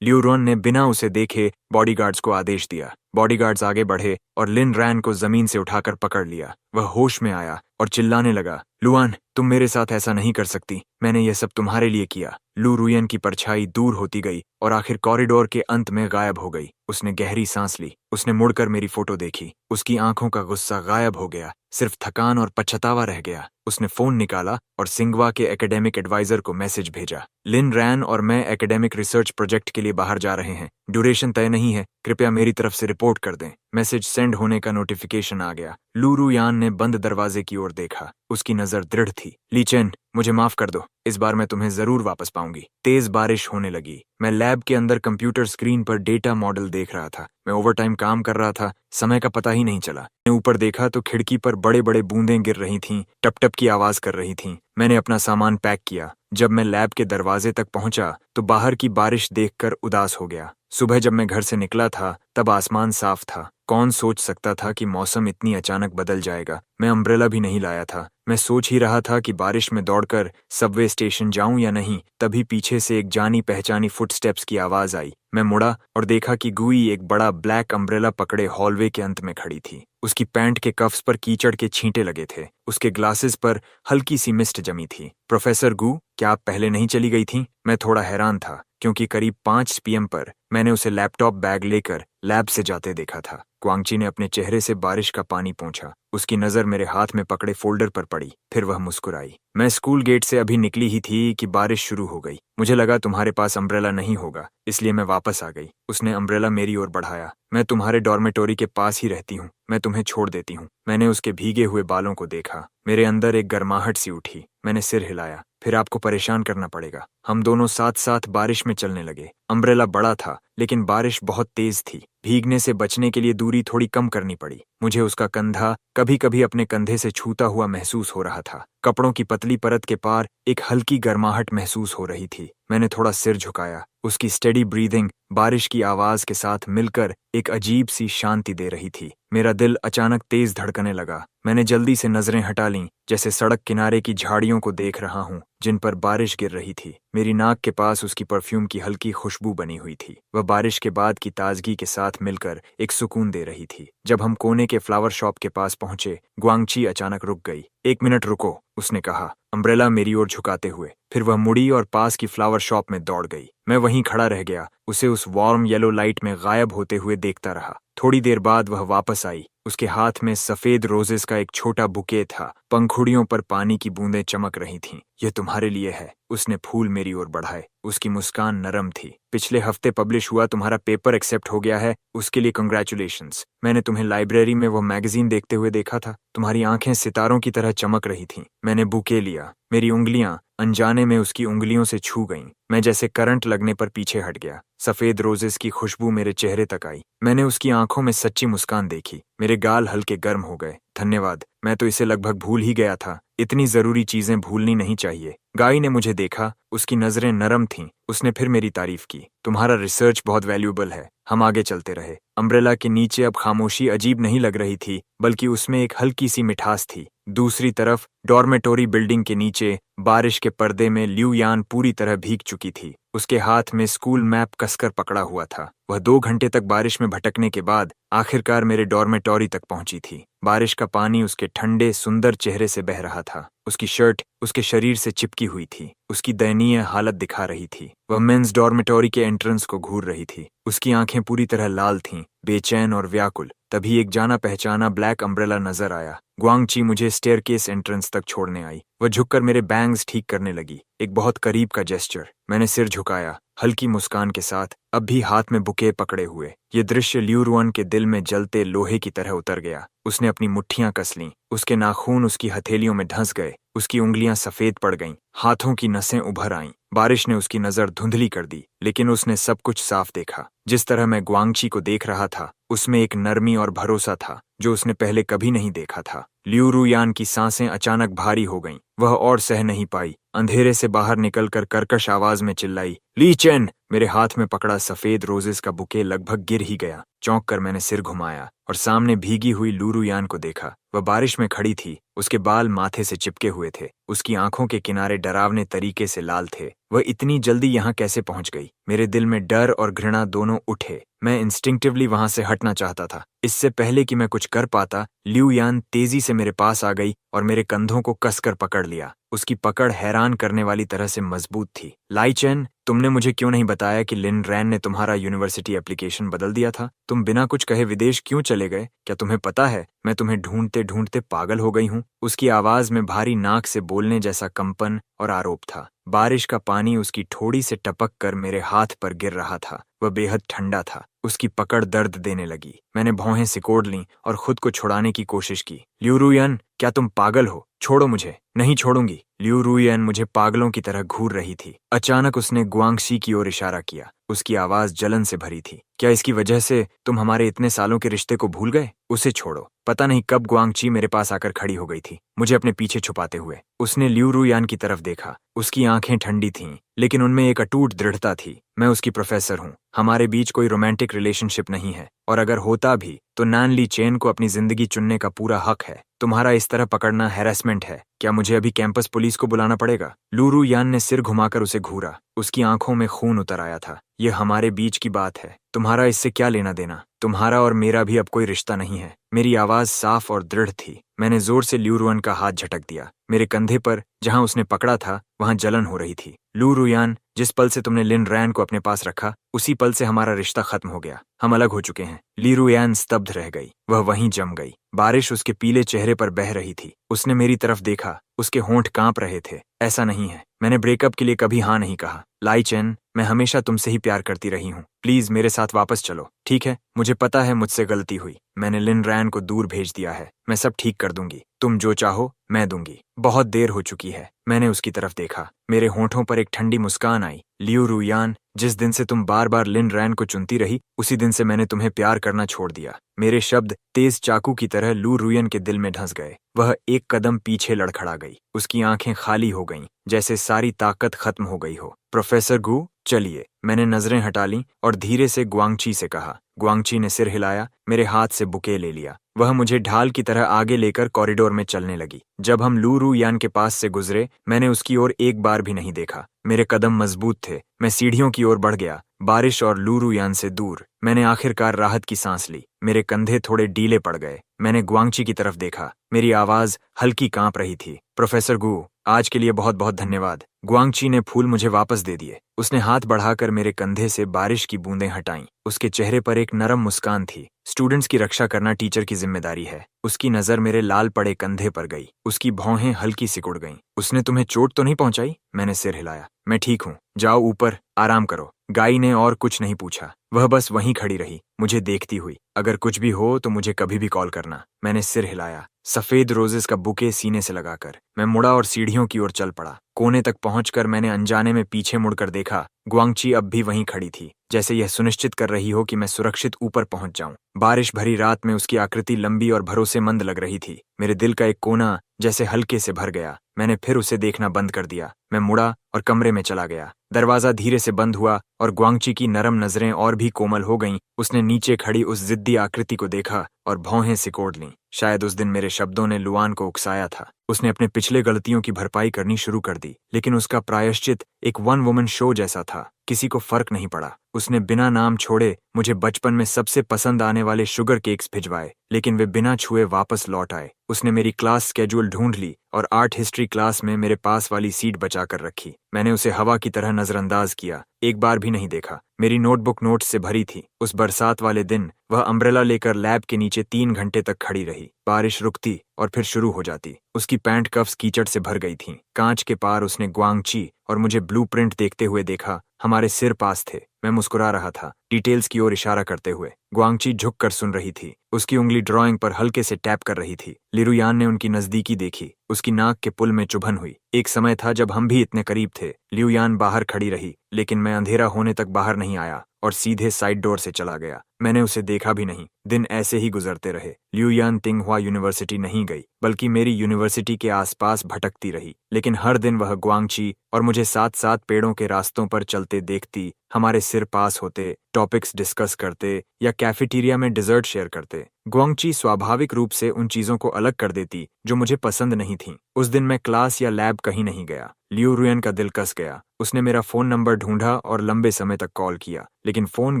लियू रोन ने बिना उसे देखे बॉडीगार्ड्स को आदेश दिया। बॉडीगार्ड्स आगे बढ़े और लिन रैन को जमीन से उठाकर पकड़ लिया। वह होश में आया और चिल्लाने लगा, लुआन, तुम मेरे साथ ऐसा नहीं कर सकती। मैंने यह सब तुम्हारे लिए किया। लू रुयन की परछाई दूर होती गई और आखिर कॉरिडोर के अंत में गायब हो गई। उसने गहरी सांस ली। उसने मुड़कर मेरी फोटो देखी। उसकी आंखों का गुस्सा गायब हो गया। सिर्फ थकान और पछतावा रह गया। उसने फोन निकाला और सिंघवा के एकेडमिक एडवाइजर को मैसेज भेजा। लिन रैन और मैं एकेडमिक रिसर्च प्रोजेक्ट के लिए बाहर जा रहे हैं। ड्यूरेशन तय नहीं है। कृपया मेरी तरफ से रिपोर्ट कर दें। मैसेज सेंड होने का नोटिफिकेशन आ गया। लू रुयान ने बंद दरवाजे की ओर देखा। उसकी नजर दृढ़ थी। लीचेन, मुझे माफ कर दो। इस बार मैं तुम्हें जरूर वापस पाऊंगी। तेज बारिश होने लगी। मैं लैब के अंदर कंप्यूटर स्क्रीन पर डेटा मॉडल देख रहा था। मैं ओवरटाइम काम कर रहा था। समय का पता ही नहीं चला। मैंने ऊपर देखा तो खिड़की पर बड़े बड़े बूंदें गिर रही थीं, टप टप की आवाज कर रही थीं। मैंने अपना सामान पैक किया। जब मैं लैब के दरवाजे तक पहुंचा तो बाहर की बारिश देखकर उदास हो गया। सुबह जब मैं घर से निकला था तब आसमान साफ था। कौन सोच सकता था कि मौसम इतनी अचानक बदल जाएगा। मैं अम्ब्रेला भी नहीं लाया था। मैं सोच ही रहा था कि बारिश में दौड़कर सबवे स्टेशन जाऊं या नहीं, तभी पीछे से एक जानी पहचानी फुटस्टेप्स की आवाज आई। मैं मुड़ा और देखा कि गुई एक बड़ा ब्लैक अम्ब्रेला पकड़े हॉलवे के अंत में खड़ी थी। उसकी पैंट के कफ्स पर कीचड़ के छींटे लगे थे। उसके ग्लासेस पर हल्की सी मिस्ट जमी थी। प्रोफेसर गु, क्या आप पहले नहीं चली गई थीं? मैं थोड़ा हैरान था क्योंकि करीब 5 PM पर मैंने उसे लैपटॉप बैग लेकर लैब से जाते देखा था। क्वांगची ने अपने चेहरे से बारिश का पानी पोंछा। उसकी नजर मेरे हाथ में पकड़े फोल्डर पर पड़ी। फिर वह मुस्कुराई। मैं स्कूल गेट से अभी निकली ही थी कि बारिश शुरू हो गई। मुझे लगा तुम्हारे पास अम्ब्रेला नहीं होगा, इसलिए मैं वापस आ गई। उसने अम्ब्रेला मेरी ओर बढ़ाया। मैं तुम्हारे डॉर्मेटोरी के पास ही रहती हूँ। मैं तुम्हें छोड़ देती हूँ। मैंने उसके भीगे हुए बालों को देखा। मेरे अंदर एक गर्माहट सी उठी। मैंने सिर हिलाया। फिर आपको परेशान करना पड़ेगा। हम दोनों साथ साथ बारिश में चलने लगे। अम्ब्रेला बड़ा था, लेकिन बारिश बहुत तेज थी। भीगने से बचने के लिए दूरी थोड़ी कम करनी पड़ी। मुझे उसका कंधा कभी कभी अपने कंधे से छूता हुआ महसूस हो रहा था। कपड़ों की पतली परत के पार एक हल्की गर्माहट महसूस हो रही थी। मैंने थोड़ा सिर झुकाया। उसकी स्टेडी ब्रीदिंग बारिश की आवाज के साथ मिलकर एक अजीब सी शांति दे रही थी। मेरा दिल अचानक तेज धड़कने लगा। मैंने जल्दी से नजरें हटा लीं, जैसे सड़क किनारे की झाड़ियों को देख रहा हूँ जिन पर बारिश गिर रही थी। मेरी नाक के पास उसकी परफ्यूम की हल्की खुशबू बनी हुई थी। वह बारिश के बाद की ताजगी के साथ मिलकर एक सुकून दे रही थी। जब हम कोने के फ्लावर शॉप के पास पहुंचे, ग्वांगची अचानक रुक गई। 1 मिनट रुको, उसने कहा, अम्ब्रेला मेरी ओर झुकाते हुए। फिर वह मुड़ी और पास की फ्लावर शॉप में दौड़ गई। मैं वहीं खड़ा रह गया, उसे उस वार्म येलो लाइट में गायब होते हुए देखता रहा। थोड़ी देर बाद वह वापस आई। उसके हाथ में सफेद रोजेस का एक छोटा बुके था। पंखुड़ियों पर पानी की बूंदें चमक रही थीं। यह तुम्हारे लिए है। उसने फूल मेरी ओर बढ़ाए। उसकी मुस्कान नरम थी। पिछले हफ्ते पब्लिश हुआ तुम्हारा पेपर एक्सेप्ट हो गया है, उसके लिए कंग्रेचुलेशंस। मैंने तुम्हें लाइब्रेरी में वो मैगजीन देखते हुए देखा था। तुम्हारी आंखें सितारों की तरह चमक रही थीं। मैंने बुके लिया। मेरी उंगलियां अनजाने में उसकी उंगलियों से छू गईं। मैं जैसे करंट लगने पर पीछे हट गया। सफेद रोजेस की खुशबू मेरे चेहरे तक आई। मैंने उसकी आंखों में सच्ची मुस्कान देखी। मेरे गाल हल्के गर्म हो गए। धन्यवाद, मैं तो इसे लगभग भूल ही गया था। इतनी जरूरी चीजें भूलनी नहीं चाहिए। गाई ने मुझे देखा, उसकी नजरें नरम थीं। उसने फिर मेरी तारीफ की। तुम्हारा रिसर्च बहुत वैल्यूएबल है। हम आगे चलते रहे। अम्ब्रेला के नीचे अब खामोशी अजीब नहीं लग रही थी, बल्कि उसमें एक हल्की सी मिठास थी। दूसरी तरफ डॉर्मेटोरी बिल्डिंग के नीचे बारिश के पर्दे में ल्यू यान पूरी तरह भीग चुकी थी। उसके हाथ में स्कूल मैप कसकर पकड़ा हुआ था। वह 2 घंटे तक बारिश में भटकने के बाद आखिरकार मेरे डॉर्मेटोरी तक पहुंची थी। बारिश का पानी उसके ठंडे सुंदर चेहरे से बह रहा था। उसकी शर्ट उसके शरीर से चिपकी हुई थी। उसकी दयनीय हालत दिखा रही थी। वह मेंस डॉर्मेटोरी के एंट्रेंस को घूर रही थी। उसकी आंखें पूरी तरह लाल थीं, बेचैन और व्याकुल। तभी एक जाना पहचाना ब्लैक अम्ब्रेला नजर आया। ग्वांगची मुझे स्टेयरकेस एंट्रेंस तक छोड़ने आई। वह झुककर मेरे बैंग्स ठीक करने लगी, एक बहुत करीब का जेस्चर। मैंने सिर झुकाया, हल्की मुस्कान के साथ, अब भी हाथ में बुके पकड़े हुए। ये दृश्य ल्यू रुआन के दिल में जलते लोहे की तरह उतर गया। उसने अपनी मुट्ठियां कस लीं, उसके नाखून उसकी हथेलियों में धंस गए, उसकी उंगलियां सफेद पड़ गईं, हाथों की नसें उभर आईं। बारिश ने उसकी नजर धुंधली कर दी, लेकिन उसने सब कुछ साफ देखा। जिस तरह मैं ग्वांगची को देख रहा था, उसमें एक नरमी और भरोसा था जो उसने पहले कभी नहीं देखा था। ल्यू रुयान की सांसें अचानक भारी हो गईं। वह और सह नहीं पाई। अंधेरे से बाहर निकलकर कर्कश आवाज में चिल्लाई, ली चेन! मेरे हाथ में पकड़ा सफेद रोजेस का बुके लगभग गिर ही गया। चौंक कर मैंने सिर घुमाया और सामने भीगी हुई लू रुयान को देखा। वह बारिश में खड़ी थी। उसके बाल माथे से चिपके हुए थे। उसकी आंखों के किनारे डरावने तरीके से लाल थे। वह इतनी जल्दी यहाँ कैसे पहुंच गई? मेरे दिल में डर और घृणा दोनों उठे। मैं इंस्टिंक्टिवली वहां से हटना चाहता था। इससे पहले कि मैं कुछ कर पाता, ल्यू यान तेजी से मेरे पास आ गई और मेरे कंधों को कसकर पकड़ लिया। उसकी पकड़ हैरान करने वाली तरह से मजबूत थी। लाई चेन, तुमने मुझे क्यों नहीं बताया कि लिन रैन ने तुम्हारा यूनिवर्सिटी एप्लीकेशन बदल दिया था? तुम बिना कुछ कहे विदेश क्यों चले गए? क्या तुम्हें पता है मैं तुम्हें ढूंढते ढूंढते पागल हो गई हूँ? उसकी आवाज में भारी नाक से बोलने जैसा कंपन और आरोप था। बारिश का पानी उसकी ठोड़ी से टपक कर मेरे हाथ पर गिर रहा था। वह बेहद ठंडा था। उसकी पकड़ दर्द देने लगी। मैंने भौहें सिकोड़ लीं और खुद को छुड़ाने की कोशिश की। ल्यू रुयन, क्या तुम पागल हो? छोड़ो मुझे। नहीं छोड़ूंगी। ल्यू रुयन मुझे पागलों की तरह घूर रही थी। अचानक उसने ग्वांगशी की ओर इशारा किया। उसकी आवाज जलन से भरी थी। क्या इसकी वजह से तुम हमारे इतने सालों के रिश्ते को भूल गए? उसे छोड़ो। पता नहीं कब ग्वांगची मेरे पास आकर खड़ी हो गई थी, मुझे अपने पीछे छुपाते हुए। उसने ल्यू रुयान की तरफ देखा। उसकी आंखें ठंडी थीं, लेकिन उनमें एक अटूट दृढ़ता थी। मैं उसकी प्रोफेसर हूँ। हमारे बीच कोई रोमांटिक रिलेशनशिप नहीं है, और अगर होता भी तो नान ली चेन को अपनी जिंदगी चुनने का पूरा हक है। तुम्हारा इस तरह पकड़ना हैरेसमेंट है। क्या मुझे अभी कैंपस पुलिस को बुलाना पड़ेगा? लू रुयान ने सिर घुमाकर उसे घूरा। उसकी आंखों में खून उतर आया था। यह हमारे बीच की बात है। तुम्हारा इससे क्या लेना देना? तुम्हारा और मेरा भी अब कोई रिश्ता नहीं है। मेरी आवाज साफ और दृढ़ थी। मैंने जोर से ल्यू रुयान का हाथ झटक दिया। मेरे कंधे पर जहां उसने पकड़ा था वहां जलन हो रही थी। लू रुयान, जिस पल से तुमने लिन रैन को अपने पास रखा, उसी पल से हमारा रिश्ता खत्म हो गया। हम अलग हो चुके हैं। ली रुयान स्तब्ध रह गई। वह वहीं जम गई। बारिश उसके पीले चेहरे पर बह रही थी। उसने मेरी तरफ देखा। उसके होंठ कांप रहे थे। ऐसा नहीं है, मैंने ब्रेकअप के लिए कभी हाँ नहीं कहा। लाई चेन, मैं हमेशा तुमसे ही प्यार करती रही हूँ। प्लीज मेरे साथ वापस चलो। ठीक है, मुझे पता है मुझसे गलती हुई। मैंने लिन रैन को दूर भेज दिया है। मैं सब ठीक कर दूंगी। तुम जो चाहो मैं दूंगी। बहुत देर हो चुकी है। मैंने उसकी तरफ देखा। मेरे होंठों पर एक ठंडी मुस्कान आई। ल्यू रुयान, जिस दिन से तुम बार बार लिन रैन को चुनती रही, उसी दिन से मैंने तुम्हें प्यार करना छोड़ दिया। मेरे शब्द तेज चाकू की तरह लू रुयन के दिल में धंस गए। वह एक कदम पीछे लड़खड़ा गई। उसकी आंखें खाली हो गईं, जैसे सारी ताकत खत्म हो गई हो। प्रोफेसर गू, चलिए। मैंने नजरें हटा लीं और धीरे से ग्वांगची से कहा। ग्वांगची ने सिर हिलाया, मेरे हाथ से बुके ले लिया। वह मुझे ढाल की तरह आगे लेकर कॉरिडोर में चलने लगी। जब हम लू रुयान के पास से गुजरे, मैंने उसकी ओर एक बार भी नहीं देखा। मेरे कदम मजबूत थे। मैं सीढ़ियों की ओर बढ़ गया, बारिश और लू रुयान से दूर। मैंने आखिरकार राहत की सांस ली। मेरे कंधे थोड़े ढीले पड़ गए। मैंने ग्वांगची की तरफ देखा। मेरी आवाज हल्की कांप रही थी। प्रोफेसर गू, आज के लिए बहुत बहुत धन्यवाद। ग्वांगची ने फूल मुझे वापस दे दिए। उसने हाथ बढ़ाकर मेरे कंधे से बारिश की बूंदें हटाईं। उसके चेहरे पर एक नरम मुस्कान थी। स्टूडेंट्स की रक्षा करना टीचर की जिम्मेदारी है। उसकी नजर मेरे लाल पड़े कंधे पर गई। उसकी भौहें हल्की सिकुड़ गईं। उसने तुम्हें चोट तो नहीं पहुंचाई? मैंने सिर हिलाया। मैं ठीक हूँ। जाओ ऊपर आराम करो। गाई ने और कुछ नहीं पूछा। वह बस वहीं खड़ी रही, मुझे देखती हुई। अगर कुछ भी हो तो मुझे कभी भी कॉल करना। मैंने सिर हिलाया। सफेद रोजेस का बुके सीने से लगाकर मैं मुड़ा और सीढ़ियों की ओर चल पड़ा। कोने तक पहुंचकर मैंने अनजाने में पीछे मुड़कर देखा। ग्वांगची अब भी वहीं खड़ी थी, जैसे यह सुनिश्चित कर रही हो कि मैं सुरक्षित ऊपर पहुंच जाऊं। बारिश भरी रात में उसकी आकृति लंबी और भरोसेमंद लग रही थी। मेरे दिल का एक कोना जैसे हल्के से भर गया। मैंने फिर उसे देखना बंद कर दिया। मैं मुड़ा और कमरे में चला गया। दरवाजा धीरे से बंद हुआ और ग्वांगची की नरम नजरें और भी कोमल हो गईं। उसने नीचे खड़ी उस जिद्दी आकृति को देखा और भौहें सिकोड़ लीं। शायद उस दिन मेरे शब्दों ने लुआन को उकसाया था। उसने अपने पिछले गलतियों की भरपाई करनी शुरू कर दी, लेकिन उसका प्रायश्चित एक वन वुमन शो जैसा था। किसी को फर्क नहीं पड़ा। उसने बिना नाम छोड़े मुझे बचपन में सबसे पसंद आने वाले शुगर केक्स भिजवाए, लेकिन वे बिना छुए वापस लौट आए। उसने मेरी क्लास स्केड्यूल ढूंढ ली और आर्ट हिस्ट्री क्लास में मेरे पास वाली सीट बचा कर रखी। मैंने उसे हवा की तरह नजरअंदाज किया, एक बार भी नहीं देखा। मेरी नोटबुक नोट्स से भरी थी। उस बरसात वाले दिन वह अम्ब्रेला लेकर लैब के नीचे 3 घंटे तक खड़ी रही। बारिश रुकती और फिर शुरू हो जाती। उसकी पैंट कफ्स कीचड़ से भर गई थीं। कांच के पार उसने ग्वांगची और मुझे ब्लूप्रिंट देखते हुए देखा। हमारे सिर पास थे। मैं मुस्कुरा रहा था, डिटेल्स की ओर इशारा करते हुए। ग्वांगची झुक कर सुन रही थी। उसकी उंगली ड्राइंग पर हल्के से टैप कर रही थी। लिरुयान ने उनकी नजदीकी देखी। उसकी नाक के पुल में चुभन हुई। एक समय था जब हम भी इतने करीब थे। लियुयान बाहर खड़ी रही, लेकिन मैं अंधेरा होने तक बाहर नहीं आया और सीधे साइड डोर से चला गया। मैंने उसे देखा भी नहीं। दिन ऐसे ही गुजरते रहे। लियुयान तिंगहुआ यूनिवर्सिटी नहीं गई, बल्कि मेरी यूनिवर्सिटी के आसपास भटकती रही। लेकिन हर दिन वह ग्वांगची और मुझे साथ साथ पेड़ों के रास्तों पर चलते देखती। हमारे सिर पास होते, टॉपिक्स डिस्कस करते या कैफेटेरिया में डिजर्ट शेयर करते। ग्वांगची स्वाभाविक रूप से उन चीजों को अलग कर देती जो मुझे पसंद नहीं थीं। उस दिन मैं क्लास या लैब कहीं नहीं गया। लियू रुयन का दिल कस गया। उसने मेरा फोन नंबर ढूंढा और लंबे समय तक कॉल किया, लेकिन फोन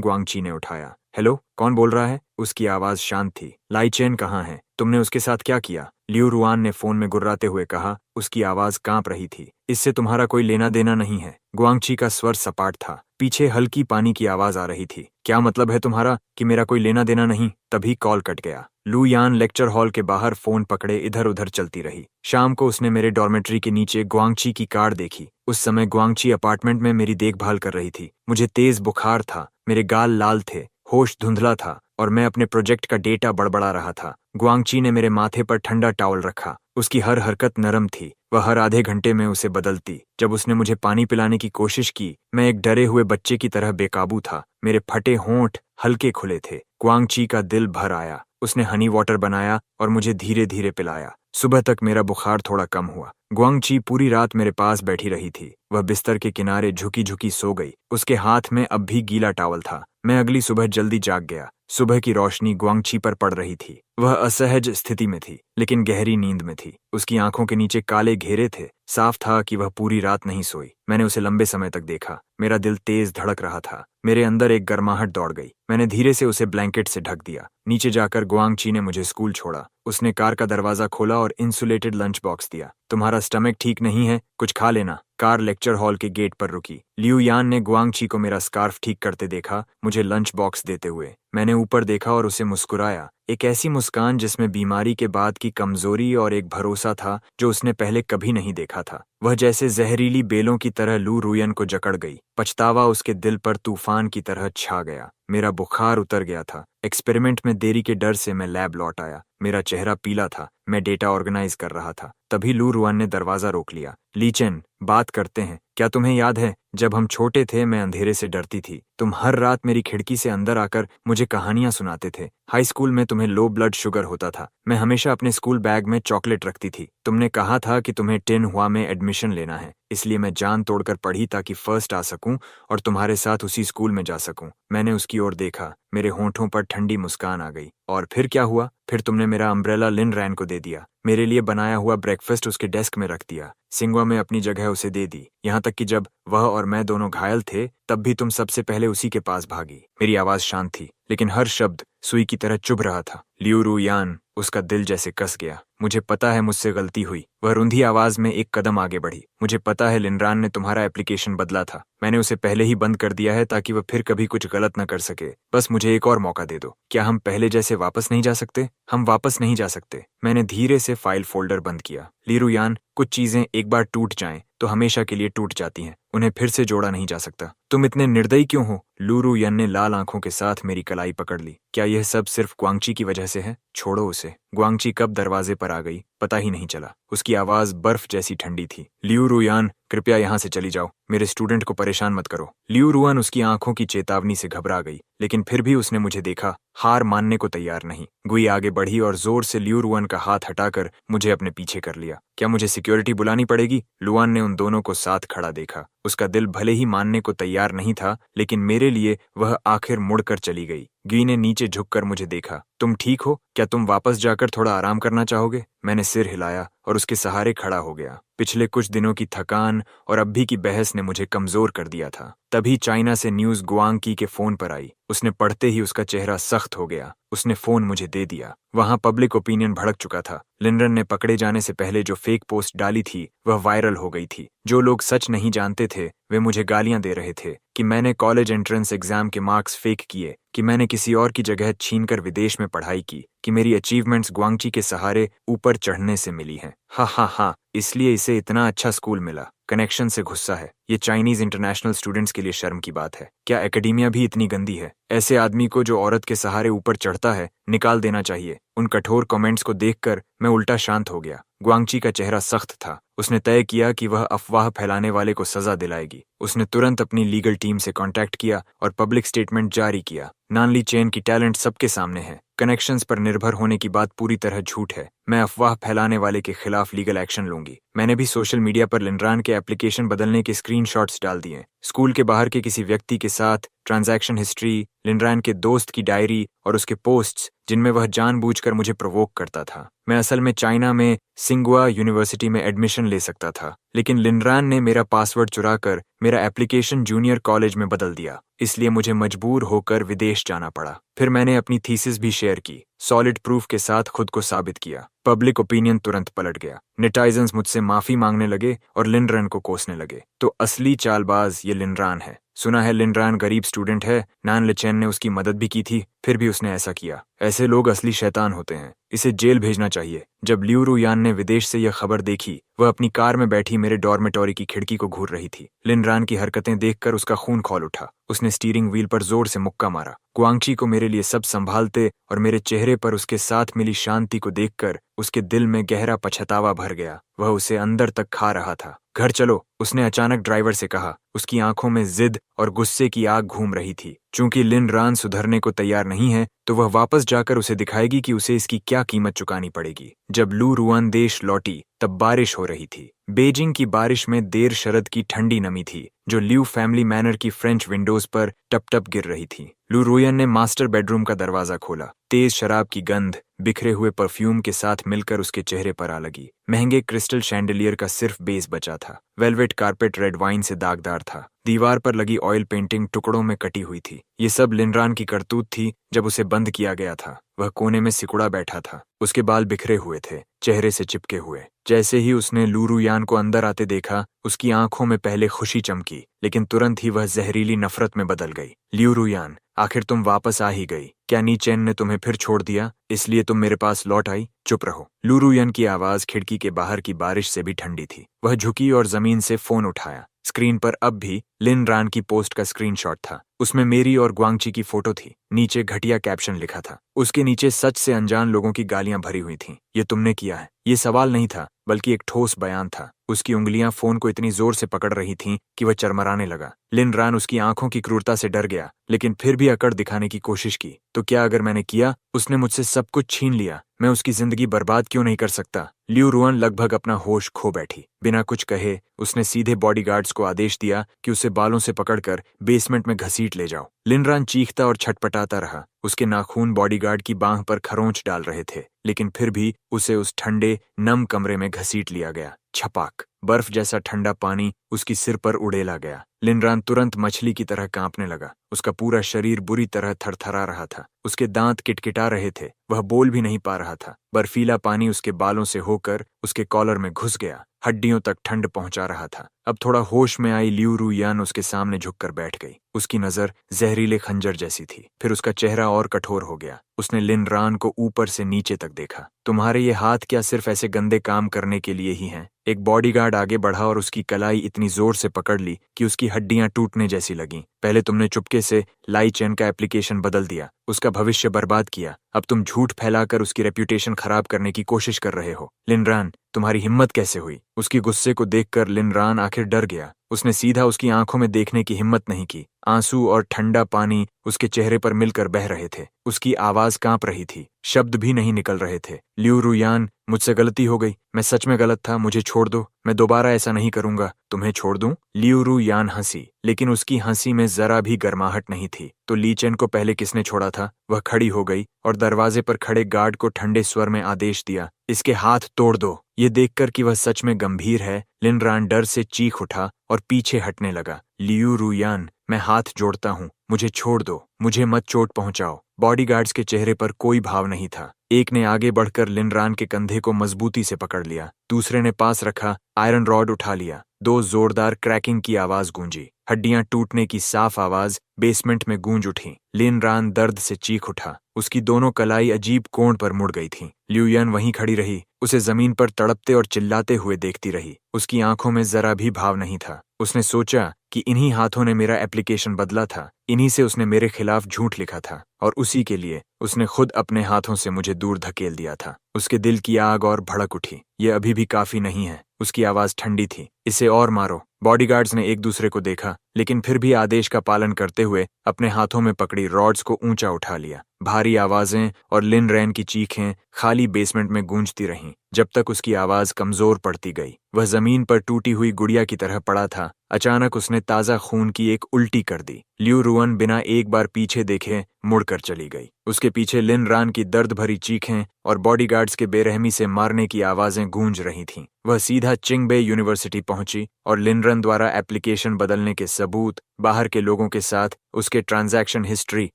ग्वांगची ने उठाया। हेलो, कौन बोल रहा है? उसकी आवाज शांत थी। लाई चेन कहाँ है? तुमने उसके साथ क्या किया? लियू रुआन ने फोन में गुर्राते हुए कहा। उसकी आवाज कांप रही थी। इससे तुम्हारा कोई लेना देना नहीं है। ग्वांगची का स्वर सपाट था। पीछे हल्की पानी की आवाज आ रही थी। क्या मतलब है तुम्हारा कि मेरा कोई लेना देना नहीं? तभी कॉल कट गया। लू यान लेक्चर हॉल के बाहर फोन पकड़े इधर उधर चलती रही। शाम को उसने मेरे डॉर्मेट्री के नीचे ग्वांगची की कार देखी। उस समय ग्वांगची अपार्टमेंट में मेरी देखभाल कर रही थी। मुझे तेज बुखार था, मेरे गाल लाल थे, होश धुंधला था और मैं अपने प्रोजेक्ट का डेटा बड़बड़ा रहा था। ग्वांगची ने मेरे माथे पर ठंडा टॉवल रखा। उसकी हर हरकत नरम थी। वह हर आधे घंटे में उसे बदलती। जब उसने मुझे पानी पिलाने की कोशिश की, मैं एक डरे हुए बच्चे की तरह बेकाबू था। मेरे फटे होंठ हल्के खुले थे। ग्वांगची का दिल भर आया। उसने हनी वाटर बनाया और मुझे धीरे धीरे पिलाया। सुबह तक मेरा बुखार थोड़ा कम हुआ। ग्वांगची पूरी रात मेरे पास बैठी रही थी। वह बिस्तर के किनारे झुकी झुकी सो गई। उसके हाथ में अब भी गीला टॉवल था। मैं अगली सुबह जल्दी जाग गया। सुबह की रोशनी ग्वांगची पर पड़ रही थी। वह असहज स्थिति में थी, लेकिन गहरी नींद में थी। उसकी आंखों के नीचे काले घेरे थे। साफ था कि वह पूरी रात नहीं सोई। मैंने उसे लंबे समय तक देखा। मेरा दिल तेज धड़क रहा था। मेरे अंदर एक गर्माहट दौड़ गई। मैंने धीरे से उसे ब्लैंकेट से ढक दिया। नीचे जाकर ग्वांगची ने मुझे स्कूल छोड़ा। उसने कार का दरवाजा खोला और इंसुलेटेड लंच बॉक्स दिया। तुम्हारा स्टमक ठीक नहीं है, कुछ खा लेना। कार लेक्चर हॉल के गेट पर रुकी। लियू यान ने ग्वांगची को मेरा स्कार्फ ठीक करते देखा, मुझे लंच बॉक्स देते हुए। मैंने ऊपर देखा और उसे मुस्कुराया। एक ऐसी मुस्कान जिसमें बीमारी के बाद की कमजोरी और एक भरोसा था जो उसने पहले कभी नहीं देखा था। वह जैसे जहरीली बेलों की तरह लू रुयन को जकड़ गई। पछतावा उसके दिल पर तूफान की तरह छा गया। मेरा बुखार उतर गया था। एक्सपेरिमेंट में देरी के डर से मैं लैब लौट आया। मेरा चेहरा पीला था। मैं डेटा ऑर्गेनाइज कर रहा था। तभी लू रुआन ने दरवाजा रोक लिया। लीचेन, बात करते हैं। क्या तुम्हें याद है जब हम छोटे थे मैं अंधेरे से डरती थी। तुम हर रात मेरी खिड़की से अंदर आकर मुझे कहानियां सुनाते थे। हाई स्कूल में तुम्हें लो ब्लड शुगर होता था। मैं हमेशा अपने स्कूल बैग में चॉकलेट रखती थी। तुमने कहा था कि तुम्हें टिनहुआ में एडमिशन लेना है, इसलिए मैं जान तोड़कर पढ़ी ताकि फर्स्ट आ सकूं और तुम्हारे साथ उसी स्कूल में जा सकूं। मैंने उसकी ओर देखा। मेरे होंठों पर ठंडी मुस्कान आ गई। और फिर क्या हुआ? फिर तुमने मेरा अम्ब्रेला लिन रैन को दे दिया। मेरे लिए बनाया हुआ ब्रेकफास्ट उसके डेस्क में रख दिया। सिंगवा में अपनी जगह उसे दे दी। यहाँ तक कि जब वह और मैं दोनों घायल थे, तब भी तुम सबसे पहले उसी के पास भागी। मेरी आवाज शांत थी, लेकिन हर शब्द सुई की तरह चुभ रहा था। लियू रुयान, उसका दिल जैसे कस गया। मुझे पता है मुझसे गलती हुई। वह रुंधी आवाज में एक कदम आगे बढ़ी। मुझे पता है लिनरान ने तुम्हारा एप्लीकेशन बदला था। मैंने उसे पहले ही बंद कर दिया है ताकि वह फिर कभी कुछ गलत न कर सके। बस मुझे एक और मौका दे दो। क्या हम पहले जैसे वापस नहीं जा सकते? हम वापस नहीं जा सकते। मैंने धीरे से फाइल फोल्डर बंद किया। लिरुयान, कुछ चीजें एक बार टूट जाएं तो हमेशा के लिए टूट जाती हैं। उन्हें फिर से जोड़ा नहीं जा सकता। तुम इतने निर्दयी क्यों हो? लू रुयन ने लाल आंखों के साथ मेरी कलाई पकड़ ली। क्या यह सब सिर्फ ग्वांगची की वजह से है? छोड़ो उसे। ग्वांगची कब दरवाजे पर आ गई, पता ही नहीं चला। उसकी आवाज बर्फ जैसी ठंडी थी। लियू रुयान, कृपया यहाँ से चली जाओ, मेरे स्टूडेंट को परेशान मत करो। लियू रुआन उसकी आंखों की चेतावनी से घबरा गई, लेकिन फिर भी उसने मुझे देखा, हार मानने को तैयार नहीं। गुई आगे बढ़ी और जोर से लियू रुआन का हाथ हटाकर मुझे अपने पीछे कर लिया। क्या मुझे सिक्योरिटी बुलानी पड़ेगी? लुआन ने उन दोनों को साथ खड़ा देखा। उसका दिल भले ही मानने को तैयार नहीं था, लेकिन मेरे लिए वह आखिर मुड़कर चली गई। गी ने नीचे झुककर मुझे देखा। तुम ठीक हो? क्या तुम वापस जाकर थोड़ा आराम करना चाहोगे? मैंने सिर हिलाया और उसके सहारे खड़ा हो गया। पिछले कुछ दिनों की थकान और अभी की बहस ने मुझे कमजोर कर दिया था। तभी चाइना से न्यूज गुआंग के फोन पर आई। उसने पढ़ते ही उसका चेहरा सख्त हो गया। उसने फोन मुझे दे दिया। वहां पब्लिक ओपिनियन भड़क चुका था। लिनरन ने पकड़े जाने से पहले जो फेक पोस्ट डाली थी वह वायरल हो गई थी। जो लोग सच नहीं जानते थे वे मुझे गालियां दे रहे थे कि मैंने कॉलेज एंट्रेंस एग्जाम के मार्क्स फेक किए, कि मैंने किसी और की जगह छीनकर विदेश में पढ़ाई की, कि मेरी अचीवमेंट्स गुआंगची के सहारे ऊपर चढ़ने से मिली हैं। हा, इसलिए इसे इतना अच्छा स्कूल मिला। कनेक्शन से गुस्सा है। ये चाइनीज इंटरनेशनल स्टूडेंट्स के लिए शर्म की बात है। क्या एकेडेमिया भी इतनी गंदी है? ऐसे आदमी को जो औरत के सहारे ऊपर चढ़ता है निकाल देना चाहिए। उन कठोर कमेंट्स को देखकर मैं उल्टा शांत हो गया। गुआंगची का चेहरा सख्त था। उसने तय किया कि वह अफवाह फैलाने वाले को सजा दिलाएगी। उसने तुरंत अपनी लीगल टीम से कांटेक्ट किया और पब्लिक स्टेटमेंट जारी किया। नानली चेन की टैलेंट सबके सामने है। कनेक्शंस पर निर्भर होने की बात पूरी तरह झूठ है। मैं अफवाह फैलाने वाले के खिलाफ लीगल एक्शन लूंगी। मैंने भी सोशल मीडिया पर लिनरान के एप्लीकेशन बदलने के स्क्रीनशॉट्स डाल दिए। स्कूल के बाहर के किसी व्यक्ति के साथ ट्रांजैक्शन हिस्ट्री, लिनरान के दोस्त की डायरी और उसके पोस्ट्स जिनमें वह जानबूझकर मुझे प्रोवोक करता था। मैं असल में चाइना में सिंगुआ यूनिवर्सिटी में एडमिशन ले सकता था, लेकिन लिनरान ने मेरा पासवर्ड चुराकर मेरा एप्लीकेशन जूनियर कॉलेज में बदल दिया। इसलिए मुझे मजबूर होकर विदेश जाना पड़ा। फिर मैंने अपनी थीसिस भी शेयर की। सॉलिड प्रूफ के साथ खुद को साबित किया। पब्लिक ओपिनियन तुरंत पलट गया। नेटाइजन्स मुझसे माफी मांगने लगे और लिनरान को कोसने लगे। तो असली चालबाज ये लिनरान है। सुना है लिनरान गरीब स्टूडेंट है। नान लेचेन ने उसकी मदद भी की थी, फिर भी उसने ऐसा किया। ऐसे लोग असली शैतान होते हैं। इसे जेल भेजना चाहिए। जब लियू रुयान ने विदेश से यह खबर देखी, वह अपनी कार में बैठी मेरे डॉर्मेटोरी की खिड़की को घूर रही थी। लिनरान की हरकतें देखकर उसका खून खौल उठा। उसने स्टीयरिंग व्हील पर जोर से मुक्का मारा। गुआंगची को मेरे लिए सब संभालते और मेरे चेहरे पर उसके साथ मिली शांति को देखकर उसके दिल में गहरा पछतावा भर गया। वह उसे अंदर तक खा रहा था। घर चलो, उसने अचानक ड्राइवर से कहा। उसकी आंखों में जिद और गुस्से की आग घूम रही थी। चूंकि लिनरान सुधरने को तैयार नहीं है, तो वह वापस जाकर उसे दिखाएगी कि उसे इसकी क्या कीमत चुकानी पड़ेगी। जब लू रुआन देश लौटी तब बारिश हो रही थी। बेजिंग की बारिश में देर शरद की ठंडी नमी थी, जो ल्यू फैमिली मैनर की फ्रेंच विंडोज पर टप टप गिर रही थी। लू रुयन ने मास्टर बेडरूम का दरवाजा खोला। तेज शराब की गंध बिखरे हुए परफ्यूम के साथ मिलकर उसके चेहरे पर आ लगी। महंगे क्रिस्टल शैंडलियर का सिर्फ बेस बचा था। वेलवेट कारपेट रेड वाइन से दागदार था। दीवार पर लगी ऑयल पेंटिंग टुकड़ों में कटी हुई थी। ये सब लिनरान की करतूत थी। जब उसे बंद किया गया था, वह कोने में सिकुड़ा बैठा था। उसके बाल बिखरे हुए थे, चेहरे से चिपके हुए। जैसे ही उसने लू रुयान को अंदर आते देखा, उसकी आंखों में पहले खुशी चमकी, लेकिन तुरंत ही वह जहरीली नफरत में बदल गई। लियू रुयान, आखिर तुम वापस आ ही गई। क्या नी चेन ने तुम्हें फिर छोड़ दिया, इसलिए तुम मेरे पास लौट आई? चुप रहो। लू रुयान की आवाज खिड़की के बाहर की बारिश से भी ठंडी थी। वह झुकी और जमीन से फोन उठाया। स्क्रीन पर अब भी लिनरान की पोस्ट का स्क्रीनशॉट था। उसमें मेरी और गुआंगची की फोटो थी। नीचे घटिया कैप्शन लिखा था। उसके नीचे सच से अनजान लोगों की गालियां भरी हुई थीं। ये तुमने किया है। ये सवाल नहीं था, बल्कि एक ठोस बयान था। उसकी उंगलियां फोन को इतनी जोर से पकड़ रही थीं कि वह चरमराने लगा। लिनरान उसकी आंखों की क्रूरता से डर गया, लेकिन फिर भी अकड़ दिखाने की कोशिश की। तो क्या अगर मैंने किया? उसने मुझसे सब कुछ छीन लिया। मैं उसकी जिंदगी बर्बाद क्यों नहीं कर सकता? लियू रुआन लगभग अपना होश खो बैठी। बिना कुछ कहे उसने सीधे बॉडीगार्ड्स को आदेश दिया कि उसे बालों से पकड़कर बेसमेंट में घसीट ले जाओ। लिनरान चीखता और छटपटाता रहा। उसके नाखून बॉडीगार्ड की बांह पर खरोंच डाल रहे थे, लेकिन फिर भी उसे उस ठंडे नम कमरे में घसीट लिया गया। छपाक, बर्फ जैसा ठंडा पानी उसकी सिर पर उड़ेला गया। लिनरान तुरंत मछली की तरह कांपने लगा। उसका पूरा शरीर बुरी तरह थरथरा रहा था। उसके दांत किटकिटा रहे थे। वह बोल भी नहीं पा रहा था। बर्फीला पानी उसके बालों से होकर उसके कॉलर में घुस गया। हड्डियों तक ठंड पहुंचा रहा था। अब थोड़ा होश में आई लियू रुयान उसके सामने झुककर बैठ गई। उसकी नजर जहरीले खंजर जैसी थी। फिर उसका चेहरा और कठोर हो गया। उसने लिन रान को ऊपर से नीचे तक देखा। तुम्हारे ये हाथ क्या सिर्फ ऐसे गंदे काम करने के लिए ही हैं? एक बॉडीगार्ड आगे बढ़ा और उसकी कलाई इतनी जोर से पकड़ ली कि उसकी हड्डियां टूटने जैसी लगीं। पहले तुमने चुपके से लाई चेन का एप्लीकेशन बदल दिया, उसका भविष्य बर्बाद किया। अब तुम झूठ फैलाकर उसकी रेप्यूटेशन खराब करने की कोशिश कर रहे हो। लिन रान, तुम्हारी हिम्मत कैसे हुई? उसकी गुस्से को देखकर लिन रान आखिर डर गया। उसने सीधा उसकी आंखों में देखने की हिम्मत नहीं की। आंसू और ठंडा पानी उसके चेहरे पर मिलकर बह रहे थे। उसकी आवाज कांप रही थी, शब्द भी नहीं निकल रहे थे। लियू रुयान, मुझसे गलती हो गई, मैं सच में गलत था, मुझे छोड़ दो, मैं दोबारा ऐसा नहीं करूंगा। तुम्हें छोड़ दूं? लियू रुयान हंसी, लेकिन उसकी हंसी में जरा भी गर्माहट नहीं थी। तो ली चेन को पहले किसने छोड़ा था? वह खड़ी हो गई और दरवाजे पर खड़े गार्ड को ठंडे स्वर में आदेश दिया, इसके हाथ तोड़ दो। ये देखकर कि वह सच में गंभीर है, लिन रान डर से चीख उठा और पीछे हटने लगा। लियू रुयान, मैं हाथ जोड़ता हूँ, मुझे छोड़ दो, मुझे मत चोट पहुंचाओ। बॉडीगार्ड्स के चेहरे पर कोई भाव नहीं था। एक ने आगे बढ़कर लिन रान के कंधे को मजबूती से पकड़ लिया। दूसरे ने पास रखा आयरन रॉड उठा लिया। दो जोरदार क्रैकिंग की आवाज गूंजी। हड्डियां टूटने की साफ आवाज बेसमेंट में गूंज उठी। लिन रान दर्द से चीख उठा। उसकी दोनों कलाई अजीब कोण पर मुड़ गई थी। ल्यूयन वहीं खड़ी रही, उसे जमीन पर तड़पते और चिल्लाते हुए देखती रही। उसकी आंखों में जरा भी भाव नहीं था। उसने सोचा कि इन्हीं हाथों ने मेरा एप्लीकेशन बदला था, इन्हीं से उसने मेरे खिलाफ झूठ लिखा था और उसी के लिए उसने खुद अपने हाथों से मुझे दूर धकेल दिया था। उसके दिल की आग और भड़क उठी। ये अभी भी काफी नहीं है। उसकी आवाज ठंडी थी, इसे और मारो। बॉडीगार्ड्स ने एक दूसरे को देखा, लेकिन फिर भी आदेश का पालन करते हुए अपने हाथों में पकड़ी रॉड्स को ऊंचा उठा लिया। भारी आवाजें और लिन रैन की चीखें खाली बेसमेंट में गूंजती रहीं, जब तक उसकी आवाज कमजोर पड़ती गई। वह जमीन पर टूटी हुई गुड़िया की तरह पड़ा था। अचानक उसने ताजा खून की एक उल्टी कर दी। लियू रुअन बिना एक बार पीछे देखे मुड़कर चली गई। उसके पीछे लिन रान की दर्द भरी चीखें और बॉडीगार्ड्स के बेरहमी से मारने की आवाजें गूंज रही थीं। वह सीधा चिंगबे यूनिवर्सिटी पहुंची और लिनरन द्वारा एप्लीकेशन बदलने के सबूत, बाहर के लोगों के साथ उसके ट्रांजैक्शन हिस्ट्री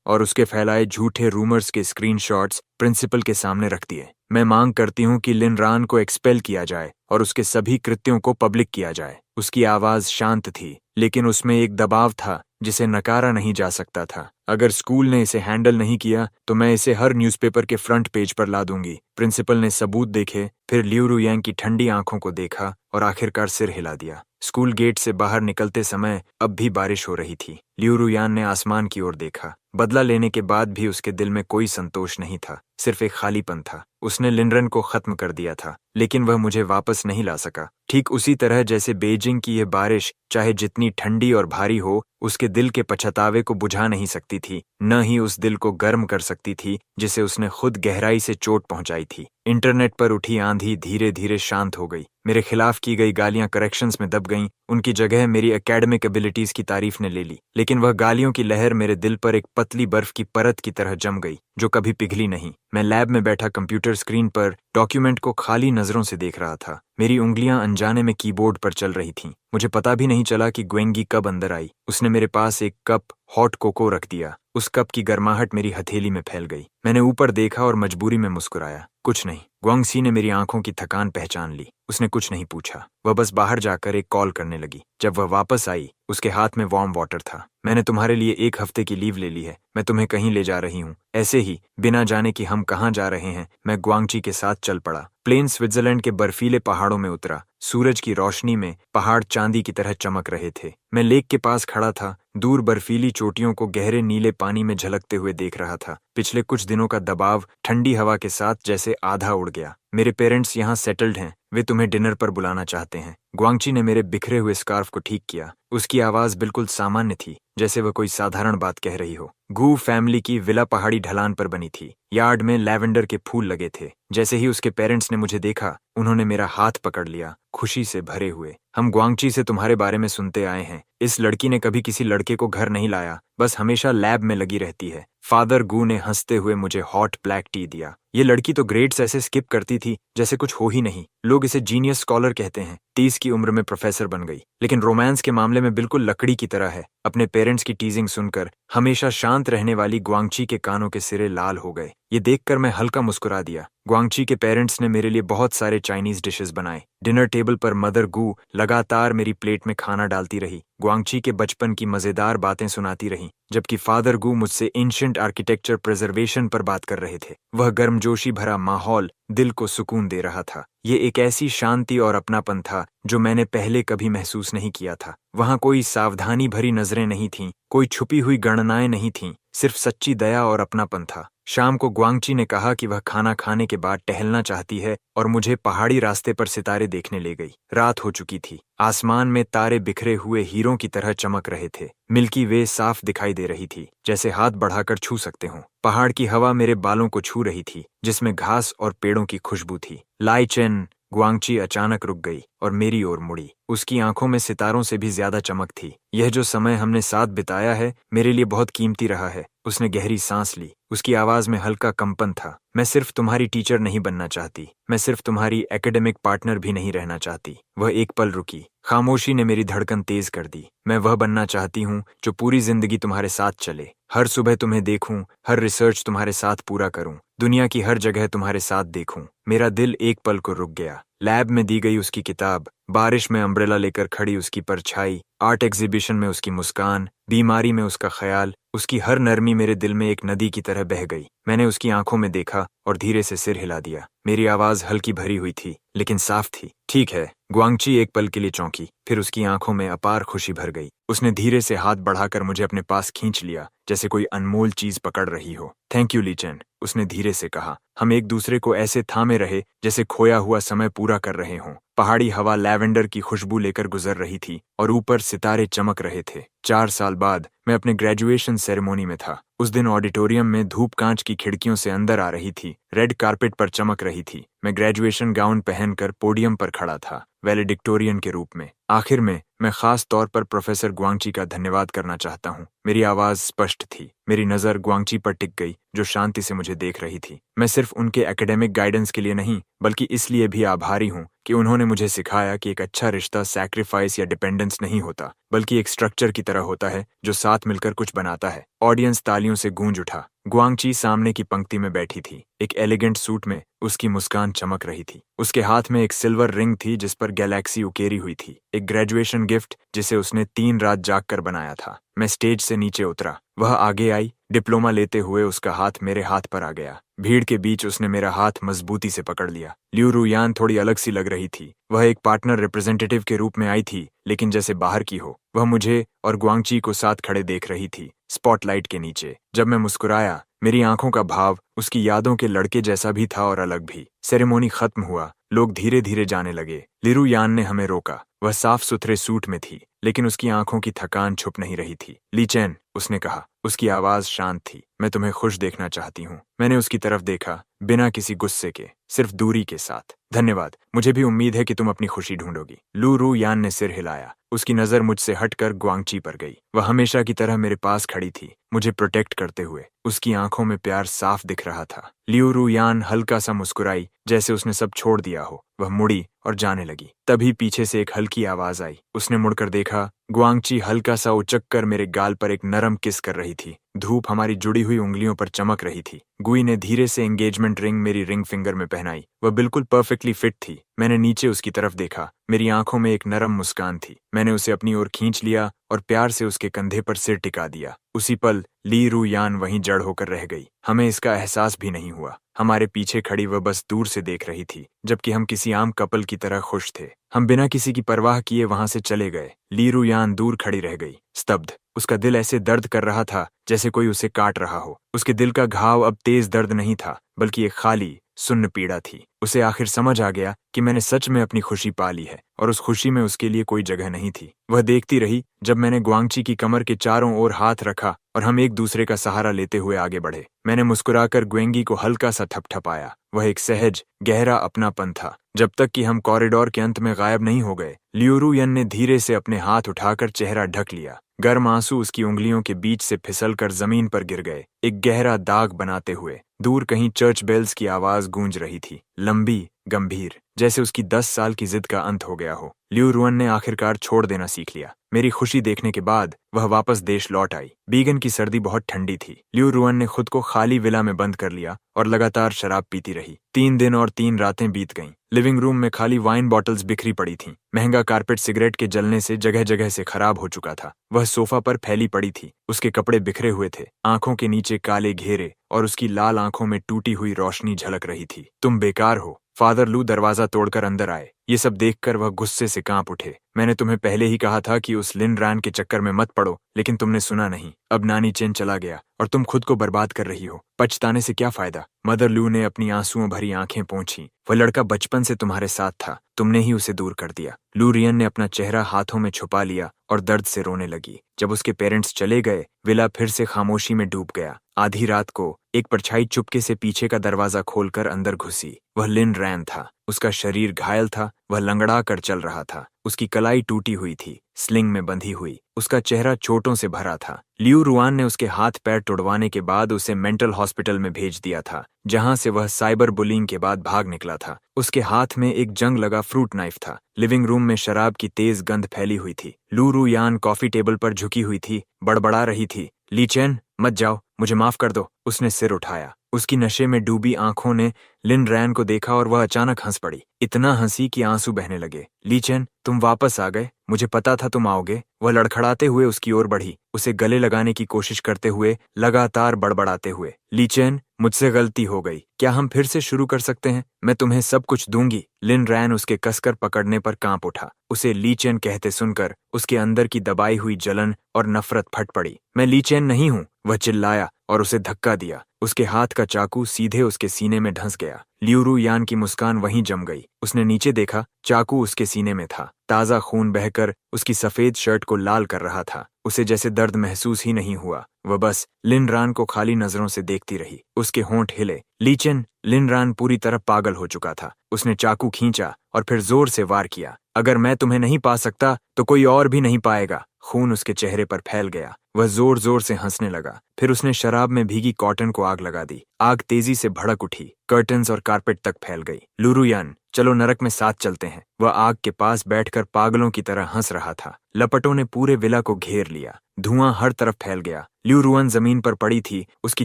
और उसके फैलाए झूठे रूमर्स के स्क्रीनशॉट्स प्रिंसिपल के सामने रख दिए। मैं मांग करती हूं कि लिन रान को एक्सपेल किया जाए और उसके सभी कृत्यों को पब्लिक किया जाए। उसकी आवाज शांत थी, लेकिन उसमें एक दबाव था जिसे नकारा नहीं जा सकता था। अगर स्कूल ने इसे हैंडल नहीं किया तो मैं इसे हर न्यूज़पेपर के फ्रंट पेज पर ला दूंगी। प्रिंसिपल ने सबूत देखे, फिर लियू रुयांग की ठंडी आंखों को देखा और आखिरकार सिर हिला दिया। स्कूल गेट से बाहर निकलते समय अब भी बारिश हो रही थी। लियू रुयान ने आसमान की ओर देखा। बदला लेने के बाद भी उसके दिल में कोई संतोष नहीं था, सिर्फ एक खालीपन था। उसने लिनरन को खत्म कर दिया था, लेकिन वह मुझे वापस नहीं ला सका। ठीक उसी तरह जैसे बेजिंग की यह बारिश चाहे जितनी ठंडी और भारी हो, उसके दिल के पछतावे को बुझा नहीं सकती थी, न ही उस दिल को गर्म कर सकती थी जिसे उसने खुद गहराई से चोट पहुंचाई थी। इंटरनेट पर उठी आंधी धीरे धीरे शांत हो गई। मेरे खिलाफ की गई गालियां करेक्शंस में दब गईं। उनकी जगह मेरी एकेडमिक एबिलिटीज की तारीफ ने ले ली, लेकिन वह गालियों की लहर मेरे दिल पर एक पतली बर्फ की परत की तरह जम गई, जो कभी पिघली नहीं। मैं लैब में बैठा कंप्यूटर स्क्रीन पर डॉक्यूमेंट को खाली नजरों से देख रहा था। मेरी उंगलियां अनजाने में कीबोर्ड पर चल रही थीं। मुझे पता भी नहीं चला कि ग्वेंगी कब अंदर आई। उसने मेरे पास एक कप हॉट कोको रख दिया। उस कप की गर्माहट मेरी हथेली में फैल गई। मैंने ऊपर देखा और मजबूरी में मुस्कुराया। कुछ नहीं। ग्वांगसी ने मेरी आंखों की थकान पहचान ली। उसने कुछ नहीं पूछा। वह बस बाहर जाकर एक कॉल करने लगी। जब वह वापस आई, उसके हाथ में वार्म वाटर था। मैंने तुम्हारे लिए 1 हफ्ते की लीव ले ली है। मैं तुम्हें कहीं ले जा रही हूँ। ऐसे ही, बिना जाने कि हम कहाँ जा रहे हैं, मैं ग्वांगची के साथ चल पड़ा। प्लेन स्विट्जरलैंड के बर्फीले पहाड़ों में उतरा। सूरज की रोशनी में पहाड़ चांदी की तरह चमक रहे थे। मैं लेक के पास खड़ा था, दूर बर्फीली चोटियों को गहरे नीले पानी में झलकते हुए देख रहा था। पिछले कुछ दिनों का दबाव ठंडी हवा के साथ जैसे आधा उड़ गया। मेरे पेरेंट्स यहाँ सेटल्ड हैं, वे तुम्हें डिनर पर बुलाना चाहते हैं। ग्वांगची ने मेरे बिखरे हुए स्कार्फ को ठीक किया। उसकी आवाज बिल्कुल सामान्य थी, जैसे वह कोई साधारण बात कह रही हो। गू फैमिली की विला पहाड़ी ढलान पर बनी थी। यार्ड में लैवेंडर के फूल लगे थे। जैसे ही उसके पेरेंट्स ने मुझे देखा, उन्होंने मेरा हाथ पकड़ लिया, खुशी से भरे हुए। हम ग्वांगची से तुम्हारे बारे में सुनते आए हैं। इस लड़की ने कभी किसी लड़के को घर नहीं लाया, बस हमेशा लैब में लगी रहती है। फादर गू ने हंसते हुए मुझे हॉट ब्लैक टी दिया। ये लड़की तो ग्रेड्स ऐसे स्किप करती थी जैसे कुछ हो ही नहीं। लोग इसे जीनियस स्कॉलर कहते हैं। 30 की उम्र में प्रोफेसर बन गई, लेकिन रोमांस के मामले में बिल्कुल लकड़ी की तरह है। अपने पेरेंट्स की टीजिंग सुनकर हमेशा शांत रहने वाली ग्वांगची के कानों के सिरे लाल हो गए। ये देखकर मैं हल्का मुस्कुरा दिया। ग्वांगची के पेरेंट्स ने मेरे लिए बहुत सारे चाइनीज डिशेस बनाए। डिनर टेबल पर मदर गू लगातार मेरी प्लेट में खाना डालती रही, ग्वांगची के बचपन की मजेदार बातें सुनाती रही, जबकि फादर गू मुझसे एंशिएंट आर्किटेक्चर प्रिजर्वेशन पर बात कर रहे थे। वह गर्मजोशी भरा माहौल दिल को सुकून दे रहा था। ये एक ऐसी शांति और अपनापन था जो मैंने पहले कभी महसूस नहीं किया था। वहाँ कोई सावधानी भरी नजरें नहीं थीं, कोई छुपी हुई गणनाएं नहीं थीं, सिर्फ सच्ची दया और अपनापन था। शाम को ग्वांगची ने कहा कि वह खाना खाने के बाद टहलना चाहती है और मुझे पहाड़ी रास्ते पर सितारे देखने ले गई। रात हो चुकी थी। आसमान में तारे बिखरे हुए हीरों की तरह चमक रहे थे। मिल्की वे साफ दिखाई दे रही थी, जैसे हाथ बढ़ाकर छू सकते हों। पहाड़ की हवा मेरे बालों को छू रही थी, जिसमें घास और पेड़ों की खुशबू थी। लाई चेन, ग्वांगची अचानक रुक गई और मेरी ओर मुड़ी। उसकी आंखों में सितारों से भी ज्यादा चमक थी। यह जो समय हमने साथ बिताया है मेरे लिए बहुत कीमती रहा है। उसने गहरी सांस ली। उसकी आवाज में हल्का कंपन था। मैं सिर्फ तुम्हारी टीचर नहीं बनना चाहती, मैं सिर्फ तुम्हारी एकेडमिक पार्टनर भी नहीं रहना चाहती। वह एक पल रुकी। खामोशी ने मेरी धड़कन तेज कर दी। मैं वह बनना चाहती हूँ जो पूरी जिंदगी तुम्हारे साथ चले। हर सुबह तुम्हें देखूं, हर रिसर्च तुम्हारे साथ पूरा करूं, दुनिया की हर जगह तुम्हारे साथ देखूं। मेरा दिल एक पल को रुक गया। लैब में दी गई उसकी किताब, बारिश में अम्ब्रेला लेकर खड़ी उसकी परछाई, आर्ट एग्जीबिशन में उसकी मुस्कान, बीमारी में उसका ख्याल, उसकी हर नरमी मेरे दिल में एक नदी की तरह बह गई। मैंने उसकी आंखों में देखा और धीरे से सिर हिला दिया। मेरी आवाज हल्की भरी हुई थी लेकिन साफ थी। ठीक है। ग्वांगची एक पल के लिए चौंकी, फिर उसकी आंखों में अपार खुशी भर गई। उसने धीरे से हाथ बढ़ाकर मुझे अपने पास खींच लिया, जैसे कोई अनमोल चीज पकड़ रही हो। थैंक यू ली चेन, उसने धीरे से कहा। हम एक दूसरे को ऐसे थामे रहे जैसे खोया हुआ समय पूरा कर रहे हों। पहाड़ी हवा लैवेंडर की खुशबू लेकर गुजर रही थी और ऊपर सितारे चमक रहे थे। 4 साल बाद मैं अपने ग्रेजुएशन सेरेमोनी में था। उस दिन ऑडिटोरियम में धूप कांच की खिड़कियों से अंदर आ रही थी, रेड कारपेट पर चमक रही थी। मैं ग्रेजुएशन गाउन पहनकर पोडियम पर खड़ा था, वैलेडिक्टोरियन के रूप में। आखिर में मैं खास तौर पर प्रोफेसर ग्वांगची का धन्यवाद करना चाहता हूँ। मेरी आवाज स्पष्ट थी। मेरी नजर ग्वांगची पर टिक गई, जो शांति से मुझे देख रही थी। मैं सिर्फ उनके एकेडमिक गाइडेंस के लिए नहीं, बल्कि इसलिए भी आभारी हूँ कि उन्होंने मुझे सिखाया कि एक अच्छा रिश्ता सैक्रिफाइस या डिपेंडेंस नहीं होता, बल्कि एक स्ट्रक्चर की तरह होता है जो साथ मिलकर कुछ बनाता है। ऑडियंस तालियों से गूंज उठा। ग्वांगची सामने की पंक्ति में बैठी थी, एक एलिगेंट सूट में। उसकी मुस्कान चमक रही थी। उसके हाथ में एक सिल्वर रिंग थी जिस पर गैलेक्सी उकेरी हुई थी, एक ग्रेजुएशन गिफ्ट जिसे उसने 3 रात जागकर बनाया था। मैं स्टेज से नीचे उतरा। वह आगे आई। डिप्लोमा लेते हुए उसका हाथ मेरे हाथ पर आ गया। भीड़ के बीच उसने मेरा हाथ मजबूती से पकड़ लिया। लियू रुयान थोड़ी अलग सी लग रही थी। वह एक पार्टनर रिप्रेजेंटेटिव के रूप में आई थी, लेकिन जैसे बाहर की हो। वह मुझे और ग्वांगची को साथ खड़े देख रही थी, स्पॉटलाइट के नीचे। जब मैं मुस्कुराया, मेरी आंखों का भाव उसकी यादों के लड़के जैसा भी था और अलग भी। सेरेमोनी खत्म हुआ। लोग धीरे धीरे जाने लगे। लिरू यान ने हमें रोका। वह साफ सुथरे सूट में थी, लेकिन उसकी आंखों की थकान छुप नहीं रही थी। ली चेन, उसने कहा। उसकी आवाज शांत थी। मैं तुम्हें खुश देखना चाहती हूँ। मैंने उसकी तरफ देखा, बिना किसी गुस्से के, सिर्फ दूरी के साथ। धन्यवाद। मुझे भी उम्मीद है कि तुम अपनी खुशी ढूंढोगी। लू रू यान ने सिर हिलाया। उसकी नजर मुझसे हटकर ग्वांगची पर गई। वह हमेशा की तरह मेरे पास खड़ी थी, मुझे प्रोटेक्ट करते हुए। उसकी आंखों में प्यार साफ दिख रहा था। लियू रू यान हल्का सा मुस्कुराई, जैसे उसने सब छोड़ दिया हो। वह मुड़ी और जाने लगी। तभी पीछे से एक हल्की आवाज आई। उसने मुड़कर देखा। ग्वांगची हल्का सा उचक कर मेरे गाल पर एक नरम किस कर रही थी। धूप हमारी जुड़ी हुई उंगलियों पर चमक रही थी। गुई ने धीरे से एंगेजमेंट रिंग मेरी रिंग फिंगर में पहनाई। वह बिल्कुल परफेक्टली फिट थी। मैंने नीचे उसकी तरफ देखा। मेरी आंखों में एक नरम मुस्कान थी। मैंने उसे अपनी ओर खींच लिया और प्यार से उसके कंधे पर सिर टिका दिया। उसी पल ली रू यान वहीं जड़ होकर रह गई। हमें इसका एहसास भी नहीं हुआ। हमारे पीछे खड़ी वह बस दूर से देख रही थी, जबकि हम किसी आम कपल की तरह खुश थे। हम बिना किसी की परवाह किए वहां से चले गए। ली रू यान दूर खड़ी रह गई, स्तब्ध। उसका दिल ऐसे दर्द कर रहा था जैसे कोई उसे काट रहा हो। उसके दिल का घाव अब तेज दर्द नहीं था, बल्कि एक खाली सुन्न पीड़ा थी। उसे आखिर समझ आ गया कि मैंने सच में अपनी खुशी पा ली है और उस खुशी में उसके लिए कोई जगह नहीं थी। वह देखती रही जब मैंने ग्वांगची की कमर के चारों ओर हाथ रखा और हम एक दूसरे का सहारा लेते हुए आगे बढ़े। मैंने मुस्कुराकर ग्वेंगी को हल्का सा थपथपाया। वह एक सहज, गहरा अपनापन था, जब तक कि हम कॉरिडोर के अंत में गायब नहीं हो गए। लियूरू यन ने धीरे से अपने हाथ उठाकर चेहरा ढक लिया। गर्म आंसू उसकी उंगलियों के बीच से फिसलकर जमीन पर गिर गए, एक गहरा दाग बनाते हुए। दूर कहीं चर्च बेल्स की आवाज गूंज रही थी, लंबी, गंभीर। जैसे उसकी 10 साल की जिद का अंत हो गया हो। लियू रुअन ने आखिरकार छोड़ देना सीख लिया। मेरी खुशी देखने के बाद वह वापस देश लौट आई। बीगन की सर्दी बहुत ठंडी थी। लियू रुअन ने खुद को खाली विला में बंद कर लिया और लगातार शराब पीती रही। 3 दिन और 3 रातें बीत गईं। लिविंग रूम में खाली वाइन बॉटल्स बिखरी पड़ी थीं। महंगा कारपेट सिगरेट के जलने से जगह जगह से खराब हो चुका था। वह सोफा पर फैली पड़ी थी। उसके कपड़े बिखरे हुए थे, आंखों के नीचे काले घेरे और उसकी लाल आंखों में टूटी हुई रोशनी झलक रही थी। तुम बेकार हो। फादर लू दरवाजा तोड़कर अंदर आए। ये सब देखकर वह गुस्से से कांप उठे। मैंने तुम्हें पहले ही कहा था कि उस लिन रैन के चक्कर में मत पड़ो, लेकिन तुमने सुना नहीं। अब नानी चेन चला गया और तुम खुद को बर्बाद कर रही हो। पछताने से क्या फायदा? मदर लू ने अपनी आंसुओं भरी आंखें पोंछी। वह लड़का बचपन से तुम्हारे साथ था, तुमने ही उसे दूर कर दिया। लू रियन ने अपना चेहरा हाथों में छुपा लिया और दर्द से रोने लगी। जब उसके पेरेंट्स चले गए, विला फिर से खामोशी में डूब गया। आधी रात को एक परछाई चुपके से पीछे का दरवाजा खोलकर अंदर घुसी। वह लिन रैन था। उसका शरीर घायल था, वह लंगड़ा कर चल रहा था। उसकी कलाई टूटी हुई थी, स्लिंग में बंधी हुई। उसका चेहरा चोटों से भरा था। लियू रुआन ने उसके हाथ पैर तुड़वाने के बाद उसे मेंटल हॉस्पिटल में भेज दिया था, जहां से वह साइबर बुलिंग के बाद भाग निकला था। उसके हाथ में एक जंग लगा फ्रूट नाइफ था। लिविंग रूम में शराब की तेज गंध फैली हुई थी। लू रुयान कॉफी टेबल पर झुकी हुई थी, बड़बड़ा रही थी। ली चेन, मत जाओ, मुझे माफ कर दो। उसने सिर उठाया। उसकी नशे में डूबी आंखों ने लिन रैन को देखा और वह अचानक हंस पड़ी। इतना हंसी कि आंसू बहने लगे। ली चेन, तुम वापस आ गए, मुझे पता था तुम आओगे। वह लड़खड़ाते हुए उसकी ओर बढ़ी, उसे गले लगाने की कोशिश करते हुए, लगातार बड़बड़ाते हुए। ली चेन, मुझसे गलती हो गई, क्या हम फिर से शुरू कर सकते हैं? मैं तुम्हें सब कुछ दूंगी। लिन रैन उसके कसकर पकड़ने पर कांप उठा। उसे ली चेन कहते सुनकर उसके अंदर की दबाई हुई जलन और नफरत फट पड़ी। मैं ली चेन नहीं हूं, वह चिल्लाया और उसे धक्का दिया। उसके हाथ का चाकू सीधे उसके सीने में धंस गया। लियू रुयान की मुस्कान वहीं जम गई। उसने नीचे देखा, चाकू उसके सीने में था। ताजा खून बहकर उसकी सफेद शर्ट को लाल कर रहा था। उसे जैसे दर्द महसूस ही नहीं हुआ। वह बस लिन रैन को खाली नजरों से देखती रही। उसके होंठ हिले। ली चेन, लिन रैन पूरी तरह पागल हो चुका था। उसने चाकू खींचा और फिर जोर से वार किया। अगर मैं तुम्हें नहीं पा सकता तो कोई और भी नहीं पाएगा। खून उसके चेहरे पर फैल गया। वह जोर जोर से हंसने लगा। फिर उसने शराब में भीगी कॉटन को आग लगा दी। आग तेजी से भड़क उठी, कर्टन्स और कारपेट तक फैल गई। लुरुयान, चलो नरक में साथ चलते हैं। वह आग के पास बैठकर पागलों की तरह हंस रहा था। लपटों ने पूरे विला को घेर लिया। धुआं हर तरफ फैल गया। लियू रुअन जमीन पर पड़ी थी। उसकी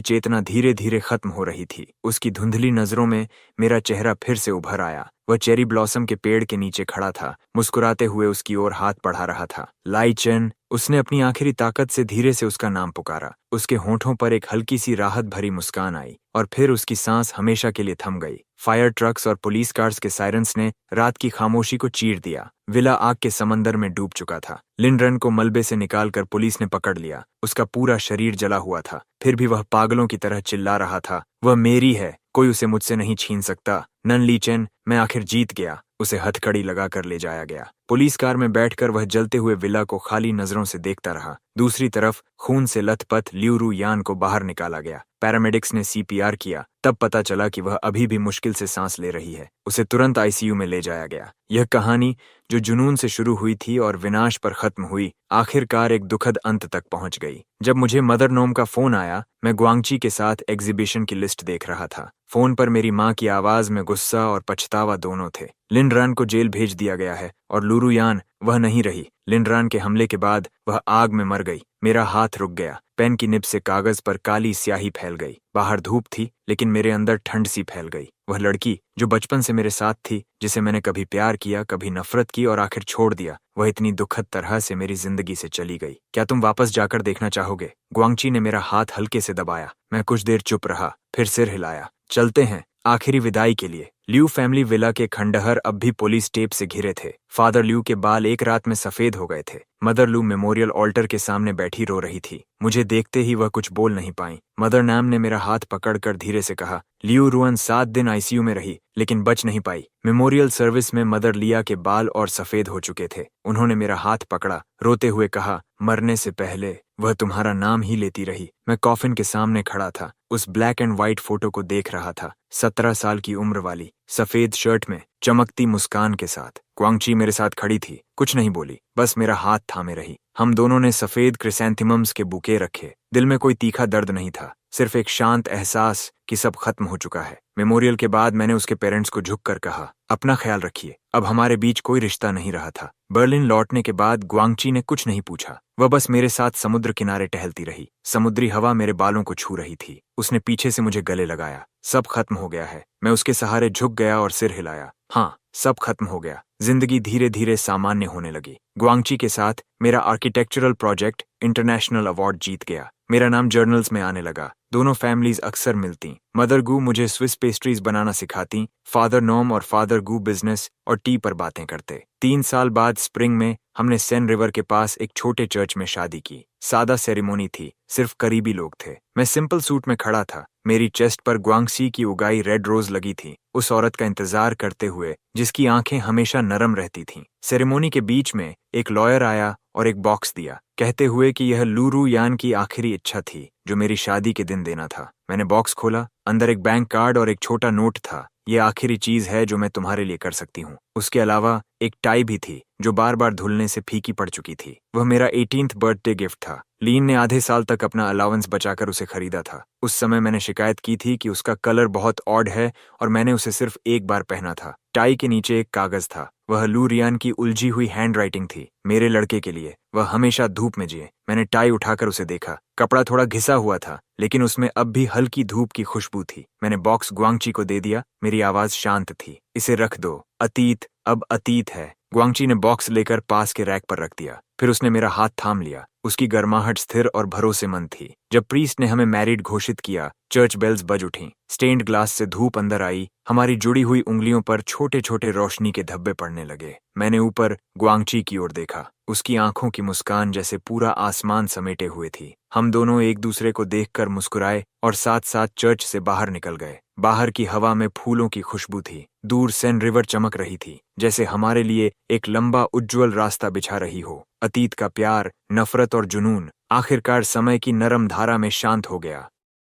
चेतना धीरे धीरे खत्म हो रही थी। उसकी धुंधली नजरों में मेरा चेहरा फिर से उभर आया। वह चेरी ब्लॉसम के पेड़ के नीचे खड़ा था, मुस्कुराते हुए उसकी ओर हाथ बढ़ा रहा था। लाई चेन, उसने अपनी आखिरी ताकत से धीरे से उसका नाम पुकारा। उसके होंठों पर एक हल्की सी राहत भरी मुस्कान आई और फिर उसकी सांस हमेशा के लिए थम गई। फायर ट्रक्स और पुलिस कार्स के सायरन्स ने रात की खामोशी को चीर दिया। विला आग के समंदर में डूब चुका था। लिन रैन को मलबे से निकालकर पुलिस ने पकड़ लिया। उसका पूरा शरीर जला हुआ था, फिर भी वह पागलों की तरह चिल्ला रहा था, वह मेरी है, कोई उसे मुझसे नहीं छीन सकता। नन ली चेन, मैं आखिर जीत गया। उसे हथकड़ी लगाकर ले जाया गया। पुलिस कार में बैठकर वह जलते हुए विला को खाली नजरों से देखता रहा। दूसरी तरफ खून से लथपथ लियू रुयान को बाहर निकाला गया। पैरामेडिक्स ने सीपीआर किया। तब पता चला कि वह अभी भी मुश्किल से सांस ले रही है। उसे तुरंत आईसीयू में ले जाया गया। यह कहानी जो जुनून से शुरू हुई थी और विनाश पर खत्म हुई, आखिरकार एक दुखद अंत तक पहुंच गई। जब मुझे मदर नोम का फोन आया, मैं ग्वांगची के साथ एग्जीबिशन की लिस्ट देख रहा था। फोन पर मेरी माँ की आवाज में गुस्सा और पछतावा दोनों थे। लिन रैन को जेल भेज दिया गया है और लुरुयान, वह नहीं रही। लिन रैन के हमले के बाद वह आग में मर गई। मेरा हाथ रुक गया। पेन की निब से कागज पर काली स्याही फैल गई। बाहर धूप थी, लेकिन मेरे अंदर ठंड सी फैल गई। वह लड़की जो बचपन से मेरे साथ थी, जिसे मैंने कभी प्यार किया, कभी नफरत की और आखिर छोड़ दिया, वह इतनी दुखद तरह से मेरी जिंदगी से चली गई। क्या तुम वापस जाकर देखना चाहोगे? ग्वांगची ने मेरा हाथ हल्के से दबाया। मैं कुछ देर चुप रहा, फिर सिर हिलाया। चलते हैं, आखिरी विदाई के लिए। लियू फैमिली विला के खंडहर अब भी पुलिस टेप से घिरे थे। फादर लियू के बाल एक रात में सफेद हो गए थे। मदर लू मेमोरियल ऑल्टर के सामने बैठी रो रही थी। मुझे देखते ही वह कुछ बोल नहीं पाई। मदर नाम ने मेरा हाथ पकड़कर धीरे से कहा, लियू रुअन 7 दिन आईसीयू में रही, लेकिन बच नहीं पाई। मेमोरियल सर्विस में मदर लिया के बाल और सफेद हो चुके थे। उन्होंने मेरा हाथ पकड़ा, रोते हुए कहा, मरने से पहले वह तुम्हारा नाम ही लेती रही। मैं कॉफिन के सामने खड़ा था, उस ब्लैक एंड व्हाइट फोटो को देख रहा था। 17 साल की उम्र वाली, सफेद शर्ट में, चमकती मुस्कान के साथ। ग्वांगची मेरे साथ खड़ी थी, कुछ नहीं बोली, बस मेरा हाथ थामे रही। हम दोनों ने सफेद क्रिसैंथेमम्स के बुके रखे। दिल में कोई तीखा दर्द नहीं था, सिर्फ एक शांत एहसास कि सब खत्म हो चुका है। मेमोरियल के बाद मैंने उसके पेरेंट्स को झुककर कहा, अपना ख्याल रखिए। अब हमारे बीच कोई रिश्ता नहीं रहा था। बर्लिन लौटने के बाद ग्वांगची ने कुछ नहीं पूछा। वह बस मेरे साथ समुद्र किनारे टहलती रही। समुद्री हवा मेरे बालों को छू रही थी। उसने पीछे से मुझे गले लगाया। सब खत्म हो गया है। मैं उसके सहारे झुक गया और सिर हिलाया। हाँ, सब खत्म हो गया। जिंदगी धीरे धीरे सामान्य होने लगी। ग्वांगची के साथ मेरा आर्किटेक्चरल प्रोजेक्ट इंटरनेशनल अवार्ड जीत गया। मेरा नाम जर्नल्स में आने लगा। दोनों फैमिलीज अक्सर मिलती। मदर गू मुझे स्विस पेस्ट्रीज बनाना सिखाती। फादर नोम और फादर गू बिजनेस और टी पर बातें करते। 3 साल बाद स्प्रिंग में हमने सेन रिवर के पास एक छोटे चर्च में शादी की। सादा सेरेमोनी थी, सिर्फ करीबी लोग थे। मैं सिंपल सूट में खड़ा था। मेरी चेस्ट पर ग्वांगसी की उगाई रेड रोज लगी थी, उस औरत का इंतजार करते हुए जिसकी आंखें हमेशा नरम रहती थीं। सेरेमोनी के बीच में एक लॉयर आया और एक बॉक्स दिया, कहते हुए कि यह लूरू यान की आखिरी इच्छा थी जो मेरी शादी के दिन देना था। मैंने बॉक्स खोला। अंदर एक बैंक कार्ड और एक छोटा नोट था। ये आखिरी चीज है जो मैं तुम्हारे लिए कर सकती हूँ। उसके अलावा एक टाई भी थी जो बार बार धुलने से फीकी पड़ चुकी थी। वह मेरा 18th बर्थडे गिफ्ट था। लीन ने आधे साल तक अपना अलाउंस बचाकर उसे खरीदा था। उस समय मैंने शिकायत की थी कि उसका कलर बहुत ऑड है और मैंने उसे सिर्फ एक बार पहना था। टाई के नीचे एक कागज था। वह लू रियान की उलझी हुई हैंडराइटिंग थी, मेरे लड़के के लिए। वह हमेशा धूप में जिए। मैंने टाई उठाकर उसे देखा। कपड़ा थोड़ा घिसा हुआ था, लेकिन उसमें अब भी हल्की धूप की खुशबू थी। मैंने बॉक्स ग्वांगची को दे दिया। मेरी आवाज शांत थी, इसे रख दो। अतीत अब अतीत है। ग्वांगची ने बॉक्स लेकर पास के रैक पर रख दिया। फिर उसने मेरा हाथ थाम लिया। उसकी गर्माहट स्थिर और भरोसेमंद थी। जब प्रीस्ट ने हमें मैरिड घोषित किया, चर्च बेल्स बज उठीं। स्टेन्ड ग्लास से धूप अंदर आई। हमारी जुड़ी हुई उंगलियों पर छोटे छोटे रोशनी के धब्बे पड़ने लगे। मैंने ऊपर ग्वांगची की ओर देखा। उसकी आंखों की मुस्कान जैसे पूरा आसमान समेटे हुए थी। हम दोनों एक दूसरे को देखकर मुस्कुराए और साथ साथ चर्च से बाहर निकल गए। बाहर की हवा में फूलों की खुशबू थी। दूर सेन रिवर चमक रही थी, जैसे हमारे लिए एक लंबा उज्ज्वल रास्ता बिछा रही हो। अतीत का प्यार, नफरत और जुनून आखिरकार समय की नरम धारा में शांत हो गया।